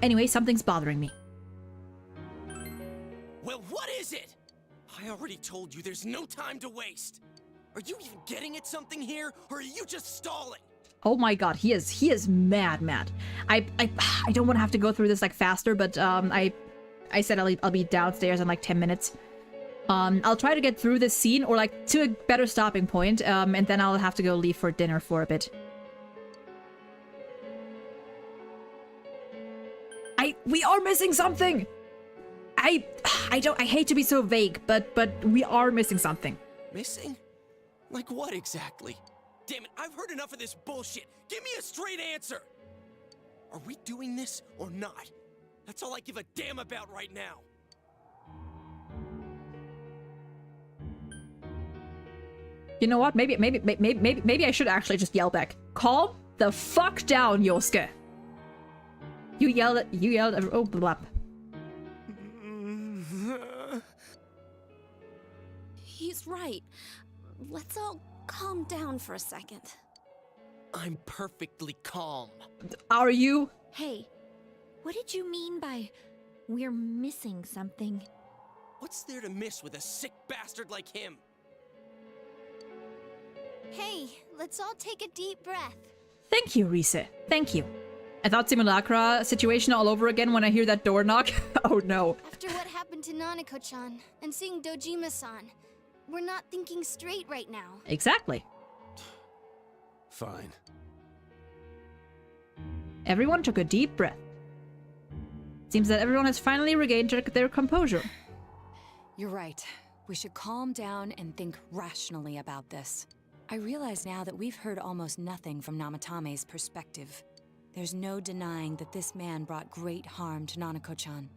Anyway, something's bothering me. Well, what is it? I already told you there's no time to waste. Are you even getting at something here, or are you just stalling? Oh my god, he is mad. I don't want to have to go through this like faster, but I said I'll be downstairs in like 10 minutes. I'll try to get through this scene, or like to a better stopping point, and then I'll have to go leave for dinner for a bit. We are missing something! I hate to be so vague, but we are missing something. Missing? Like what exactly? Damn it, I've heard enough of this bullshit. Give me a straight answer. Are we doing this or not? That's all I give a damn about right now. You know what? Maybe I should actually just yell back. Calm the fuck down, Yosuke. You yelled at oh blah. He's right. Let's all calm down for a second. I'm perfectly calm. Are you? Hey, what did you mean by we're missing something? What's there to miss with a sick bastard like him? Hey, let's all take a deep breath. Thank you, Rise. Thank you. I thought simulacra situation all over again when I hear that door knock. Oh no. After what happened to Nanako-chan and seeing Dojima-san, we're not thinking straight right now. Exactly. Fine. Everyone took a deep breath. Seems that everyone has finally regained their composure. You're right. We should calm down and think rationally about this. I realize now that we've heard almost nothing from Namatame's perspective. There's no denying that this man brought great harm to Nanako-chan.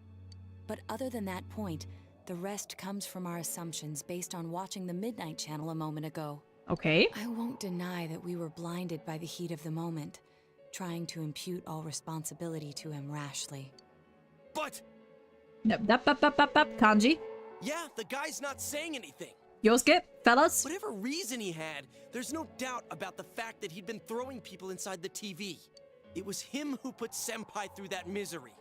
But other than that point, the rest comes from our assumptions based on watching the Midnight Channel a moment ago. Okay. I won't deny that we were blinded by the heat of the moment, trying to impute all responsibility to him rashly. But... Kanji. Yeah, the guy's not saying anything. Yosuke, fellas. Whatever reason he had, there's no doubt about the fact that he'd been throwing people inside the TV. It was him who put Senpai through that misery.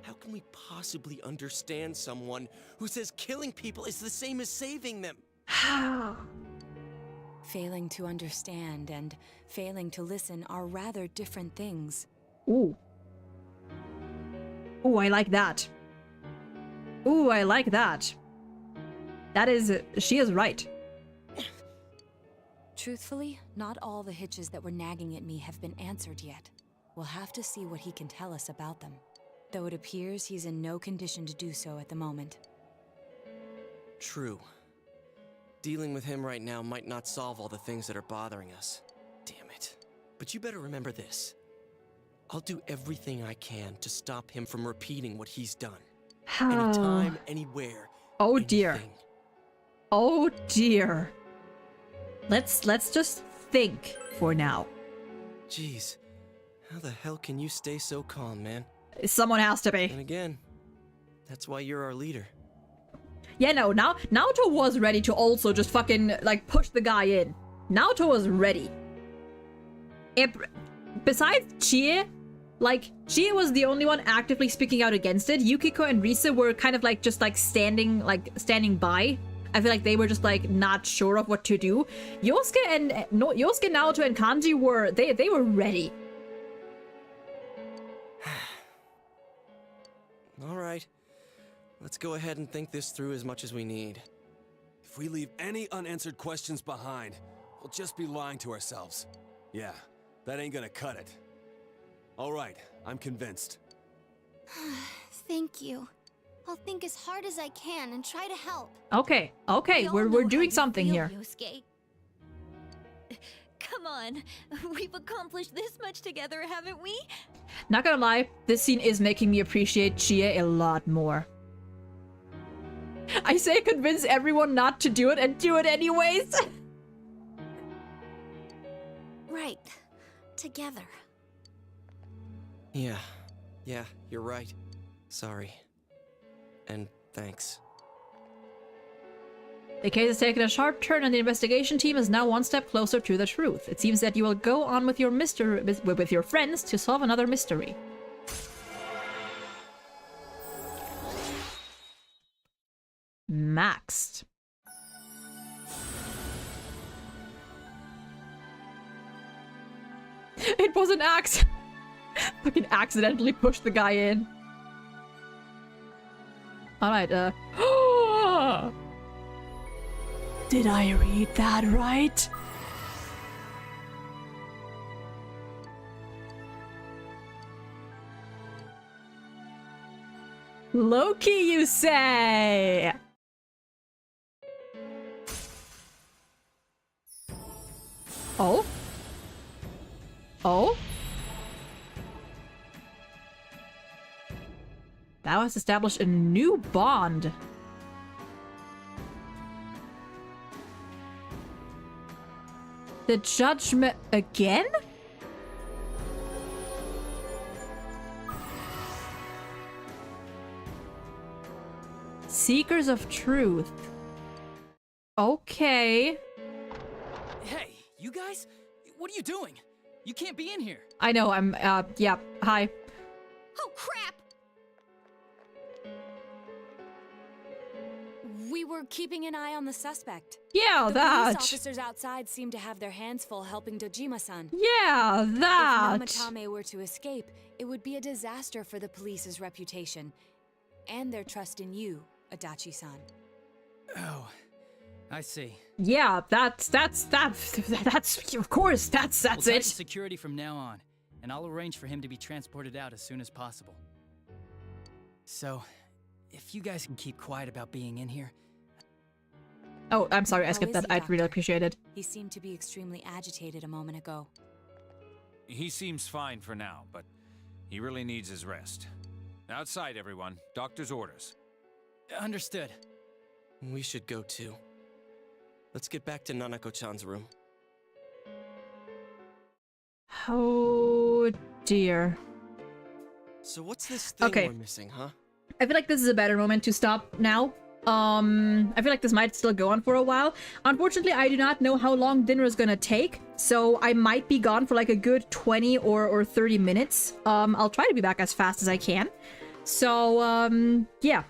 How can we possibly understand someone who says killing people is the same as saving them? How? Failing to understand and failing to listen are rather different things. Ooh. Ooh, I like that. Ooh, I like that. That is... she is right. Truthfully, not all the hitches that were nagging at me have been answered yet. We'll have to see what he can tell us about them. Though it appears he's in no condition to do so at the moment. True. Dealing with him right now might not solve all the things that are bothering us. Damn it. But you better remember this. I'll do everything I can to stop him from repeating what he's done. Anytime, anywhere. Oh anything. dear. Oh dear. Let's just think for now. Jeez. How the hell can you stay so calm, man? Someone has to be. And again, that's why you're our leader. Yeah, no, now Naoto was ready to also just fucking, like, push the guy in. Naoto was ready. Besides Chie, like, Chie was the only one actively speaking out against it. Yukiko and Risa were kind of, like, just, like, standing by. I feel like they were just, like, not sure of what to do. Yosuke, Naoto, and Kanji were, they were ready. All right. Let's go ahead and think this through as much as we need. If we leave any unanswered questions behind, we'll just be lying to ourselves. Yeah, that ain't gonna cut it. All right, I'm convinced. Thank you. I'll think as hard as I can and try to help. Okay, we're doing something here. Yosuke. Come on, we've accomplished this much together, haven't we? Not gonna lie, this scene is making me appreciate Chie a lot more. I say convince everyone not to do it and do it anyways. Right. Together. Yeah, you're right. Sorry. And thanks. The case has taken a sharp turn and the investigation team is now one step closer to the truth. It seems that you will go on with your with your friends to solve another mystery. Maxed. It was an axe. Fucking accidentally pushed the guy in. Alright, Did I read that right? Loki, you say? Oh? Oh? Thou hast established a new bond. The judgment again? Seekers of truth. Okay. Hey, you guys? What are you doing? You can't be in here. I know, yeah, hi. Oh, crap! We were keeping an eye on the suspect. Yeah, the that. police officers outside seem to have their hands full helping Dojima-san. Yeah, that. If Namatame were to escape, it would be a disaster for the police's reputation. And their trust in you, Adachi-san. Oh, I see. Yeah, that's of course, that's We'll tighten it. security from now on, and I'll arrange for him to be transported out as soon as possible. So, if you guys can keep quiet about being in here. Oh, I'm sorry, I How skipped is that. he, I'd really Doctor? appreciate it. He seemed to be extremely agitated a moment ago. He seems fine for now, but he really needs his rest. Outside, everyone. Doctor's orders. Understood. We should go too. Let's get back to Nanako-chan's room. Oh dear. So what's this thing Okay. we're missing, huh? I feel like this is a better moment to stop now. I feel like this might still go on for a while. Unfortunately, I do not know how long dinner is gonna take, so I might be gone for like a good 20 or 30 minutes. I'll try to be back as fast as I can. So, yeah.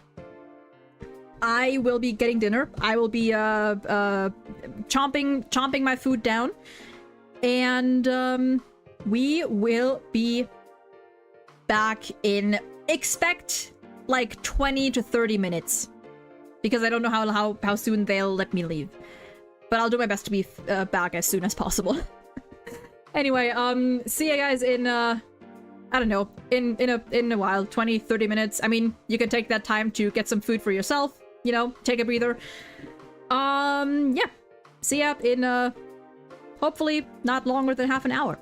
I will be getting dinner. I will be, chomping my food down. And, we will be back in, expect, like 20 to 30 minutes. Because I don't know how soon they'll let me leave. But I'll do my best to be back as soon as possible. Anyway, see you guys in, I don't know, in a while, 20, 30 minutes. I mean, you can take that time to get some food for yourself, you know, take a breather. Yeah. See ya in, hopefully not longer than half an hour.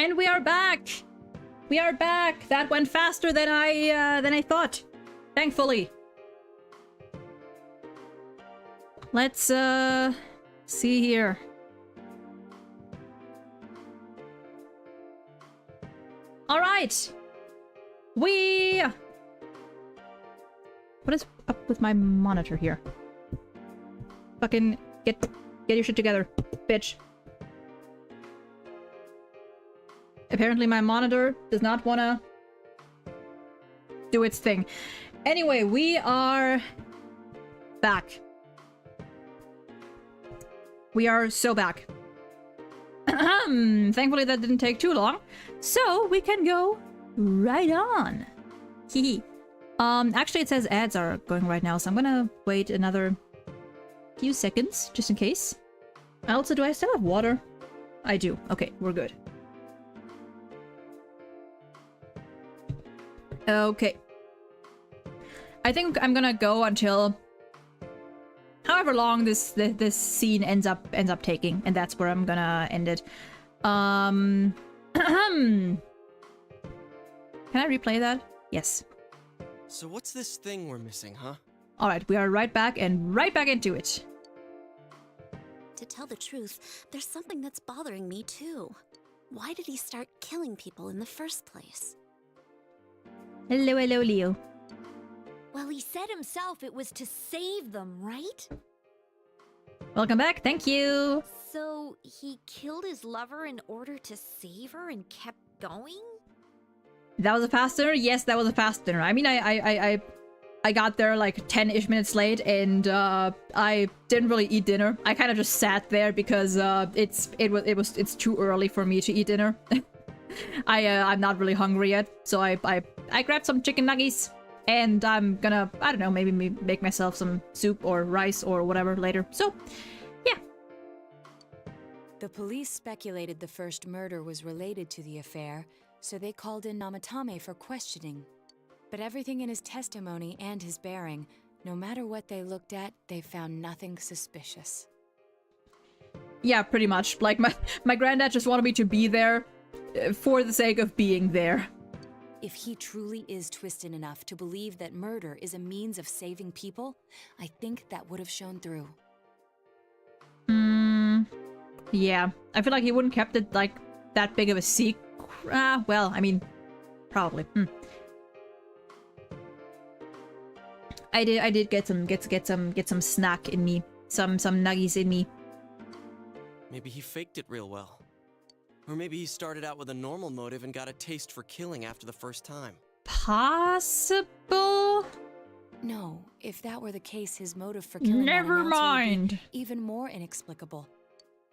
And we are back! We are back! That went faster than I thought. Thankfully. Let's see here. Alright! What is up with my monitor here? Fucking get your shit together, bitch. Apparently my monitor does not wanna do its thing. Anyway, we are back. We are so back. Thankfully that didn't take too long. So we can go right on. Hehe. Actually it says ads are going right now, so I'm gonna wait another few seconds, just in case. Also, do I still have water? I do. Okay, we're good. Okay. I think I'm gonna go until however long this scene ends up taking, and that's where I'm gonna end it. Can I replay that? Yes. So what's this thing we're missing, huh? Alright, we are right back and right back into it. To tell the truth, there's something that's bothering me too. Why did he start killing people in the first place? Hello, hello, Leo. Well, he said himself it was to save them, right? Welcome back, thank you. So, he killed his lover in order to save her and kept going? That was a fast dinner? Yes, that was a fast dinner. I mean, I got there like 10-ish minutes late, and I didn't really eat dinner. I kind of just sat there because it's too early for me to eat dinner. I'm not really hungry yet, so I grabbed some chicken nuggets, and I'm gonna, I don't know, maybe make myself some soup or rice or whatever later. So, yeah. The police speculated the first murder was related to the affair, so they called in Namatame for questioning. But everything in his testimony and his bearing, no matter what they looked at, they found nothing suspicious. Yeah, pretty much. Like, my granddad just wanted me to be there for the sake of being there. If he truly is twisted enough to believe that murder is a means of saving people, I think that would have shown through. Yeah. I feel like he wouldn't kept it, like, that big of a secret. Well, I mean, probably. I did get some snack in me. Some nuggies in me. Maybe he faked it real well. Or maybe he started out with a normal motive and got a taste for killing after the first time. Possible? No, if that were the case, his motive for killing Never mind. Would be even more inexplicable.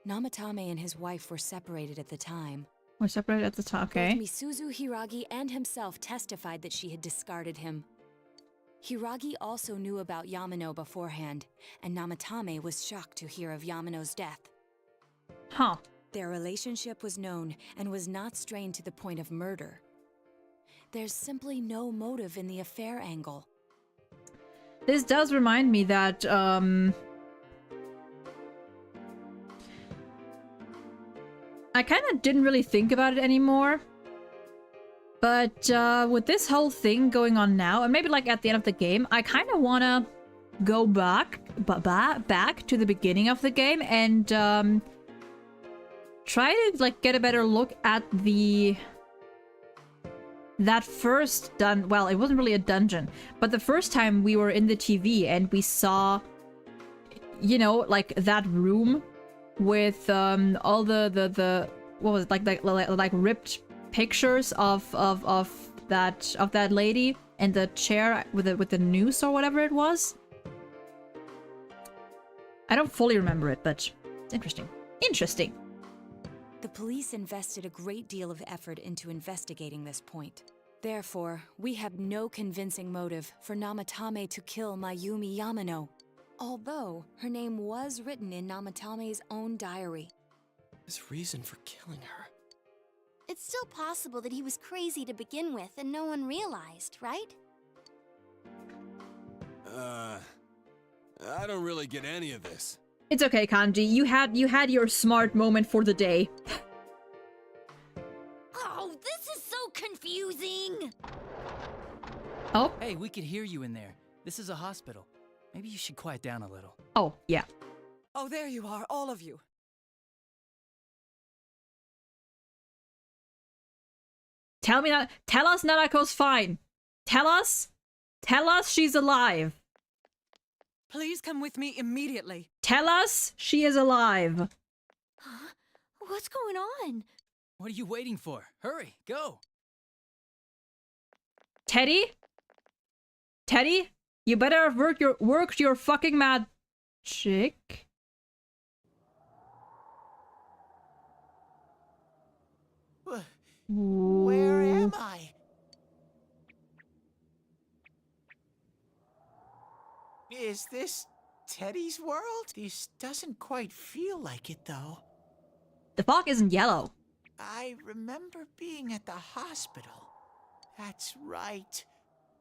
Namatame and his wife were separated at the time. We're separated at the time, okay. Both Misuzu Hiragi and himself testified that she had discarded him. Hiragi also knew about Yamano beforehand, and Namatame was shocked to hear of Yamano's death. Huh. Their relationship was known and was not strained to the point of murder. There's simply no motive in the affair angle. This does remind me that, I kind of didn't really think about it anymore. But, with this whole thing going on now, and maybe like at the end of the game, I kind of want to go back to the beginning of the game and, try to, like, get a better look at that first well, it wasn't really a dungeon, but the first time we were in the TV and we saw, you know, like, that room with, all the what was it, like ripped pictures of that lady and the chair with the noose or whatever it was. I don't fully remember it, but it's interesting. Interesting. The police invested a great deal of effort into investigating this point. Therefore, we have no convincing motive for Namatame to kill Mayumi Yamano, although her name was written in Namatame's own diary. His reason for killing her. It's still possible that he was crazy to begin with and no one realized, right? I don't really get any of this. It's okay, Kanji. You had your smart moment for the day. confusing. Oh. Hey, we could hear you in there. This is a hospital. Maybe you should quiet down a little. Oh, yeah. Oh, there you are, all of you. Tell us Nanako's fine. Tell us she's alive. Please come with me immediately. Tell us she is alive. Huh? What's going on? What are you waiting for? Hurry, go. Teddy, you better work your fucking magic. Where am I? Is this Teddy's world? This doesn't quite feel like it, though. The fog isn't yellow. I remember being at the hospital. That's right,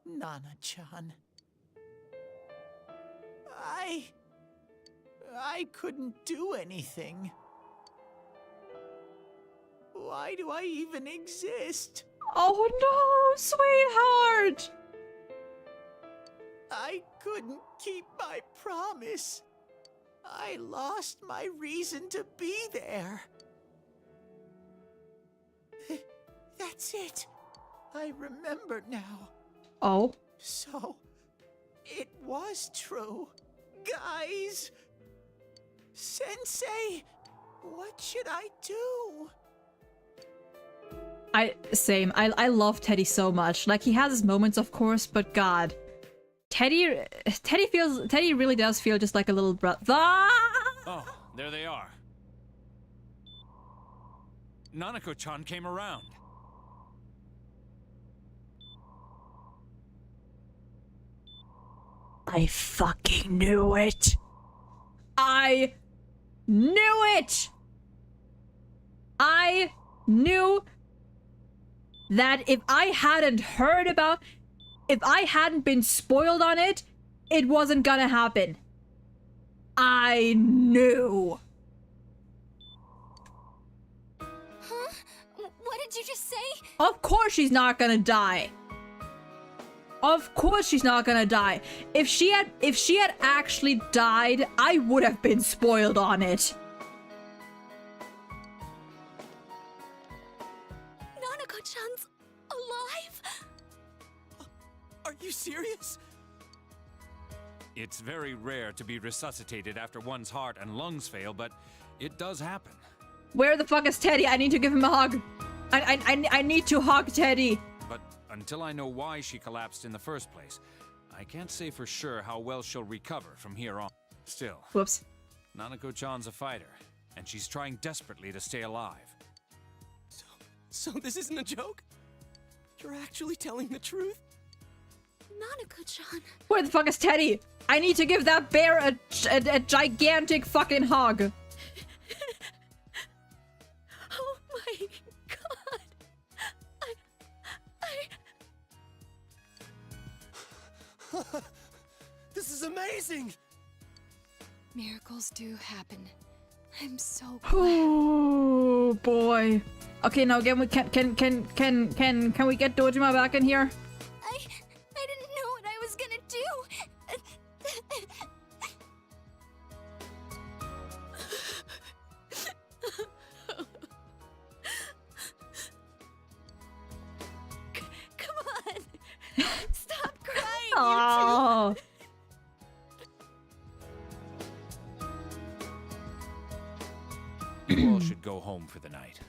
Nana-chan. I couldn't do anything. Why do I even exist? Oh no, sweetheart! I couldn't keep my promise. I lost my reason to be there. That's it. I remember now. Oh. So, it was true. Guys! Sensei! What should I do? Same. I love Teddy so much. Like, he has his moments, of course, but God. Teddy really does feel just like a little brother. Oh, there they are. Nanako-chan came around. I fucking knew it. I knew it. I knew that if I hadn't heard about, if I hadn't been spoiled on it, it wasn't gonna happen. I knew. Huh? What did you just say? Of course she's not gonna die. Of course she's not gonna die. If she had actually died, I would have been spoiled on it. Nanako-chan's alive? Are you serious? It's very rare to be resuscitated after one's heart and lungs fail, but it does happen. Where the fuck is Teddy? I need to give him a hug. I need to hug Teddy. But until I know why she collapsed in the first place, I can't say for sure how well she'll recover from here on. Still, whoops. Nanako-chan's a fighter, and she's trying desperately to stay alive. So this isn't a joke? You're actually telling the truth? Nanako-chan. Where the fuck is Teddy? I need to give that bear a gigantic fucking hug. Oh my god. This is amazing! Miracles do happen. I'm so glad. Oh boy. Okay, now again, can we get Dojima back in here? I didn't know what I was gonna do. Come on. Stop crying, Oh. You all should go home for the night.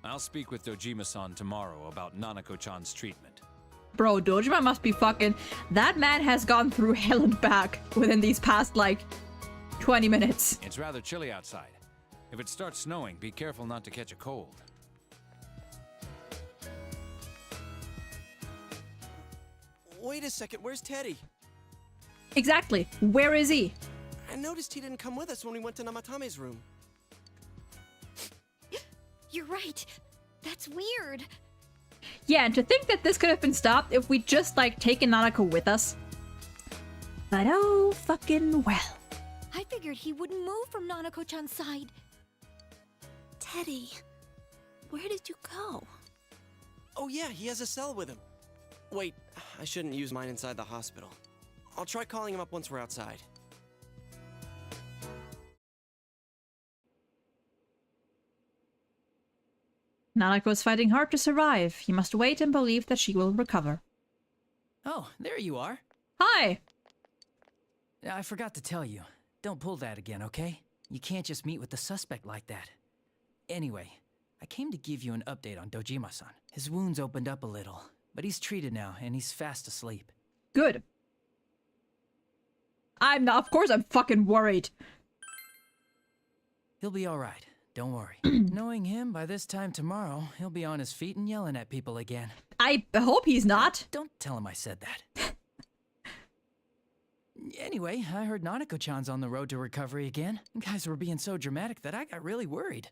I'll speak with Dojima-san tomorrow about Nanako-chan's treatment. Bro, Dojima must be fucking... That man has gone through hell and back within these past, like, 20 minutes. It's rather chilly outside. If it starts snowing, be careful not to catch a cold. Wait a second, where's Teddy? Exactly. Where is he? I noticed he didn't come with us when we went to Namatame's room. You're right. That's weird. Yeah, and to think that this could have been stopped if we just, like, taken Nanako with us. But oh, fucking well. I figured he wouldn't move from Nanako-chan's side. Teddy, where did you go? Oh yeah, he has a cell with him. Wait, I shouldn't use mine inside the hospital. I'll try calling him up once we're outside. Nanako is fighting hard to survive. You must wait and believe that she will recover. Oh, there you are. Hi! I forgot to tell you. Don't pull that again, okay? You can't just meet with the suspect like that. Anyway, I came to give you an update on Dojima-san. His wounds opened up a little, but he's treated now and he's fast asleep. Good. I'm not, of course I'm fucking worried. He'll be alright, don't worry. Knowing him, by this time tomorrow, he'll be on his feet and yelling at people again. I hope he's not. Don't tell him I said that. Anyway, I heard Nanako-chan's on the road to recovery again. You guys were being so dramatic that I got really worried.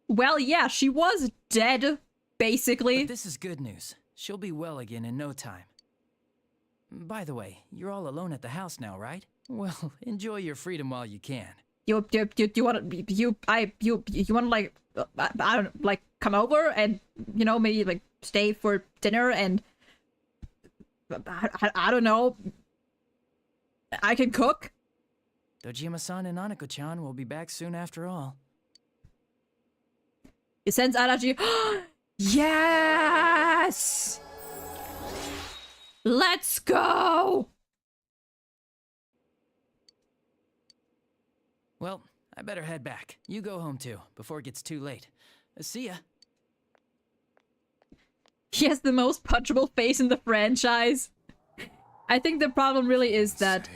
Well, yeah, she was dead, basically. But this is good news. She'll be well again in no time. By the way, you're all alone at the house now, right? Well, enjoy your freedom while you can. You want to like, I don't like come over and, you know, maybe like stay for dinner and I don't know. I can cook. Dojima-san and Nanako-chan will be back soon after all. It sends Araji. Yes! Let's go! Well, I better head back. You go home too, before it gets too late. See ya. He has the most punchable face in the franchise. I think the problem really is that...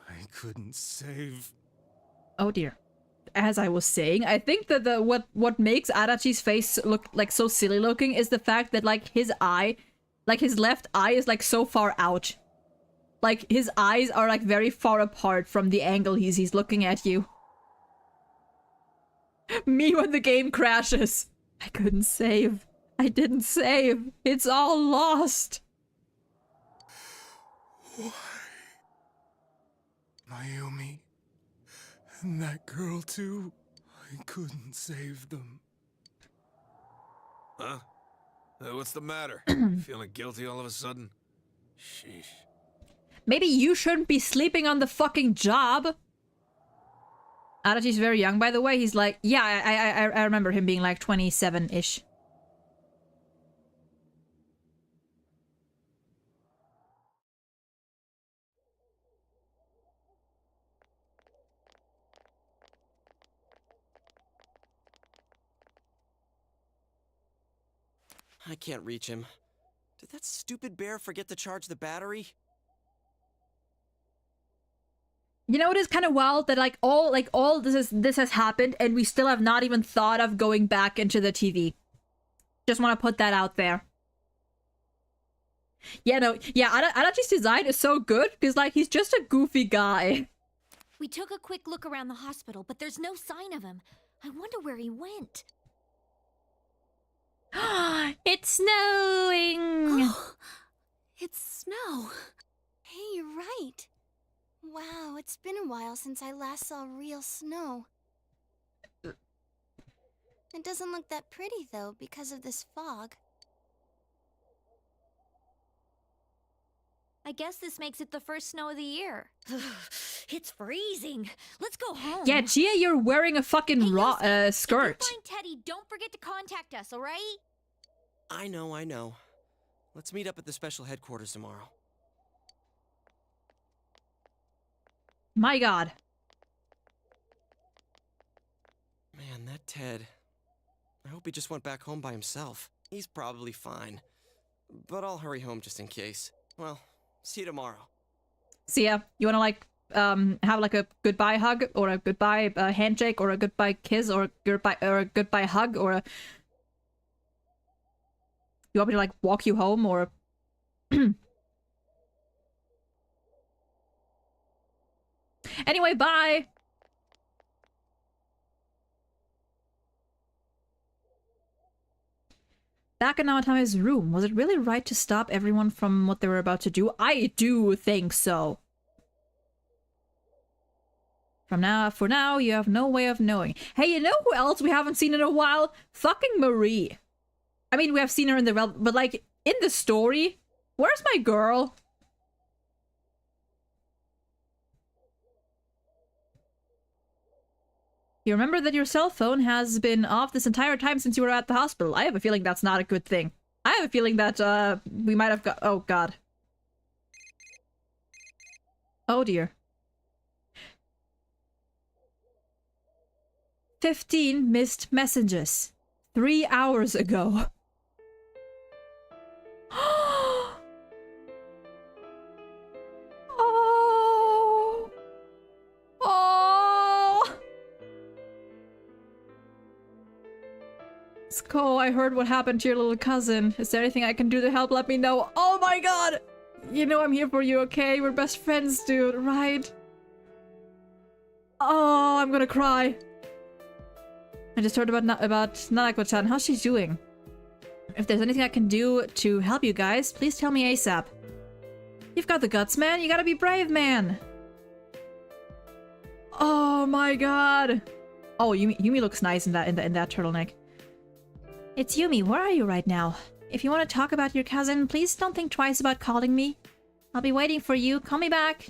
I couldn't save... Oh dear. As I was saying, I think that what makes Arachi's face look like so silly looking is the fact that like his eye, like his left eye is like so far out. Like his eyes are like very far apart from the angle he's looking at you. Me when the game crashes. I couldn't save. I didn't save. It's all lost. Why? Mayumi. And that girl too. I couldn't save them. Huh? What's the matter? Feeling guilty all of a sudden? Sheesh. Maybe you shouldn't be sleeping on the fucking job. Arachi's very young, by the way. He's like, yeah, I remember him being like 27-ish. I can't reach him. Did that stupid bear forget to charge the battery? You know, it is kind of wild that like all this has happened and we still have not even thought of going back into the TV. Just want to put that out there. Yeah, no, yeah, Arachi's design is so good because like he's just a goofy guy. We took a quick look around the hospital, but there's no sign of him. I wonder where he went. It's snowing! Oh, it's snow. Hey, you're right. Wow, it's been a while since I last saw real snow. It doesn't look that pretty, though, because of this fog. I guess this makes it the first snow of the year. It's freezing. Let's go home. Yeah, Gia, you're wearing a fucking skirt. If you find Teddy, don't forget to contact us, all right? I know. Let's meet up at the special headquarters tomorrow. My god. Man, that Ted. I hope he just went back home by himself. He's probably fine. But I'll hurry home just in case. Well, see you tomorrow. See ya. You wanna like, have like a goodbye hug, or a goodbye handshake, or a goodbye kiss, or a goodbye hug, or a... You want me to like walk you home, or... Anyway, bye! Back in Namatame's room, was it really right to stop everyone from what they were about to do? I do think so. For now, you have no way of knowing. Hey, you know who else we haven't seen in a while? Fucking Marie. I mean, we have seen her in the realm, but like, in the story, where's my girl? You remember that your cell phone has been off this entire time since you were at the hospital. I have a feeling that's not a good thing. I have a feeling that, we might have got- oh god. Oh dear. 15 missed messages. 3 hours ago. Oh. Oh. Sko, I heard what happened to your little cousin. Is there anything I can do to help? Let me know. Oh my god! You know I'm here for you, okay? We're best friends, dude, right? Oh, I'm gonna cry. I just heard about Nanako-chan. How's she doing? If there's anything I can do to help you guys, please tell me ASAP. You've got the guts, man. You gotta be brave, man. Oh my god. Oh, Yumi looks nice in that turtleneck. It's Yumi. Where are you right now? If you want to talk about your cousin, please don't think twice about calling me. I'll be waiting for you. Call me back.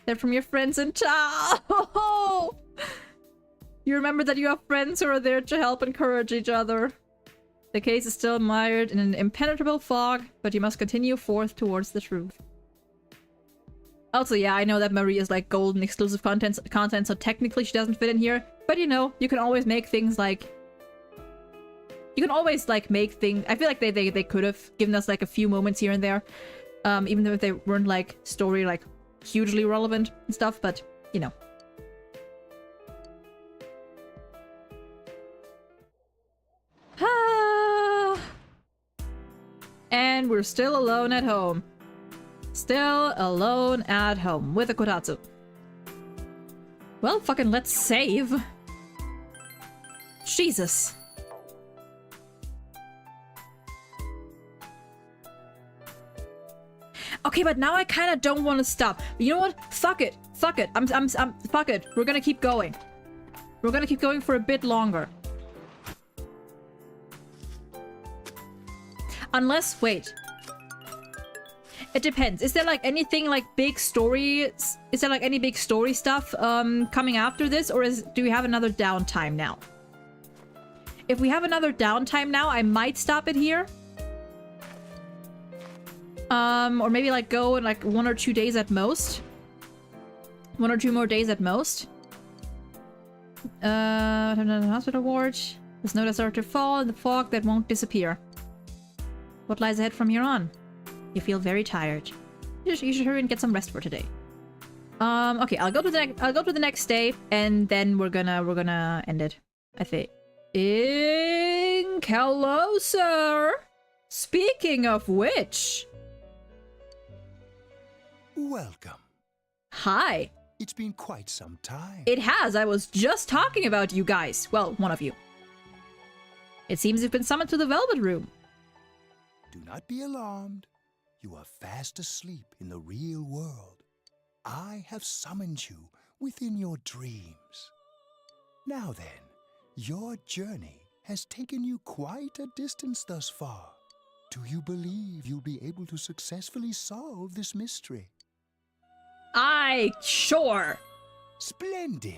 They're from your friends in town. You remember that you have friends who are there to help encourage each other. The case is still mired in an impenetrable fog, but you must continue forth towards the truth. Also, yeah, I know that Marie is like golden exclusive content, so technically she doesn't fit in here. But you know, you can always make things like... You can always like make things... I feel like they could have given us like a few moments here and there. Even though they weren't like story like hugely relevant and stuff, but you know. And we're still alone at home. Still alone at home with a Kotatsu. Well, fucking let's save. Jesus. Okay, but now I kind of don't want to stop. You know what? Fuck it. Fuck it. Fuck it. We're gonna keep going. We're gonna keep going for a bit longer. Unless, wait. It depends. Is there like anything like big story? Is there like any big story stuff coming after this, or do we have another downtime now? If we have another downtime now, I might stop it here. Or maybe like go in like 1 or 2 days at most. 1 or 2 more days at most. Hospital ward. There's no desert to fall in the fog that won't disappear. What lies ahead from here on? You feel very tired. You should hurry and get some rest for today. Okay, I'll go to the next day, and then we're gonna end it. I think. Hello, sir. Speaking of which. Welcome. Hi. It's been quite some time. It has. I was just talking about you guys. Well, one of you. It seems you've been summoned to the Velvet Room. Do not be alarmed. You are fast asleep in the real world. I have summoned you within your dreams. Now then, your journey has taken you quite a distance thus far. Do you believe you'll be able to successfully solve this mystery? Sure. Splendid.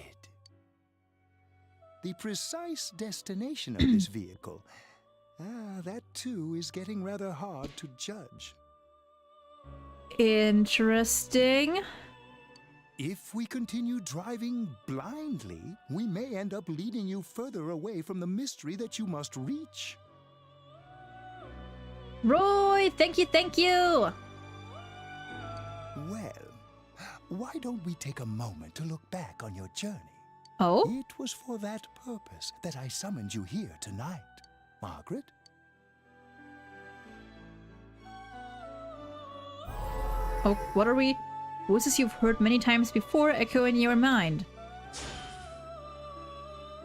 The precise destination of this vehicle, that too is getting rather hard to judge. Interesting. If we continue driving blindly, we may end up leading you further away from the mystery that you must reach. Roy, thank you, thank you! Well, why don't we take a moment to look back on your journey? Oh? It was for that purpose that I summoned you here tonight. Margaret? Oh, what are we? Voices you've heard many times before echo in your mind.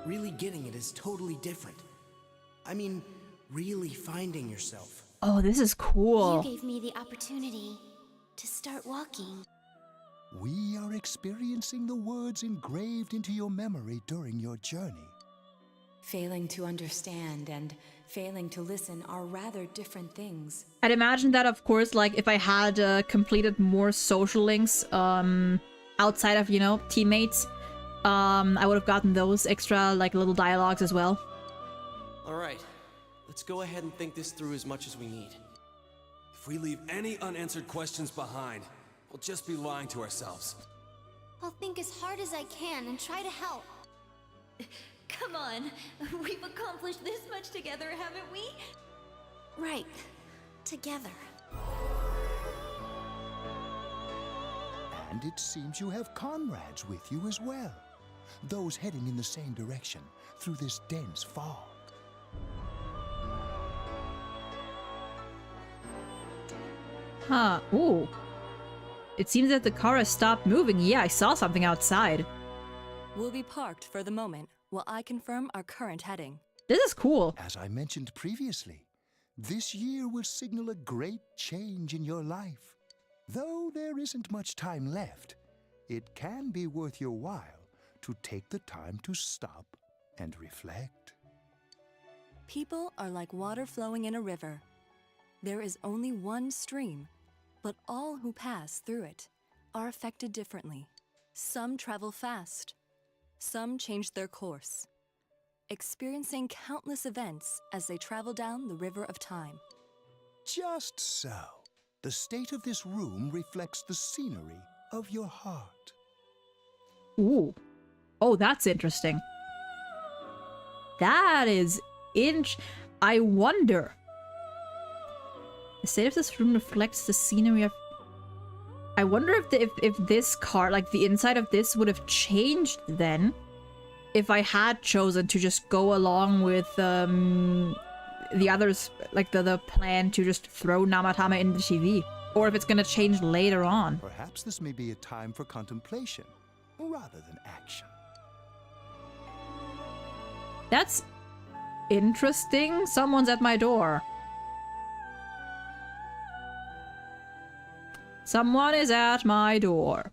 Really getting it is totally different. I mean, really finding yourself. Oh, this is cool. You gave me the opportunity to start walking. We are experiencing the words engraved into your memory during your journey. Failing to understand and failing to listen are rather different things. I'd imagine that, of course, like, if I had completed more social links outside of, you know, teammates, I would have gotten those extra, like, little dialogues as well. Alright, let's go ahead and think this through as much as we need. If we leave any unanswered questions behind, we'll just be lying to ourselves. I'll think as hard as I can and try to help. Come on, we've accomplished this much together, haven't we? Right. Together. And it seems you have comrades with you as well. Those heading in the same direction through this dense fog. Huh. Ooh. It seems that the car has stopped moving. Yeah, I saw something outside. We'll be parked for the moment while I confirm our current heading. This is cool. As I mentioned previously, this year will signal a great change in your life. Though there isn't much time left, it can be worth your while to take the time to stop and reflect. People are like water flowing in a river. There is only one stream, but all who pass through it are affected differently. Some travel fast. Some change their course, experiencing countless events as they travel down the river of time. Just so. The state of this room reflects the scenery of your heart. Ooh. Oh, that's interesting. That is I wonder. The state of this room reflects the scenery of... I wonder if this car, like the inside of this, would have changed then if I had chosen to just go along with the others, like the plan to just throw Namatame in the TV. Or if it's gonna change later on. Perhaps this may be a time for contemplation rather than action. That's interesting. Someone's at my door. Someone is at my door.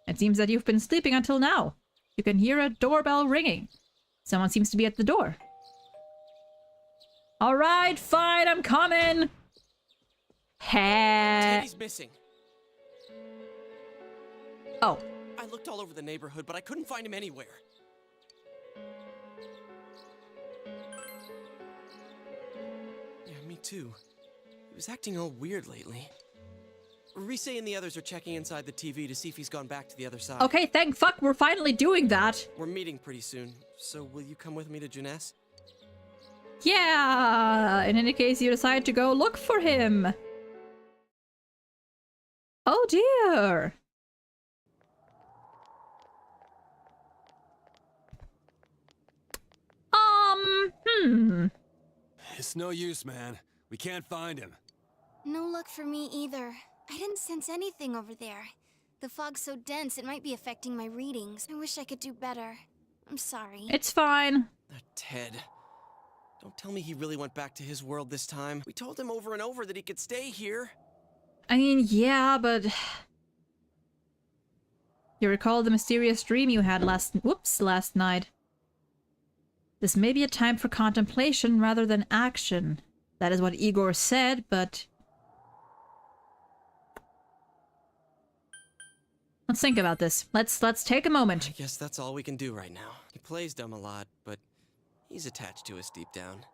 It seems that you've been sleeping until now. You can hear a doorbell ringing. Someone seems to be at the door. Alright, fine, I'm coming! Teddy's missing. Oh. I looked all over the neighborhood, but I couldn't find him anywhere. Yeah, me too. He was acting all weird lately. Rise and the others are checking inside the TV to see if he's gone back to the other side. Okay, thank fuck, we're finally doing that. We're meeting pretty soon, so will you come with me to Jeunesse? Yeah! In any case, you decide to go look for him. Oh dear! It's no use, man. We can't find him. No luck for me either. I didn't sense anything over there. The fog's so dense it might be affecting my readings. I wish I could do better. I'm sorry. It's fine. Ted. Don't tell me he really went back to his world this time. We told him over and over that he could stay here. I mean, yeah, but... You recall the mysterious dream you had last night. This may be a time for contemplation rather than action. That is what Igor said, but... Let's think about this. Let's take a moment. I guess that's all we can do right now. He plays dumb a lot, but he's attached to us deep down.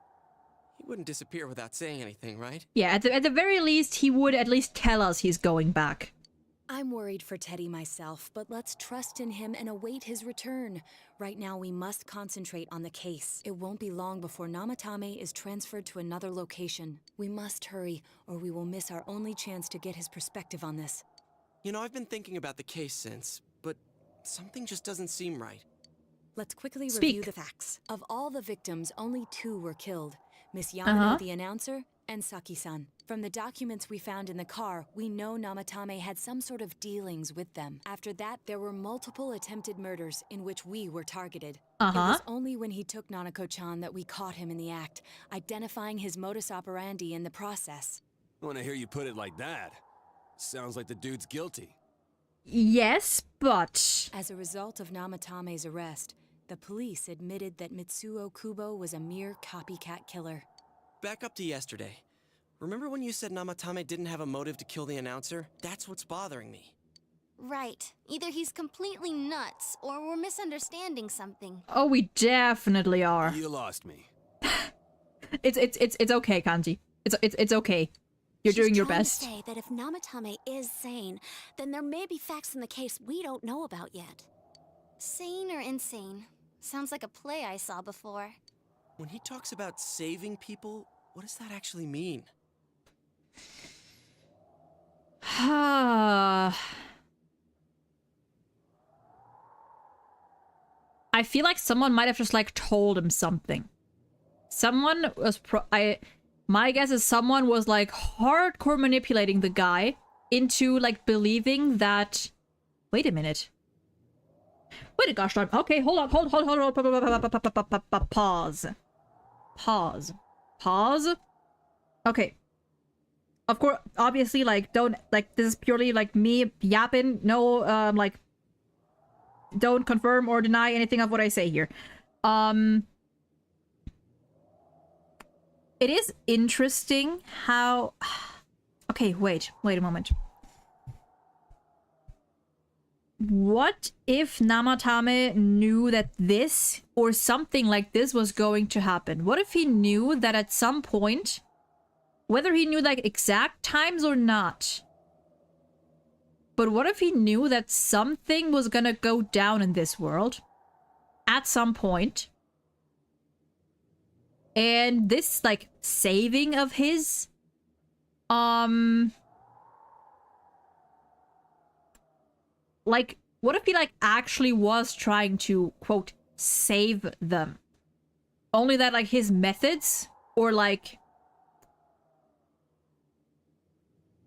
He wouldn't disappear without saying anything, right? Yeah, at the very least, he would at least tell us he's going back. I'm worried for Teddy myself, but let's trust in him and await his return. Right now, we must concentrate on the case. It won't be long before Namatame is transferred to another location. We must hurry, or we will miss our only chance to get his perspective on this. You know, I've been thinking about the case since, but something just doesn't seem right. Let's quickly review the facts. Of all the victims, only 2 were killed. Miss Yamano, the announcer, and Saki-san. From the documents we found in the car, we know Namatame had some sort of dealings with them. After that, there were multiple attempted murders in which we were targeted. It was only when he took Nanako-chan that we caught him in the act, identifying his modus operandi in the process. When I hear you put it like that, sounds like the dude's guilty. Yes, but... As a result of Namatame's arrest, the police admitted that Mitsuo Kubo was a mere copycat killer. Back up to yesterday. Remember when you said Namatame didn't have a motive to kill the announcer? That's what's bothering me. Right. Either he's completely nuts, or we're misunderstanding something. Oh, we definitely are. You lost me. It's okay, Kanji. It's okay. You're doing your best. She's trying to say that if Namatame is sane, then there may be facts in the case we don't know about yet. Sane or insane? Sounds like a play I saw before. When he talks about saving people, what does that actually mean? I feel like someone might have just like told him something. Someone was my guess is someone was like hardcore manipulating the guy into like believing that. Wait a minute. Wait a gosh darn. Okay, hold on. Pause. Okay. Of course, obviously, like, don't, like, this is purely, like, me yapping. No, like, don't confirm or deny anything of what I say here. It is interesting how... Okay, wait a moment. What if Namatame knew that this, or something like this, was going to happen? What if he knew that at some point, whether he knew like exact times or not, but what if he knew that something was gonna go down in this world at some point, and this like saving of his, like, what if he, like, actually was trying to, quote, save them? Only that, like, his methods, or, like,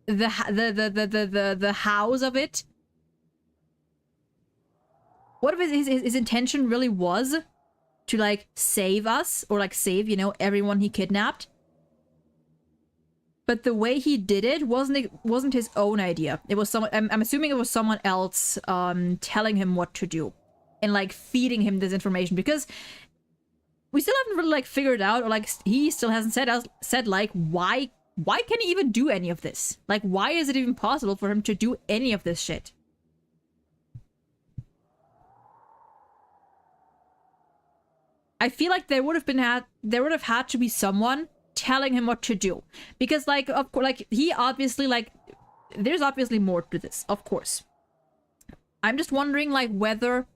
the hows of it? What if his intention really was to, like, save us, or, like, save, you know, everyone he kidnapped? But the way he did it wasn't his own idea. It was someone. I'm assuming it was someone else telling him what to do, and like feeding him this information, because we still haven't really like figured out, or like he still hasn't said like why can he even do any of this? Like, why is it even possible for him to do any of this shit? I feel like there would have had to be someone telling him what to do, because like, of course, like, he obviously, like, there's obviously more to this, of course. I'm just wondering, like, whether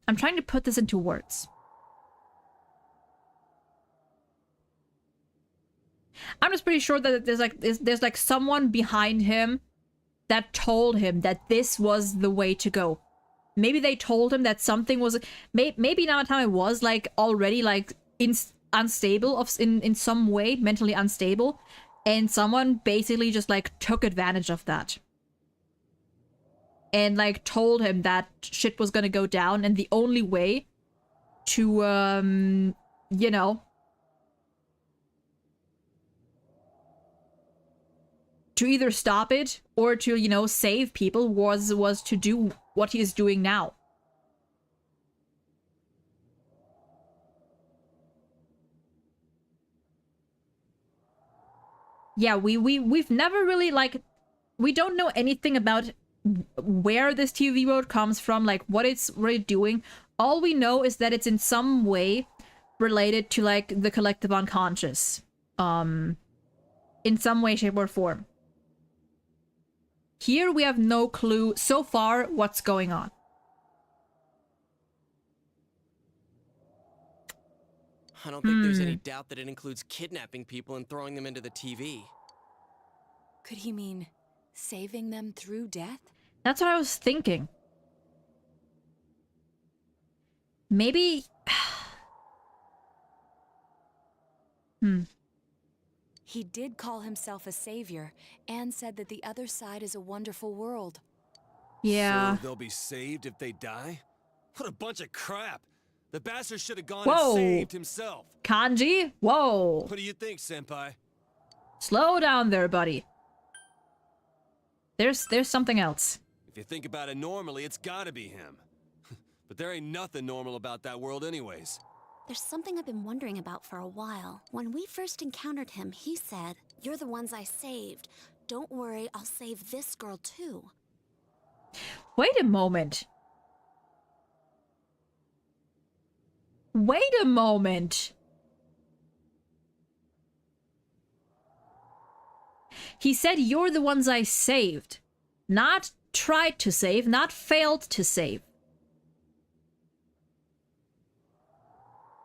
I'm trying to put this into words. I'm just pretty sure that there's like someone behind him that told him that this was the way to go. Maybe they told him that something was... Maybe Namatame was, like, already, like, unstable in some way, mentally unstable. And someone basically just, like, took advantage of that. And, like, told him that shit was gonna go down. And the only way to, you know... to either stop it or to, you know, save people was to do what he is doing now. Yeah, we've never really, like, we don't know anything about where this TV world comes from, like what it's really doing. All we know is that it's in some way related to, like, the collective unconscious. In some way, shape, or form. Here we have no clue so far what's going on. I don't think there's any doubt that it includes kidnapping people and throwing them into the TV. Could he mean saving them through death? That's what I was thinking. Maybe... He did call himself a savior and said that the other side is a wonderful world. Yeah. So they'll be saved if they die? What a bunch of crap. The bastard should have gone Whoa. and saved himself. Kanji? Whoa. What do you think, senpai? Slow down there, buddy. There's something else. If you think about it normally, it's gotta be him. But there ain't nothing normal about that world anyways. There's something I've been wondering about for a while. When we first encountered him, he said, "You're the ones I saved. Don't worry, I'll save this girl too." Wait a moment. Wait a moment. He said, "You're the ones I saved." Not tried to save, not failed to save.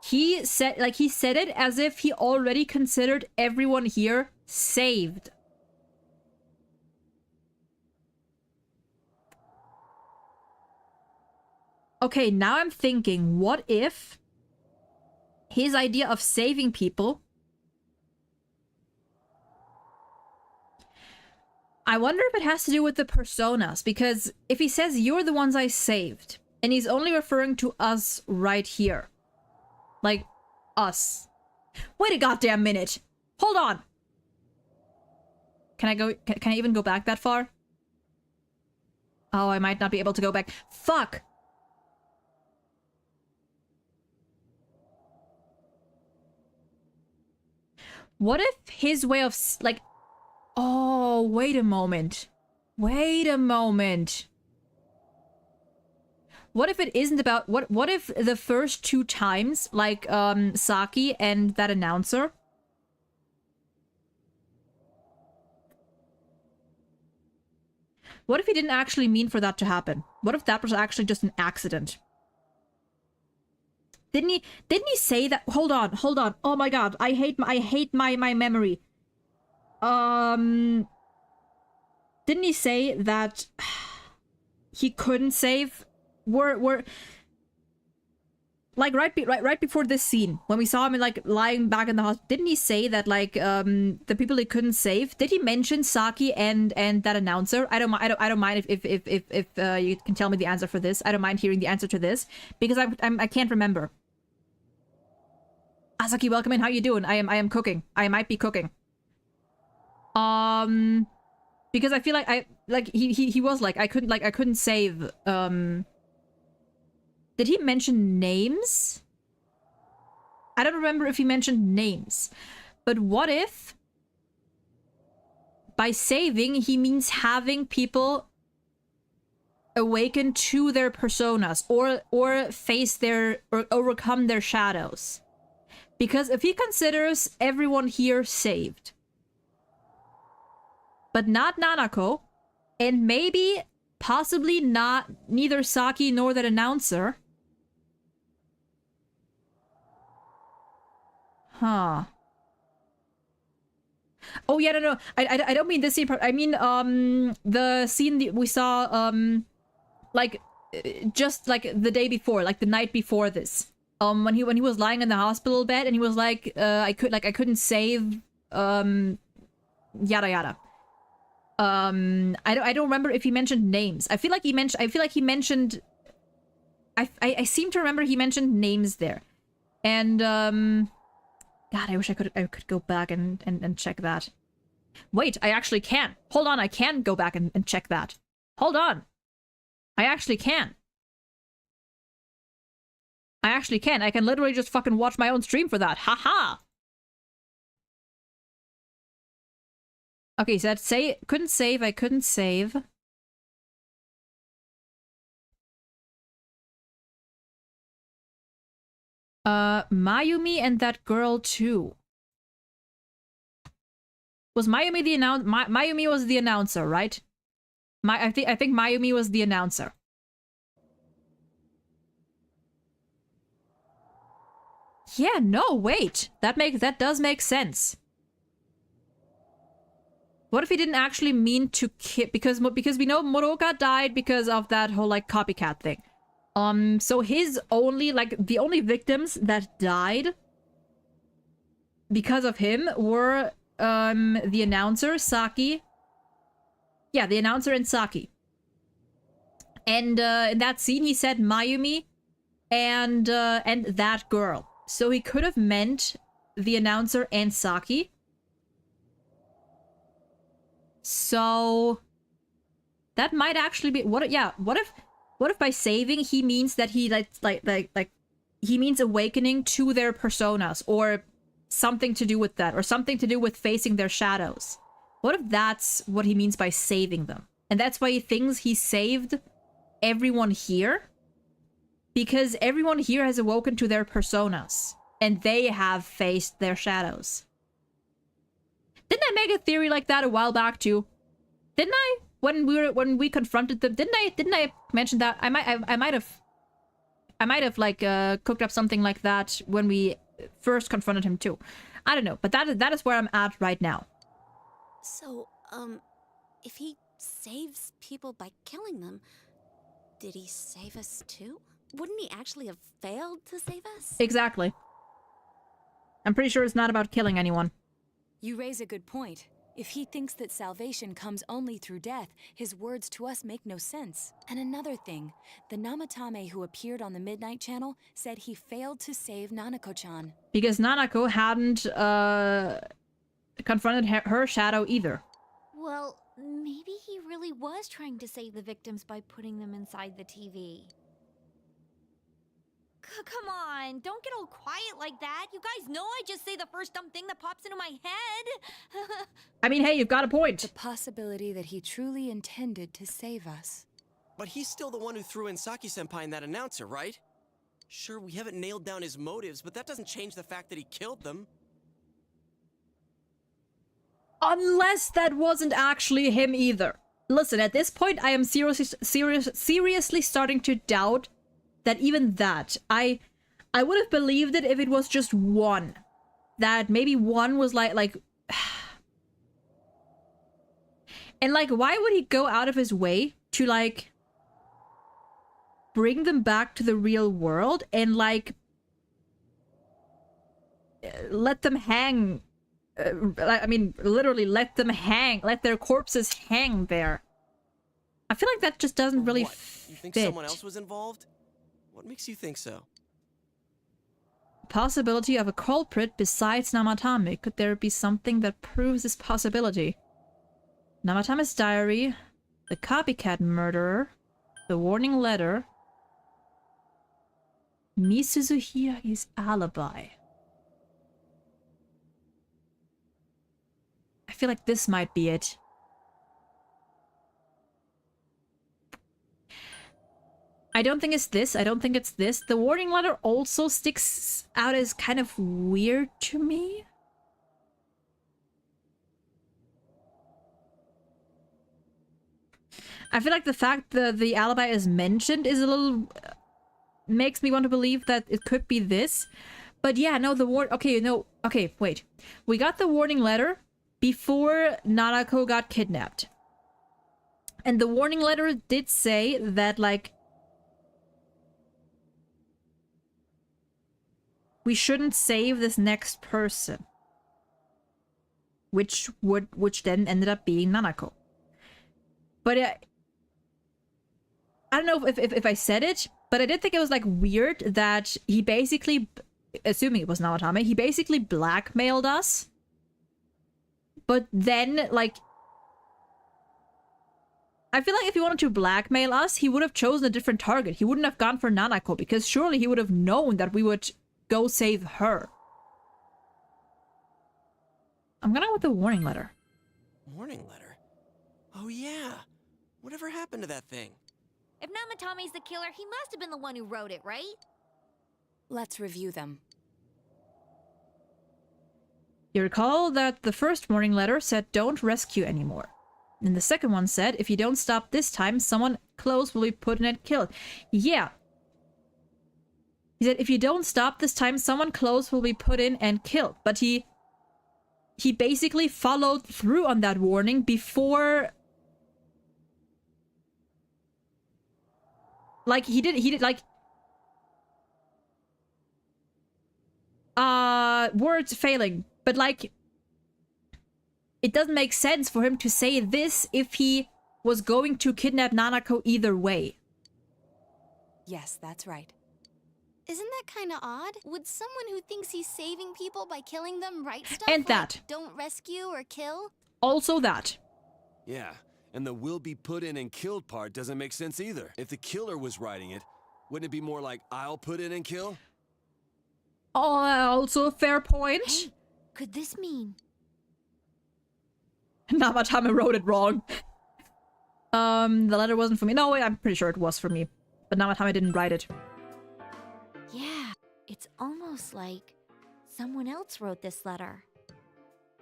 He said it as if he already considered everyone here saved. Okay, now I'm thinking, what if his idea of saving people... I wonder if it has to do with the personas, because if he says, "You're the ones I saved," and he's only referring to us right here. Like, us. Wait a goddamn minute! Hold on! Can I even go back that far? Oh, I might not be able to go back. Fuck! What if his way of, like... Oh, wait a moment. Wait a moment. What if it isn't about... What if the first two times, like, Saki and that announcer... What if he didn't actually mean for that to happen? What if that was actually just an accident? Didn't he say that? Hold on. Oh my god, I hate my memory. Didn't he say that he couldn't save? We're like right before this scene when we saw him like lying back in the hospital. Didn't he say that like the people he couldn't save? Did he mention Saki and that announcer? I don't mind if you can tell me the answer for this. I don't mind hearing the answer to this because I can't remember. Asaki, welcome in. How you doing? I am cooking. I might be cooking. Because I feel like he was like I couldn't save. Did he mention names? I don't remember if he mentioned names. But what if by saving he means having people awaken to their personas or face their or overcome their shadows? Because if he considers everyone here saved, but not Nanako, and maybe possibly neither Saki nor that announcer. Huh. Oh yeah, no. I don't mean this scene. I mean the scene that we saw like just like the day before, like the night before this. When he was lying in the hospital bed and he was like I couldn't save yada yada. I don't remember if he mentioned names. I feel like he mentioned I seem to remember he mentioned names there. And God, I wish I could go back and check that. Wait, I actually can. Hold on, I can go back and check that. Hold on. I actually can. I can literally just fucking watch my own stream for that. Haha. Okay, so that couldn't save, I couldn't save. Mayumi and that girl too. Was Mayumi the Mayumi was the announcer, right? I think Mayumi was the announcer. Yeah, no, wait. That does make sense. What if he didn't actually mean to kill? Because we know Moroka died because of that whole like copycat thing. So his only the only victims that died because of him were the announcer Saki. Yeah, the announcer and Saki. And in that scene he said Mayumi and that girl. So he could have meant the announcer and Saki. So That might actually be what if by saving he means that he like he means awakening to their personas, or something to do with that, or something to do with facing their shadows. What if that's what he means by saving them? And that's why he thinks he saved everyone here? Because everyone here has awoken to their personas, and they have faced their shadows. Didn't I make a theory like that a while back too? Didn't I? When we confronted them, didn't I mention that? I might have like cooked up something like that when we first confronted him too. I don't know, but that is where I'm at right now. So, if he saves people by killing them, did he save us too? Wouldn't he actually have failed to save us? Exactly. I'm pretty sure it's not about killing anyone. You raise a good point. If he thinks that salvation comes only through death, his words to us make no sense. And another thing, the Namatame who appeared on the Midnight Channel said he failed to save Nanako-chan. Because Nanako hadn't confronted her shadow either. Well, maybe he really was trying to save the victims by putting them inside the TV. Come on, don't get all quiet like that. You guys know I just say the first dumb thing that pops into my head. I mean, hey, you've got a point. The possibility that he truly intended to save us. But he's still the one who threw in Saki-senpai and that announcer, right? Sure, we haven't nailed down his motives, but that doesn't change the fact that he killed them. Unless that wasn't actually him either. Listen, at this point, I am seriously starting to doubt that even that. I would have believed it if it was just one. That maybe one was like... And like, why would he go out of his way to like... bring them back to the real world and like... let them hang... I mean, literally let them hang. Let their corpses hang there. I feel like that just doesn't really fit. You think someone else was involved? What makes you think so? Possibility of a culprit besides Namatame. Could there be something that proves this possibility? Namatame's diary, the copycat murderer, the warning letter, Misuzuhiyagi's alibi. I feel like this might be it. I don't think it's this. I don't think it's this. The warning letter also sticks out as kind of weird to me. I feel like the fact that the alibi is mentioned is a little... makes me want to believe that it could be this. But yeah, no, okay, wait. We got the warning letter before Nanako got kidnapped. And the warning letter did say that, like... we shouldn't save this next person. Which then ended up being Nanako. But I don't know if I said it, but I did think it was like weird that he basically, assuming it was Namatame, he basically blackmailed us. But then, like, I feel like if he wanted to blackmail us, he would have chosen a different target. He wouldn't have gone for Nanako, because surely he would have known that we would go save her. I'm gonna go with the warning letter. Warning letter? Oh yeah. Whatever happened to that thing? If Namatame's the killer, he must have been the one who wrote it, right? Let's review them. You recall that the first warning letter said don't rescue anymore. And the second one said if you don't stop this time, someone close will be put in and killed. Yeah. He said if you don't stop this time, someone close will be put in and killed. But he basically followed through on that warning before... like, he did, like... words failing. But, like... it doesn't make sense for him to say this if he was going to kidnap Nanako either way. Yes, that's right. Isn't that kind of odd? Would someone who thinks he's saving people by killing them write stuff And like, that. don't rescue or kill? Also that. Yeah, And the will be put in and killed part doesn't make sense either. If the killer was writing it, wouldn't it be more like I'll put in and kill? Oh, also a fair point. Hey, could this mean? Namatame wrote it wrong. The letter wasn't for me. No, wait, I'm pretty sure it was for me. But Namatame didn't write it. Yeah, it's almost like someone else wrote this letter.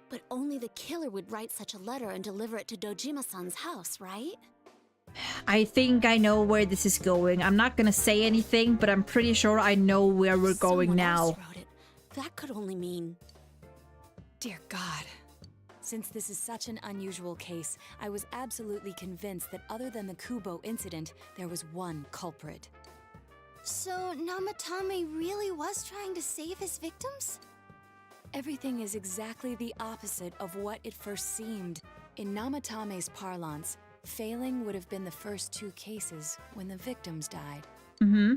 But only the killer would write such a letter and deliver it to Dojima-san's house, right? I think I know where this is going. I'm not gonna say anything, but I'm pretty sure I know where we're going now. Wrote it. That could only mean... Dear God. Since this is such an unusual case, I was absolutely convinced that other than the Kubo incident, there was one culprit. So Namatame really was trying to save his victims? Everything is exactly the opposite of what it first seemed. In Namatame's parlance, failing would have been the first 2 cases when the victims died.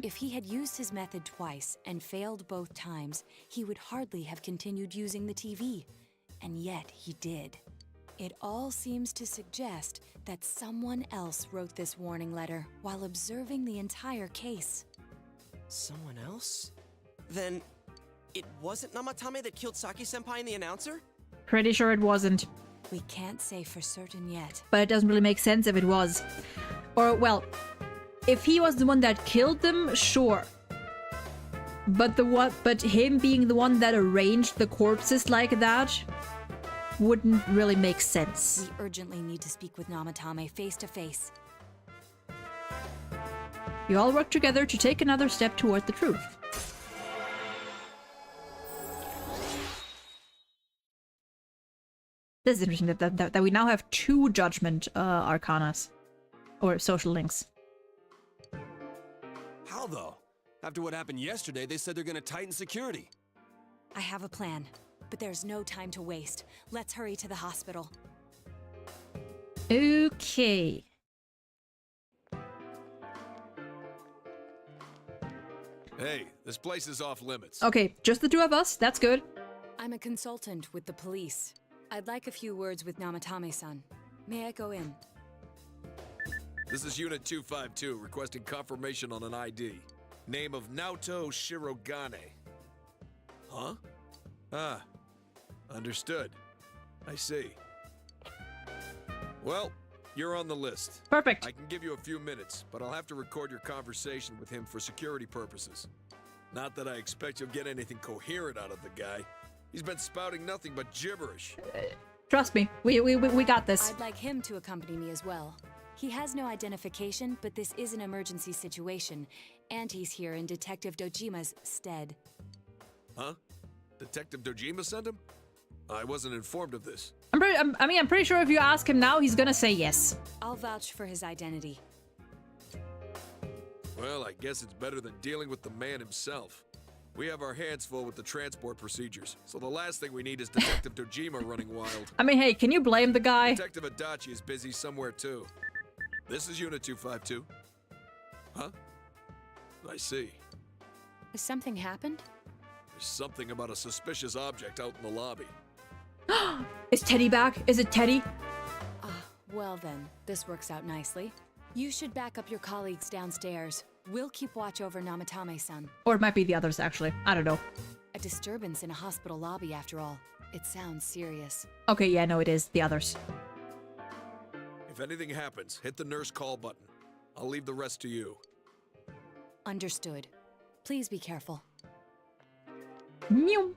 If he had used his method twice and failed both times, he would hardly have continued using the TV. And yet he did. It all seems to suggest that someone else wrote this warning letter while observing the entire case. Someone else? Then it wasn't Namatame that killed Saki-senpai and the announcer? Pretty sure it wasn't. We can't say for certain yet. But it doesn't really make sense if it was. Or, well, if he was the one that killed them, sure. But him being the one that arranged the corpses like that wouldn't really make sense. We urgently need to speak with Namatame face to face. You all work together to take another step toward the truth. This is interesting that we now have 2 judgment arcanas. Or social links. How though? After what happened yesterday, they said they're gonna tighten security. I have a plan, but there's no time to waste. Let's hurry to the hospital. Okay. Hey, this place is off limits. Okay, just the 2 of us. That's good. I'm a consultant with the police. I'd like a few words with Namatame-san. May I go in? This is Unit 252, requesting confirmation on an ID. Name of Naoto Shirogane. Huh? Ah. Understood. I see. Well, you're on the list. Perfect. I can give you a few minutes, but I'll have to record your conversation with him for security purposes. Not that I expect you'll get anything coherent out of the guy. He's been spouting nothing but gibberish. Trust me, we got this. I'd like him to accompany me as well. He has no identification, but this is an emergency situation, and he's here in Detective Dojima's stead. Huh? Detective Dojima sent him? I wasn't informed of this. I'm pretty sure if you ask him now, he's gonna say yes. I'll vouch for his identity. Well, I guess it's better than dealing with the man himself. We have our hands full with the transport procedures, so the last thing we need is Detective Dojima running wild. I mean, hey, can you blame the guy? Detective Adachi is busy somewhere too. This is Unit 252. Huh? I see. Has something happened? There's something about a suspicious object out in the lobby. Is Teddy back? Is it Teddy? Well then, this works out nicely. You should back up your colleagues downstairs. We'll keep watch over Namatame-san. Or it might be the others, actually. I don't know. A disturbance in a hospital lobby, after all. It sounds serious. Okay, yeah, no, it is the others. If anything happens, hit the nurse call button. I'll leave the rest to you. Understood. Please be careful. Meow.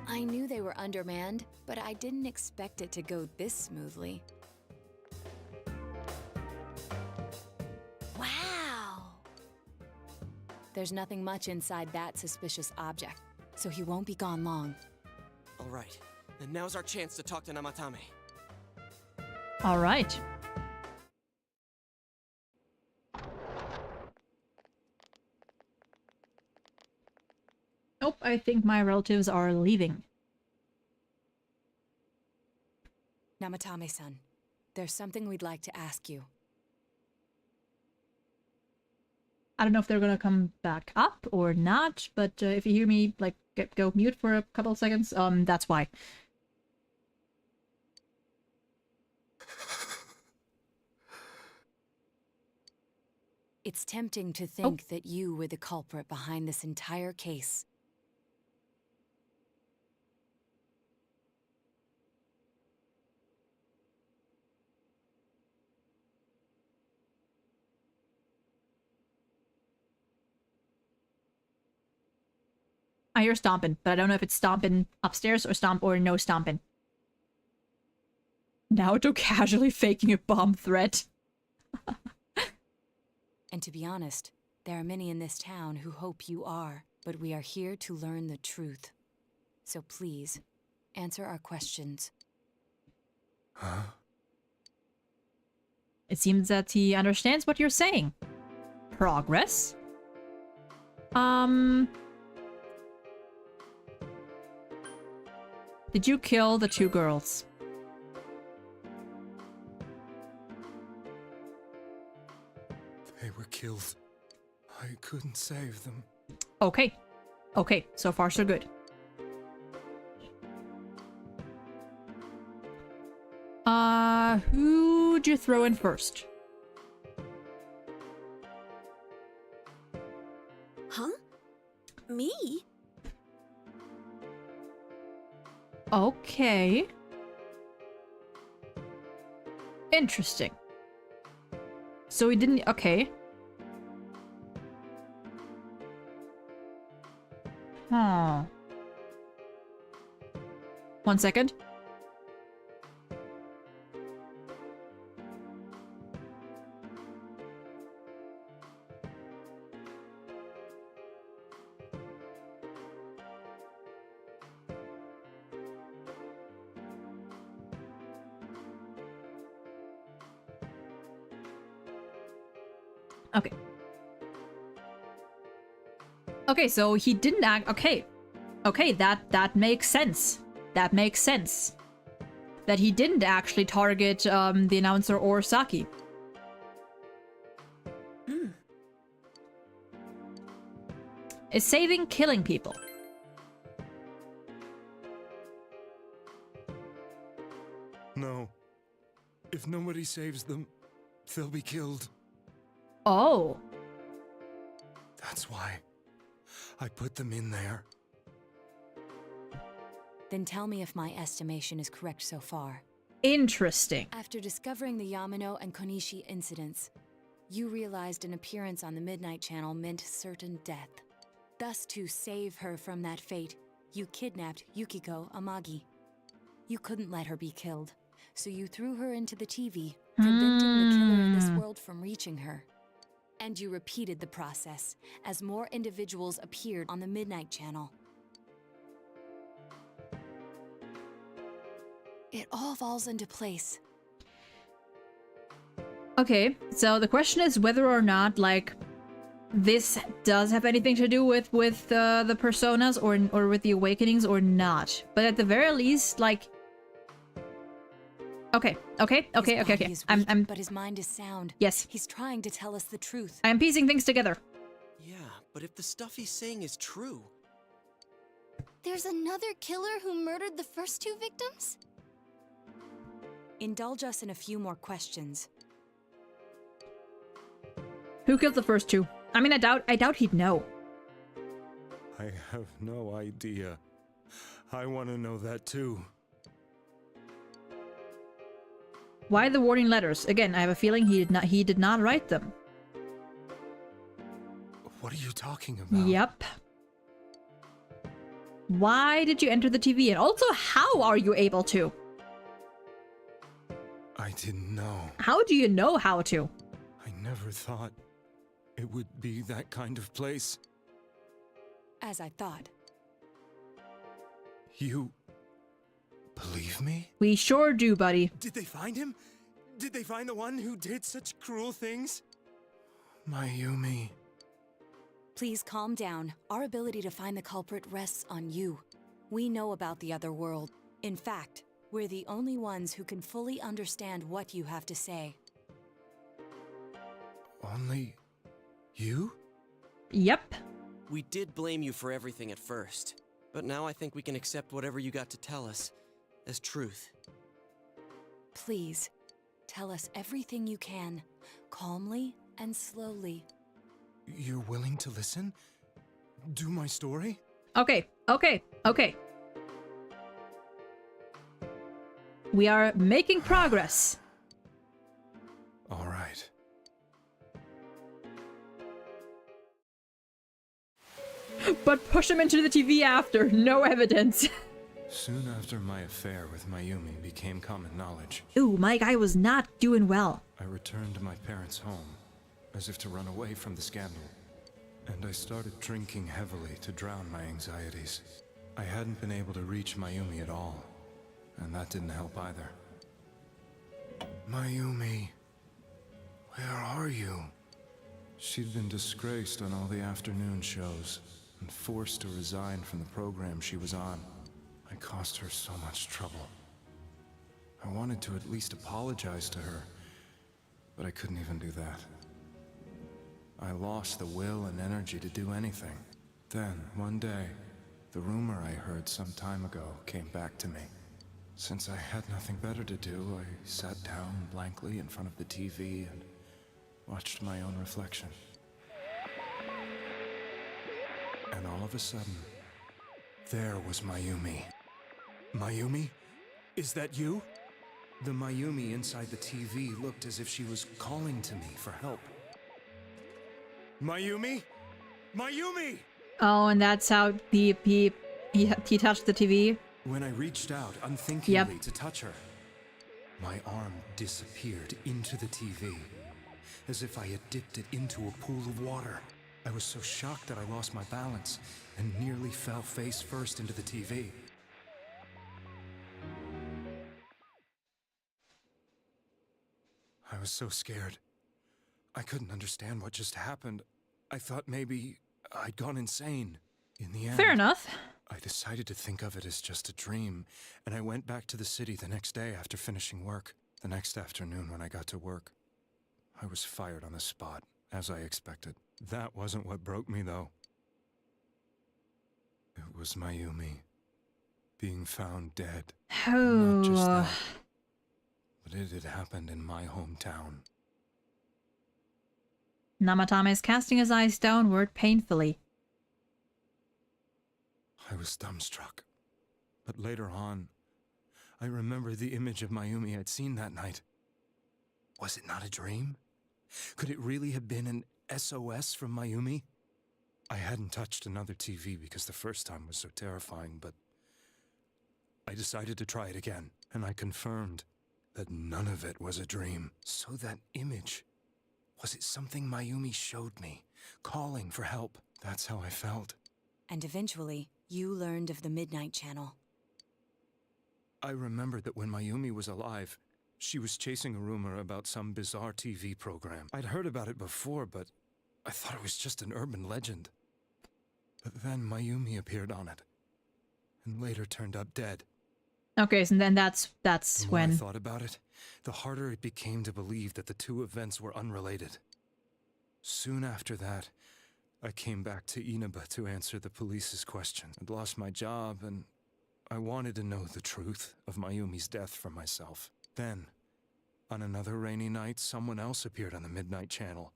I knew they were undermanned, but I didn't expect it to go this smoothly. Wow! There's nothing much inside that suspicious object, so he won't be gone long. All right, and now's our chance to talk to Namatame. All right. Nope, I think my relatives are leaving. Namatame-san, there's something we'd like to ask you. I don't know if they're gonna come back up or not, but if you hear me, like, go mute for a couple of seconds, that's why. It's tempting to think that you were the culprit behind this entire case. I hear stomping, but I don't know if it's stomping upstairs or no stomping. Naoto casually faking a bomb threat. And to be honest, there are many in this town who hope you are, but we are here to learn the truth. So please, answer our questions. Huh? It seems that he understands what you're saying. Progress? Did you kill the 2 girls? They were killed. I couldn't save them. Okay. Okay, so far so good. Who'd you throw in first? Huh? Me? Okay. Interesting. So he didn't... Okay. Huh. 1 second. Okay. Okay, so he didn't act... Okay. Okay, that makes sense. That makes sense. That he didn't actually target the announcer or Saki. Is saving killing people? No. If nobody saves them, they'll be killed. Oh. That's why I put them in there. Then tell me if my estimation is correct so far. Interesting. After discovering the Yamano and Konishi incidents, you realized an appearance on the Midnight Channel meant certain death. Thus, to save her from that fate, you kidnapped Yukiko Amagi. You couldn't let her be killed, so you threw her into the TV, preventing the killer in this world from reaching her. And you repeated the process as more individuals appeared on the Midnight Channel. It all falls into place. Okay, so the question is whether or not, like, this does have anything to do with the personas or with the awakenings or not. But at the very least, like... Okay. I'm But his mind is sound. Yes. He's trying to tell us the truth. I'm piecing things together. Yeah, but if the stuff he's saying is true... There's another killer who murdered the first 2 victims? Indulge us in a few more questions. Who killed the first 2? I mean, I doubt he'd know. I have no idea. I want to know that too. Why the warning letters? Again, I have a feeling he did not write them. What are you talking about? Yep. Why did you enter the TV? And also, how are you able to? I didn't know. How do you know how to? I never thought it would be that kind of place. As I thought. You believe me? We sure do, buddy. Did they find him? Did they find the one who did such cruel things? Mayumi. Please calm down. Our ability to find the culprit rests on you. We know about the other world. In fact, we're the only ones who can fully understand what you have to say. Only you? Yep. We did blame you for everything at first, but now I think we can accept whatever you got to tell us as truth. Please, tell us everything you can, calmly and slowly. You're willing to listen? Do my story? Okay. We are making progress. All right. But push him into the TV after. No evidence. Soon after my affair with Mayumi became common knowledge, Ooh, my guy was not doing well. I returned to my parents' home, as if to run away from the scandal. And I started drinking heavily to drown my anxieties. I hadn't been able to reach Mayumi at all, and that didn't help either. Mayumi, where are you? She'd been disgraced on all the afternoon shows, and forced to resign from the program she was on. I caused her so much trouble. I wanted to at least apologize to her, but I couldn't even do that. I lost the will and energy to do anything. Then, one day, the rumor I heard some time ago came back to me. Since I had nothing better to do, I sat down blankly in front of the TV and watched my own reflection. And all of a sudden, there was Mayumi. Mayumi? Is that you? The Mayumi inside the TV looked as if she was calling to me for help. Mayumi? Mayumi! Oh, and that's how he touched the TV. When I reached out unthinkingly to touch her, my arm disappeared into the TV, as if I had dipped it into a pool of water. I was so shocked that I lost my balance and nearly fell face first into the TV. I was so scared. I couldn't understand what just happened. I thought maybe I'd gone insane. In the end, fair enough. I decided to think of it as just a dream, and I went back to the city the next day after finishing work. The next afternoon when I got to work, I was fired on the spot, as I expected. That wasn't what broke me, though. It was Mayumi being found dead. Not just that, but it had happened in my hometown. Namatame is casting his eyes downward painfully. I was dumbstruck. But later on, I remembered the image of Mayumi I'd seen that night. Was it not a dream? Could it really have been an SOS from Mayumi? I hadn't touched another TV because the first time was so terrifying, but I decided to try it again, and I confirmed that none of it was a dream. So that image, was it something Mayumi showed me, calling for help? That's how I felt. And eventually, you learned of the Midnight Channel. I remembered that when Mayumi was alive, she was chasing a rumor about some bizarre TV program. I'd heard about it before, but I thought it was just an urban legend. But then Mayumi appeared on it, and later turned up dead. Okay, so then that's the when more I thought about it, the harder it became to believe that the two events were unrelated. Soon after that, I came back to Inaba to answer the police's question. I'd lost my job, and I wanted to know the truth of Mayumi's death for myself. Then, on another rainy night, someone else appeared on the Midnight Channel.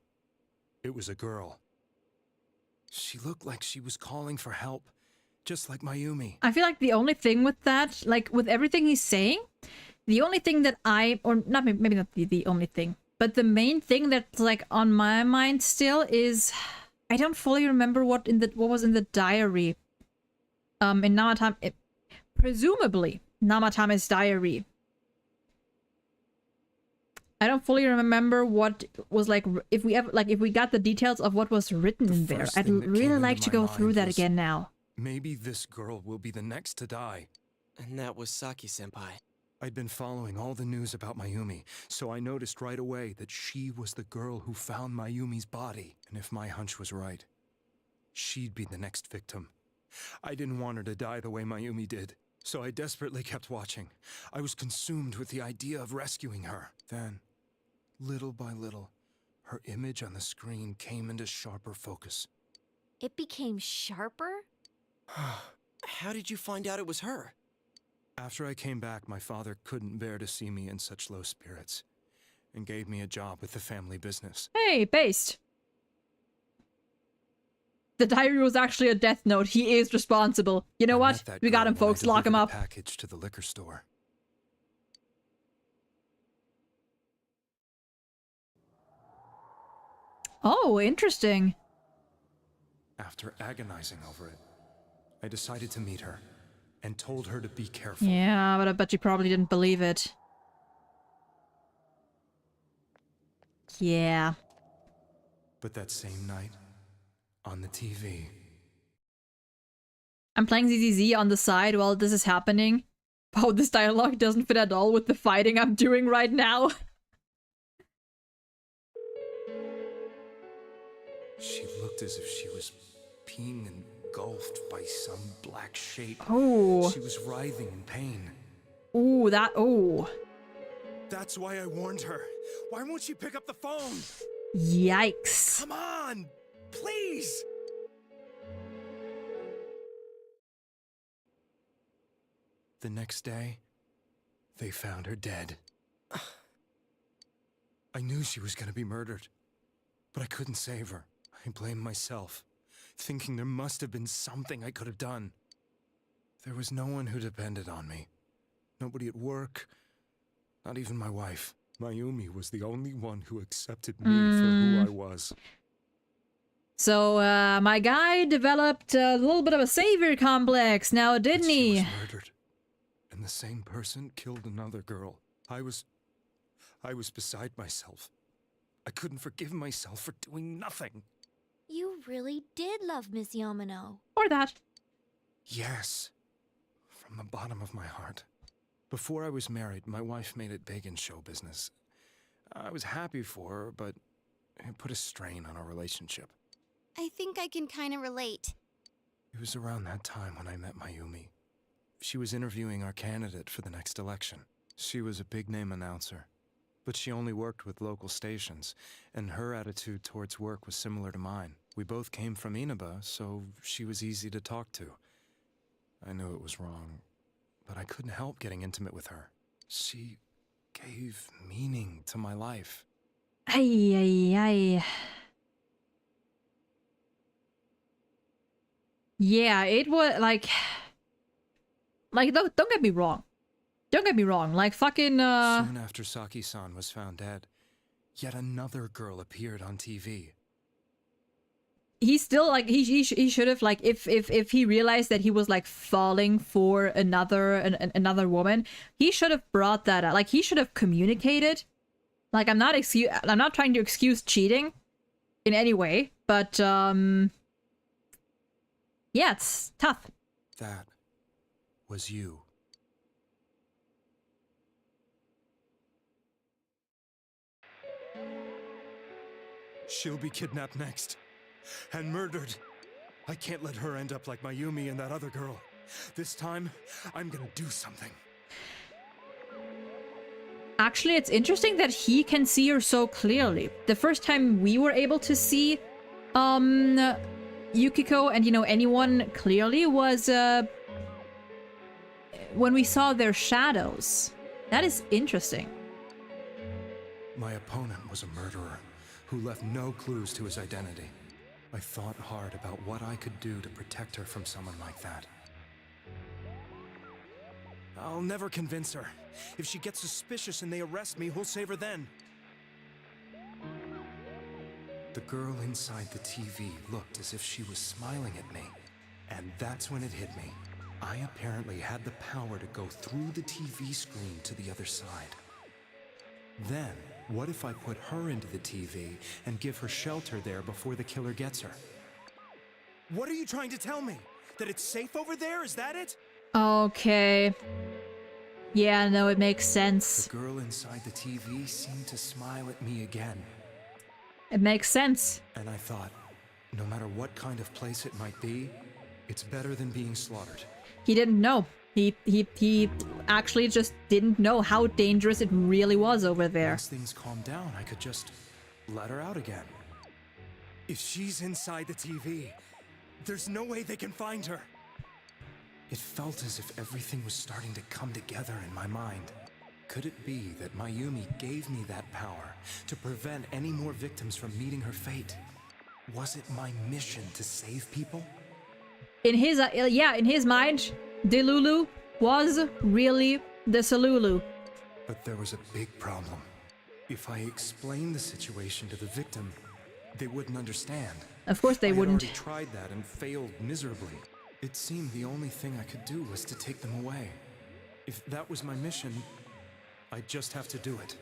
It was a girl. She looked like she was calling for help, just like Mayumi. I feel like the only thing with that, like with everything he's saying, the only thing that or not maybe not the only thing, but the main thing that's like on my mind still is I don't fully remember what was in the diary. In Namatame, presumably Namatame's diary. I don't fully remember what was like if we got the details of what was written in there. I'd really like to go through that again now. Maybe this girl will be the next to die. And that was Saki-senpai. I'd been following all the news about Mayumi, so I noticed right away that she was the girl who found Mayumi's body. And if my hunch was right, she'd be the next victim. I didn't want her to die the way Mayumi did, so I desperately kept watching. I was consumed with the idea of rescuing her. Then, little by little, her image on the screen came into sharper focus. It became sharper? How did you find out it was her? After I came back, my father couldn't bear to see me in such low spirits, and gave me a job with the family business. Hey, based. The diary was actually a death note. He is responsible. You know what? We got him, folks. Lock him up. Package to the liquor store. Oh, interesting. After agonizing over it, I decided to meet her and told her to be careful. Yeah, but I bet you probably didn't believe it. Yeah. But that same night, on the TV... I'm playing ZZZ on the side while this is happening. Wow, this dialogue doesn't fit at all with the fighting I'm doing right now. She looked as if she was being engulfed by some black shape. Oh. She was writhing in pain. Ooh, that... Oh. That's why I warned her. Why won't she pick up the phone? Yikes. Come on! Please! The next day, they found her dead. I knew she was gonna be murdered, but I couldn't save her. I blamed myself, thinking there must have been something I could have done. There was no one who depended on me. Nobody at work, not even my wife. Mayumi was the only one who accepted me for who I was. So, my guy developed a little bit of a savior complex now, didn't he? She was murdered, and the same person killed another girl. I was beside myself. I couldn't forgive myself for doing nothing. You really did love Miss Yamano. Or that. Yes, from the bottom of my heart. Before I was married, my wife made it big in show business. I was happy for her, but it put a strain on our relationship. I think I can kind of relate. It was around that time when I met Mayumi. She was interviewing our candidate for the next election. She was a big-name announcer, but she only worked with local stations, and her attitude towards work was similar to mine. We both came from Inaba, so she was easy to talk to. I knew it was wrong, but I couldn't help getting intimate with her. She gave meaning to my life. Ay, ay, ay. Yeah, it was like don't get me wrong. Don't get me wrong. Like fucking Soon after Saki-san was found dead, yet another girl appeared on TV. He still like he should have like if he realized that he was like falling for another woman, he should have brought that up. Like he should have communicated. Like I'm not trying to excuse cheating in any way, but yeah, it's tough. That was you. She'll be kidnapped next. And murdered. I can't let her end up like Mayumi and that other girl. This time, I'm gonna do something. Actually, it's interesting that he can see her so clearly. The first time we were able to see Yukiko and, you know, anyone clearly was when we saw their shadows. That is interesting. My opponent was a murderer who left no clues to his identity. I thought hard about what I could do to protect her from someone like that. I'll never convince her. If she gets suspicious and they arrest me, who'll save her then? The girl inside the TV looked as if she was smiling at me. And that's when it hit me. I apparently had the power to go through the TV screen to the other side. Then, what if I put her into the TV and give her shelter there before the killer gets her? What are you trying to tell me? That it's safe over there? Is that it? Okay. Yeah, no, it makes sense. The girl inside the TV seemed to smile at me again. It makes sense. And I thought, no matter what kind of place it might be, it's better than being slaughtered. He didn't know. He actually just didn't know how dangerous it really was over there. Once things calmed down, I could just let her out again. If she's inside the TV, there's no way they can find her. It felt as if everything was starting to come together in my mind. Could it be that Mayumi gave me that power to prevent any more victims from meeting her fate? Was it my mission to save people? In his, in his mind, Delulu was really the Salulu. But there was a big problem. If I explained the situation to the victim, they wouldn't understand. Of course they wouldn't. I had already tried that and failed miserably. It seemed the only thing I could do was to take them away. If that was my mission, I'd just have to do it.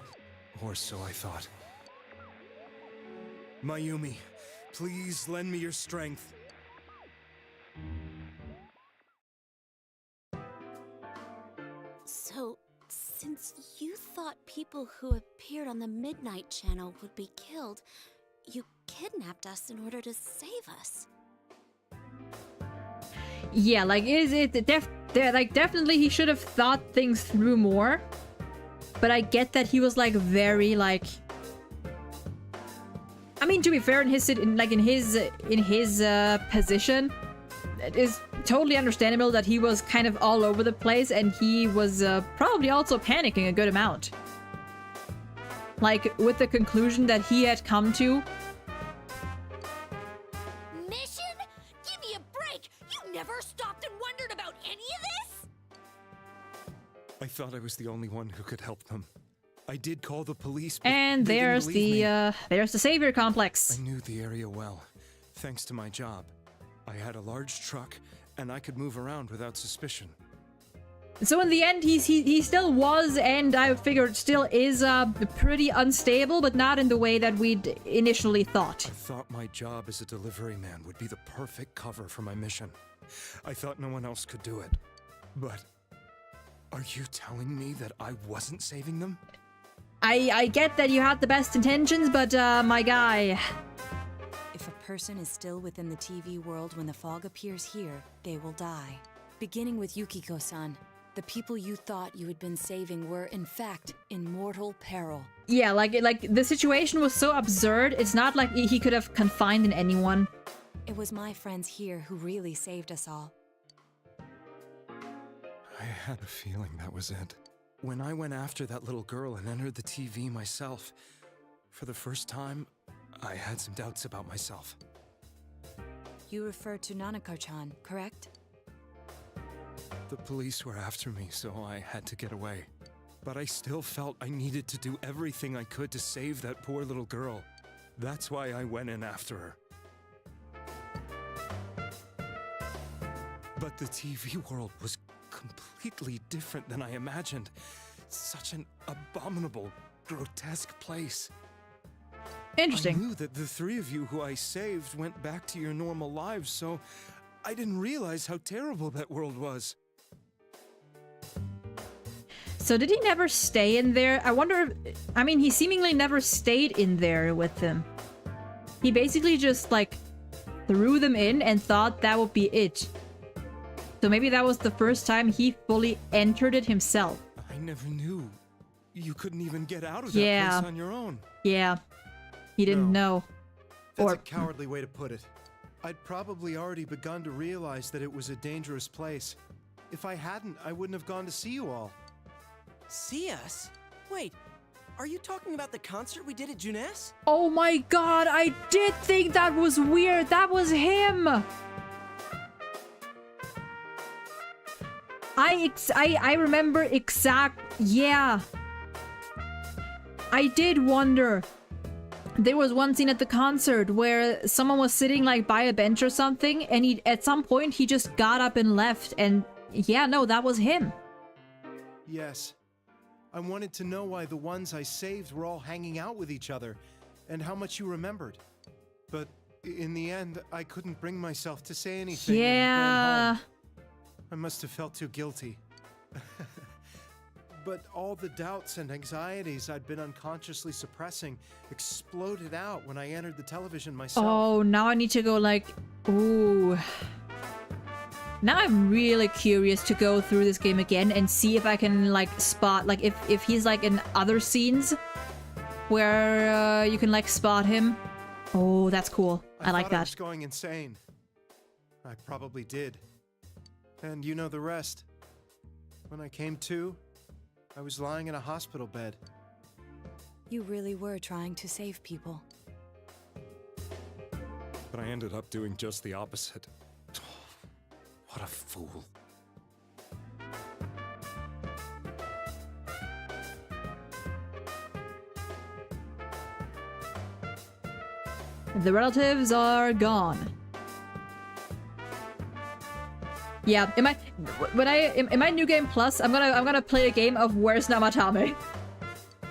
Or so I thought. Mayumi, please lend me your strength. So, since you thought people who appeared on the Midnight Channel would be killed, you kidnapped us in order to save us. Yeah, like, definitely he should have thought things through more. But I get that he was, like, very, like... I mean, to be fair, in his position, it is totally understandable that he was kind of all over the place, and he was probably also panicking a good amount. Like, with the conclusion that he had come to. Mission? Give me a break! You never stopped and wondered about any of this? I thought I was the only one who could help them. I did call the police, but and they there's the savior complex. I knew the area well, thanks to my job. I had a large truck, and I could move around without suspicion. So in the end, he still was, and I figured still is, pretty unstable, but not in the way that we'd initially thought. I thought my job as a delivery man would be the perfect cover for my mission. I thought no one else could do it. But are you telling me that I wasn't saving them? I get that you had the best intentions, but, my guy... If a person is still within the TV world when the fog appears here, they will die. Beginning with Yukiko-san, the people you thought you had been saving were, in fact, in mortal peril. Yeah, like the situation was so absurd, it's not like he could have confided in anyone. It was my friends here who really saved us all. I had a feeling that was it. When I went after that little girl and entered the TV myself, for the first time, I had some doubts about myself. You refer to Nanako-chan, correct? The police were after me, so I had to get away. But I still felt I needed to do everything I could to save that poor little girl. That's why I went in after her. But the TV world was completely different than I imagined. Such an abominable, grotesque place. Interesting. I knew that the three of you who I saved went back to your normal lives, so I didn't realize how terrible that world was. So did he never stay in there? I wonder if, I mean, he seemingly never stayed in there with them. He basically just, like, threw them in and thought that would be it. So maybe that was the first time he fully entered it himself. I never knew. You couldn't even get out of that place on your own. Yeah. He didn't know. That's a cowardly way to put it. I'd probably already begun to realize that it was a dangerous place. If I hadn't, I wouldn't have gone to see you all. See us? Wait, are you talking about the concert we did at Junes? Oh my god, I did think that was weird. That was him. I remember yeah. I did wonder. There was one scene at the concert where someone was sitting like by a bench or something, and at some point he just got up and left, and yeah, no, that was him. Yes. I wanted to know why the ones I saved were all hanging out with each other, and how much you remembered. But in the end, I couldn't bring myself to say anything. Yeah. And ran home. I must have felt too guilty. But all the doubts and anxieties I'd been unconsciously suppressing exploded out when I entered the television myself. Oh, now I need to go like, ooh. Now I'm really curious to go through this game again and see if I can like spot, like if he's like in other scenes where you can like spot him. Oh, that's cool. I like that. I was going insane. I probably did. And you know the rest. When I came to, I was lying in a hospital bed. You really were trying to save people. but I ended up doing just the opposite. What a fool. The relatives are gone. Yeah, in my new game plus, I'm gonna play a game of Where's Namatame.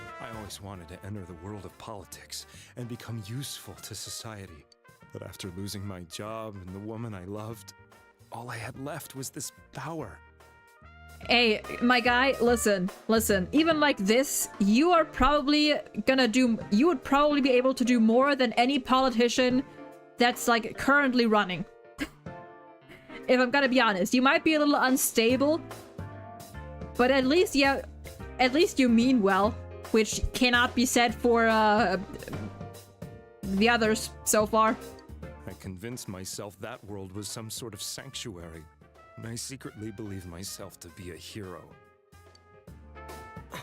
I always wanted to enter the world of politics and become useful to society. But after losing my job and the woman I loved, all I had left was this power. Hey, my guy, listen. Even like this, you would probably be able to do more than any politician that's like currently running. If I'm gonna be honest, you might be a little unstable, but at least you mean well, which cannot be said for the others so far. I convinced myself that world was some sort of sanctuary, and I secretly believed myself to be a hero. I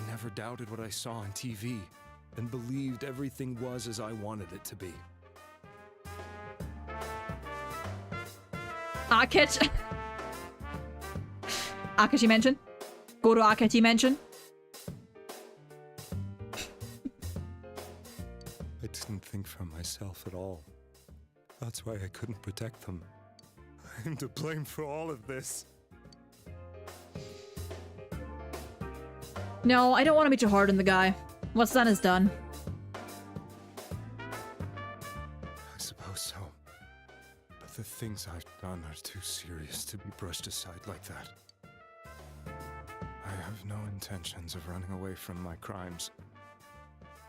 never doubted what I saw on TV, and believed everything was as I wanted it to be. Akechi mention? Go to Akechi mention? I didn't think for myself at all. That's why I couldn't protect them. I'm to blame for all of this. No, I don't want to be too hard on the guy. What's done is done. I suppose so. But the things I've done are too serious to be brushed aside like that. I have no intentions of running away from my crimes.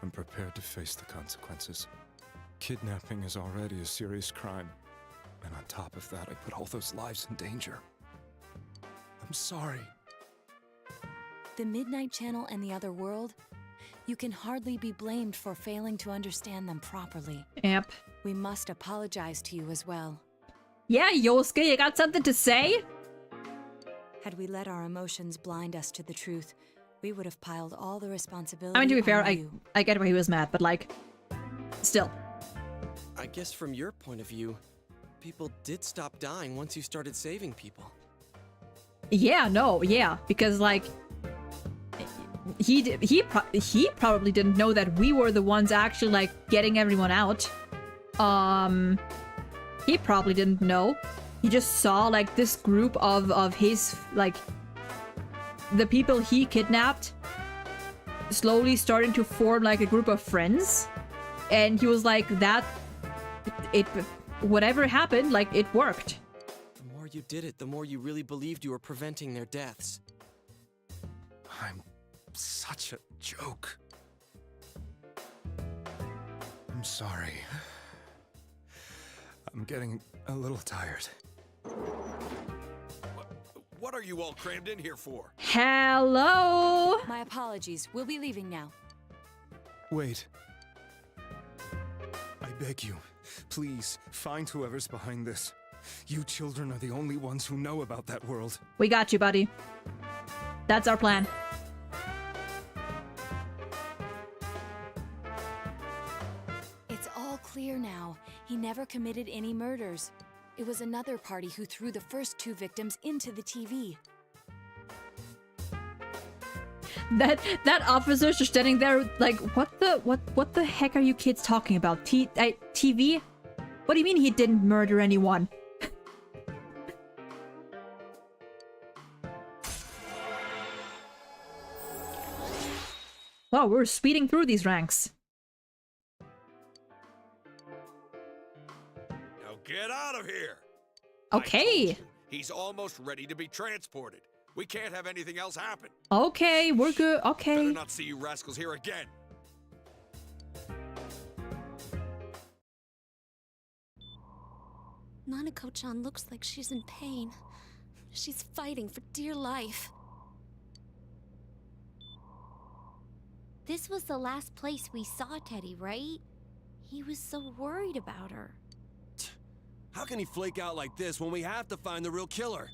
I'm prepared to face the consequences. Kidnapping is already a serious crime, and on top of that, I put all those lives in danger. I'm sorry. The Midnight Channel and the other world? You can hardly be blamed for failing to understand them properly. Yep. We must apologize to you as well. Yeah, Yosuke, you got something to say? Had we let our emotions blind us to the truth, we would have piled all the responsibility I mean, to be fair, on you. I get why he was mad, but like, still. I guess from your point of view, people did stop dying once you started saving people. Yeah, no, yeah, because like, he probably didn't know that we were the ones actually like getting everyone out. He probably didn't know. He just saw like this group of his like the people he kidnapped slowly starting to form like a group of friends, and he was like that. Whatever happened, like it worked. The more you did it, the more you really believed you were preventing their deaths. I'm such a joke. I'm sorry. I'm getting a little tired. What are you all crammed in here for? Hello? My apologies. We'll be leaving now. Wait. I beg you, please, find whoever's behind this. You children are the only ones who know about that world. We got you, buddy. That's our plan. It's all clear now. He never committed any murders. It was another party who threw the first two victims into the TV. That officer's just standing there like, what the heck are you kids talking about? TV? What do you mean he didn't murder anyone? Wow, we're speeding through these ranks. Now get out of here! Okay. He's almost ready to be transported. We can't have anything else happen. Okay, we're good. Okay. Better not see you rascals here again. Nanako-chan looks like she's in pain. She's fighting for dear life. This was the last place we saw Teddy, right? He was so worried about her. How can he flake out like this when we have to find the real killer?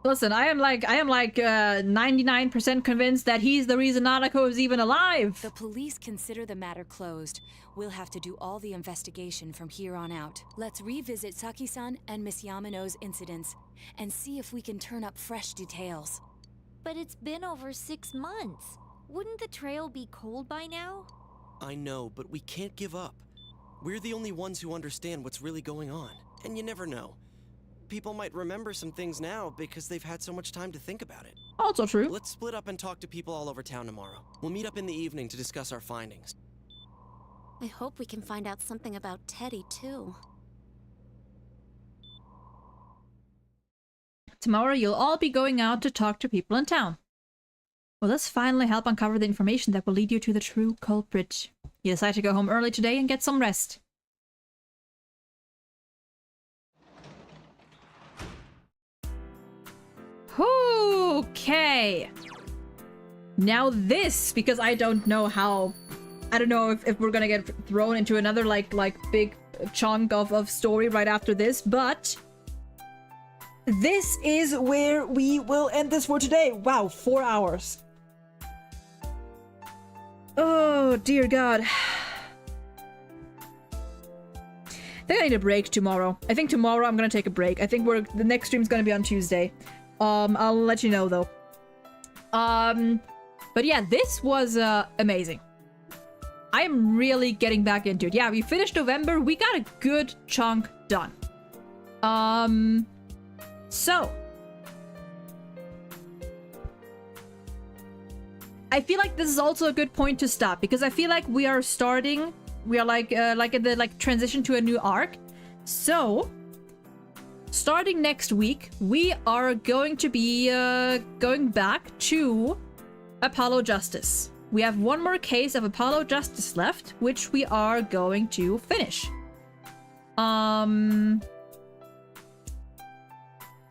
Listen, I am like 99% convinced that he's the reason Nanako is even alive. The police consider the matter closed. We'll have to do all the investigation from here on out. Let's revisit Saki-san and Miss Yamano's incidents and see if we can turn up fresh details. But it's been over 6 months. Wouldn't the trail be cold by now? I know, but we can't give up. We're the only ones who understand what's really going on. And you never know. People might remember some things now because they've had so much time to think about it. Also true. Let's split up and talk to people all over town tomorrow. We'll meet up in the evening to discuss our findings. I hope we can find out something about Teddy, too. Tomorrow you'll all be going out to talk to people in town. Will this finally help uncover the information that will lead you to the true culprit? You decide to go home early today and get some rest. Okay. Now this, because I don't know how... I don't know if we're gonna get thrown into another like big chunk of story right after this, but... this is where we will end this for today. Wow, 4 hours. Oh, dear God. I think I need a break tomorrow. I think tomorrow I'm gonna take a break. I think the next stream's gonna be on Tuesday. I'll let you know though. But yeah, this was amazing. I am really getting back into it. Yeah, we finished November. We got a good chunk done. So I feel like this is also a good point to stop because I feel like we are like in the transition to a new arc. So starting next week, we are going to be going back to Apollo Justice. We have one more case of Apollo Justice left, which we are going to finish.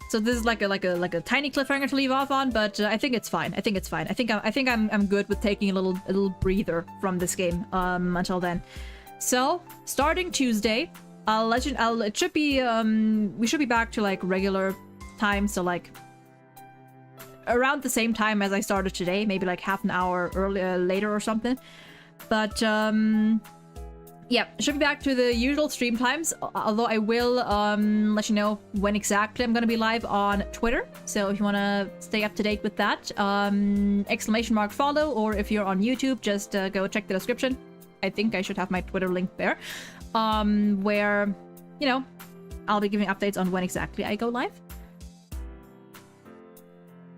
So this is like a tiny cliffhanger to leave off on, but I think it's fine. I think it's fine. I think I'm good with taking a little breather from this game until then. So starting Tuesday, it should be we should be back to like regular time, so like around the same time as I started today, maybe like half an hour later or something. But yeah, should be back to the usual stream times, although I will let you know when exactly I'm gonna be live on Twitter. So if you wanna stay up to date with that, !follow, or if you're on YouTube, just go check the description. I think I should have my Twitter link there, where, you know, I'll be giving updates on when exactly I go live.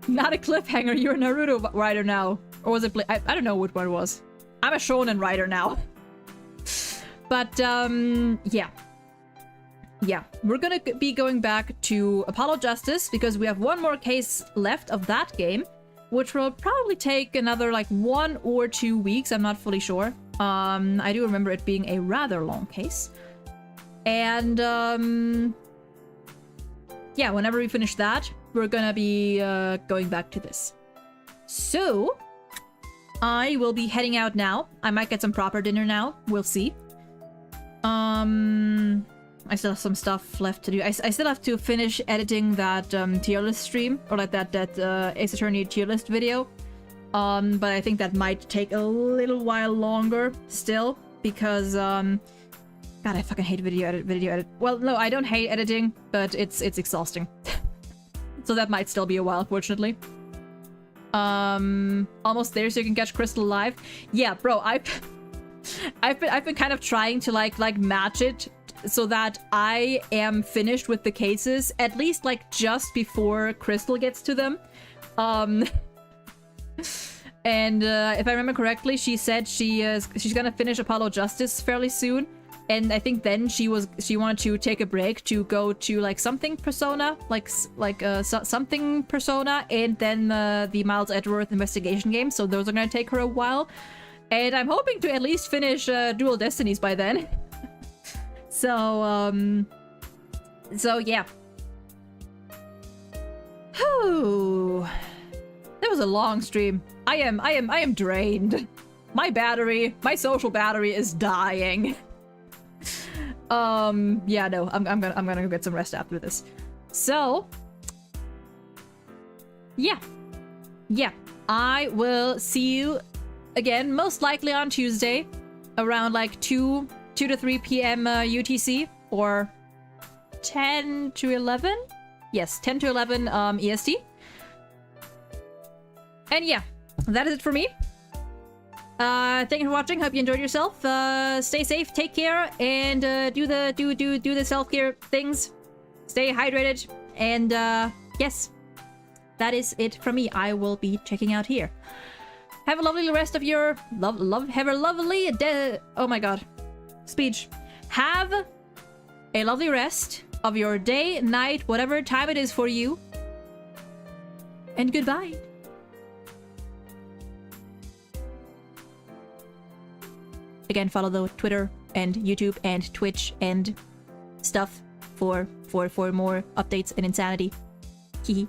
Not a cliffhanger, you're a Naruto writer now. Or was it... I don't know what one it was. I'm a shonen writer now. But, yeah. Yeah, we're gonna be going back to Apollo Justice because we have one more case left of that game, which will probably take another like 1 or 2 weeks, I'm not fully sure. I do remember it being a rather long case. And, yeah, whenever we finish that, we're gonna be going back to this. So, I will be heading out now. I might get some proper dinner now. We'll see. I still have some stuff left to do. I still have to finish editing that tier list stream, or like that Ace Attorney tier list video. But I think that might take a little while longer still, because God, I fucking hate video edit. Well, no, I don't hate editing, but it's exhausting. So that might still be a while, fortunately. Almost there, so you can catch Crystal live. Yeah, bro, I've been kind of trying to like match it so that I am finished with the cases at least like just before Crystal gets to them. And if I remember correctly, she said she's gonna finish Apollo Justice fairly soon, and I think then she wanted to take a break to go to like something Persona, something Persona, and then the Miles Edgeworth investigation game. So those are gonna take her a while. And I'm hoping to at least finish Dual Destinies by then. So yeah. Whew. That was a long stream. I am drained. My social battery is dying. Yeah, no, I'm gonna go get some rest after this. So Yeah. I will see you again, most likely on Tuesday, around like 2 to 3 p.m. UTC, or 10 to 11? Yes, 10 to 11 EST. And yeah, that is it for me. Thank you for watching. Hope you enjoyed yourself. Stay safe, take care, and do the self-care things. Stay hydrated, and yes, that is it from me. I will be checking out here. Have a lovely rest of your have a lovely oh my god, speech. Have a lovely rest of your day, night, whatever time it is for you. And goodbye. Again, follow the Twitter and YouTube and Twitch and stuff for more updates and insanity. Hee hee.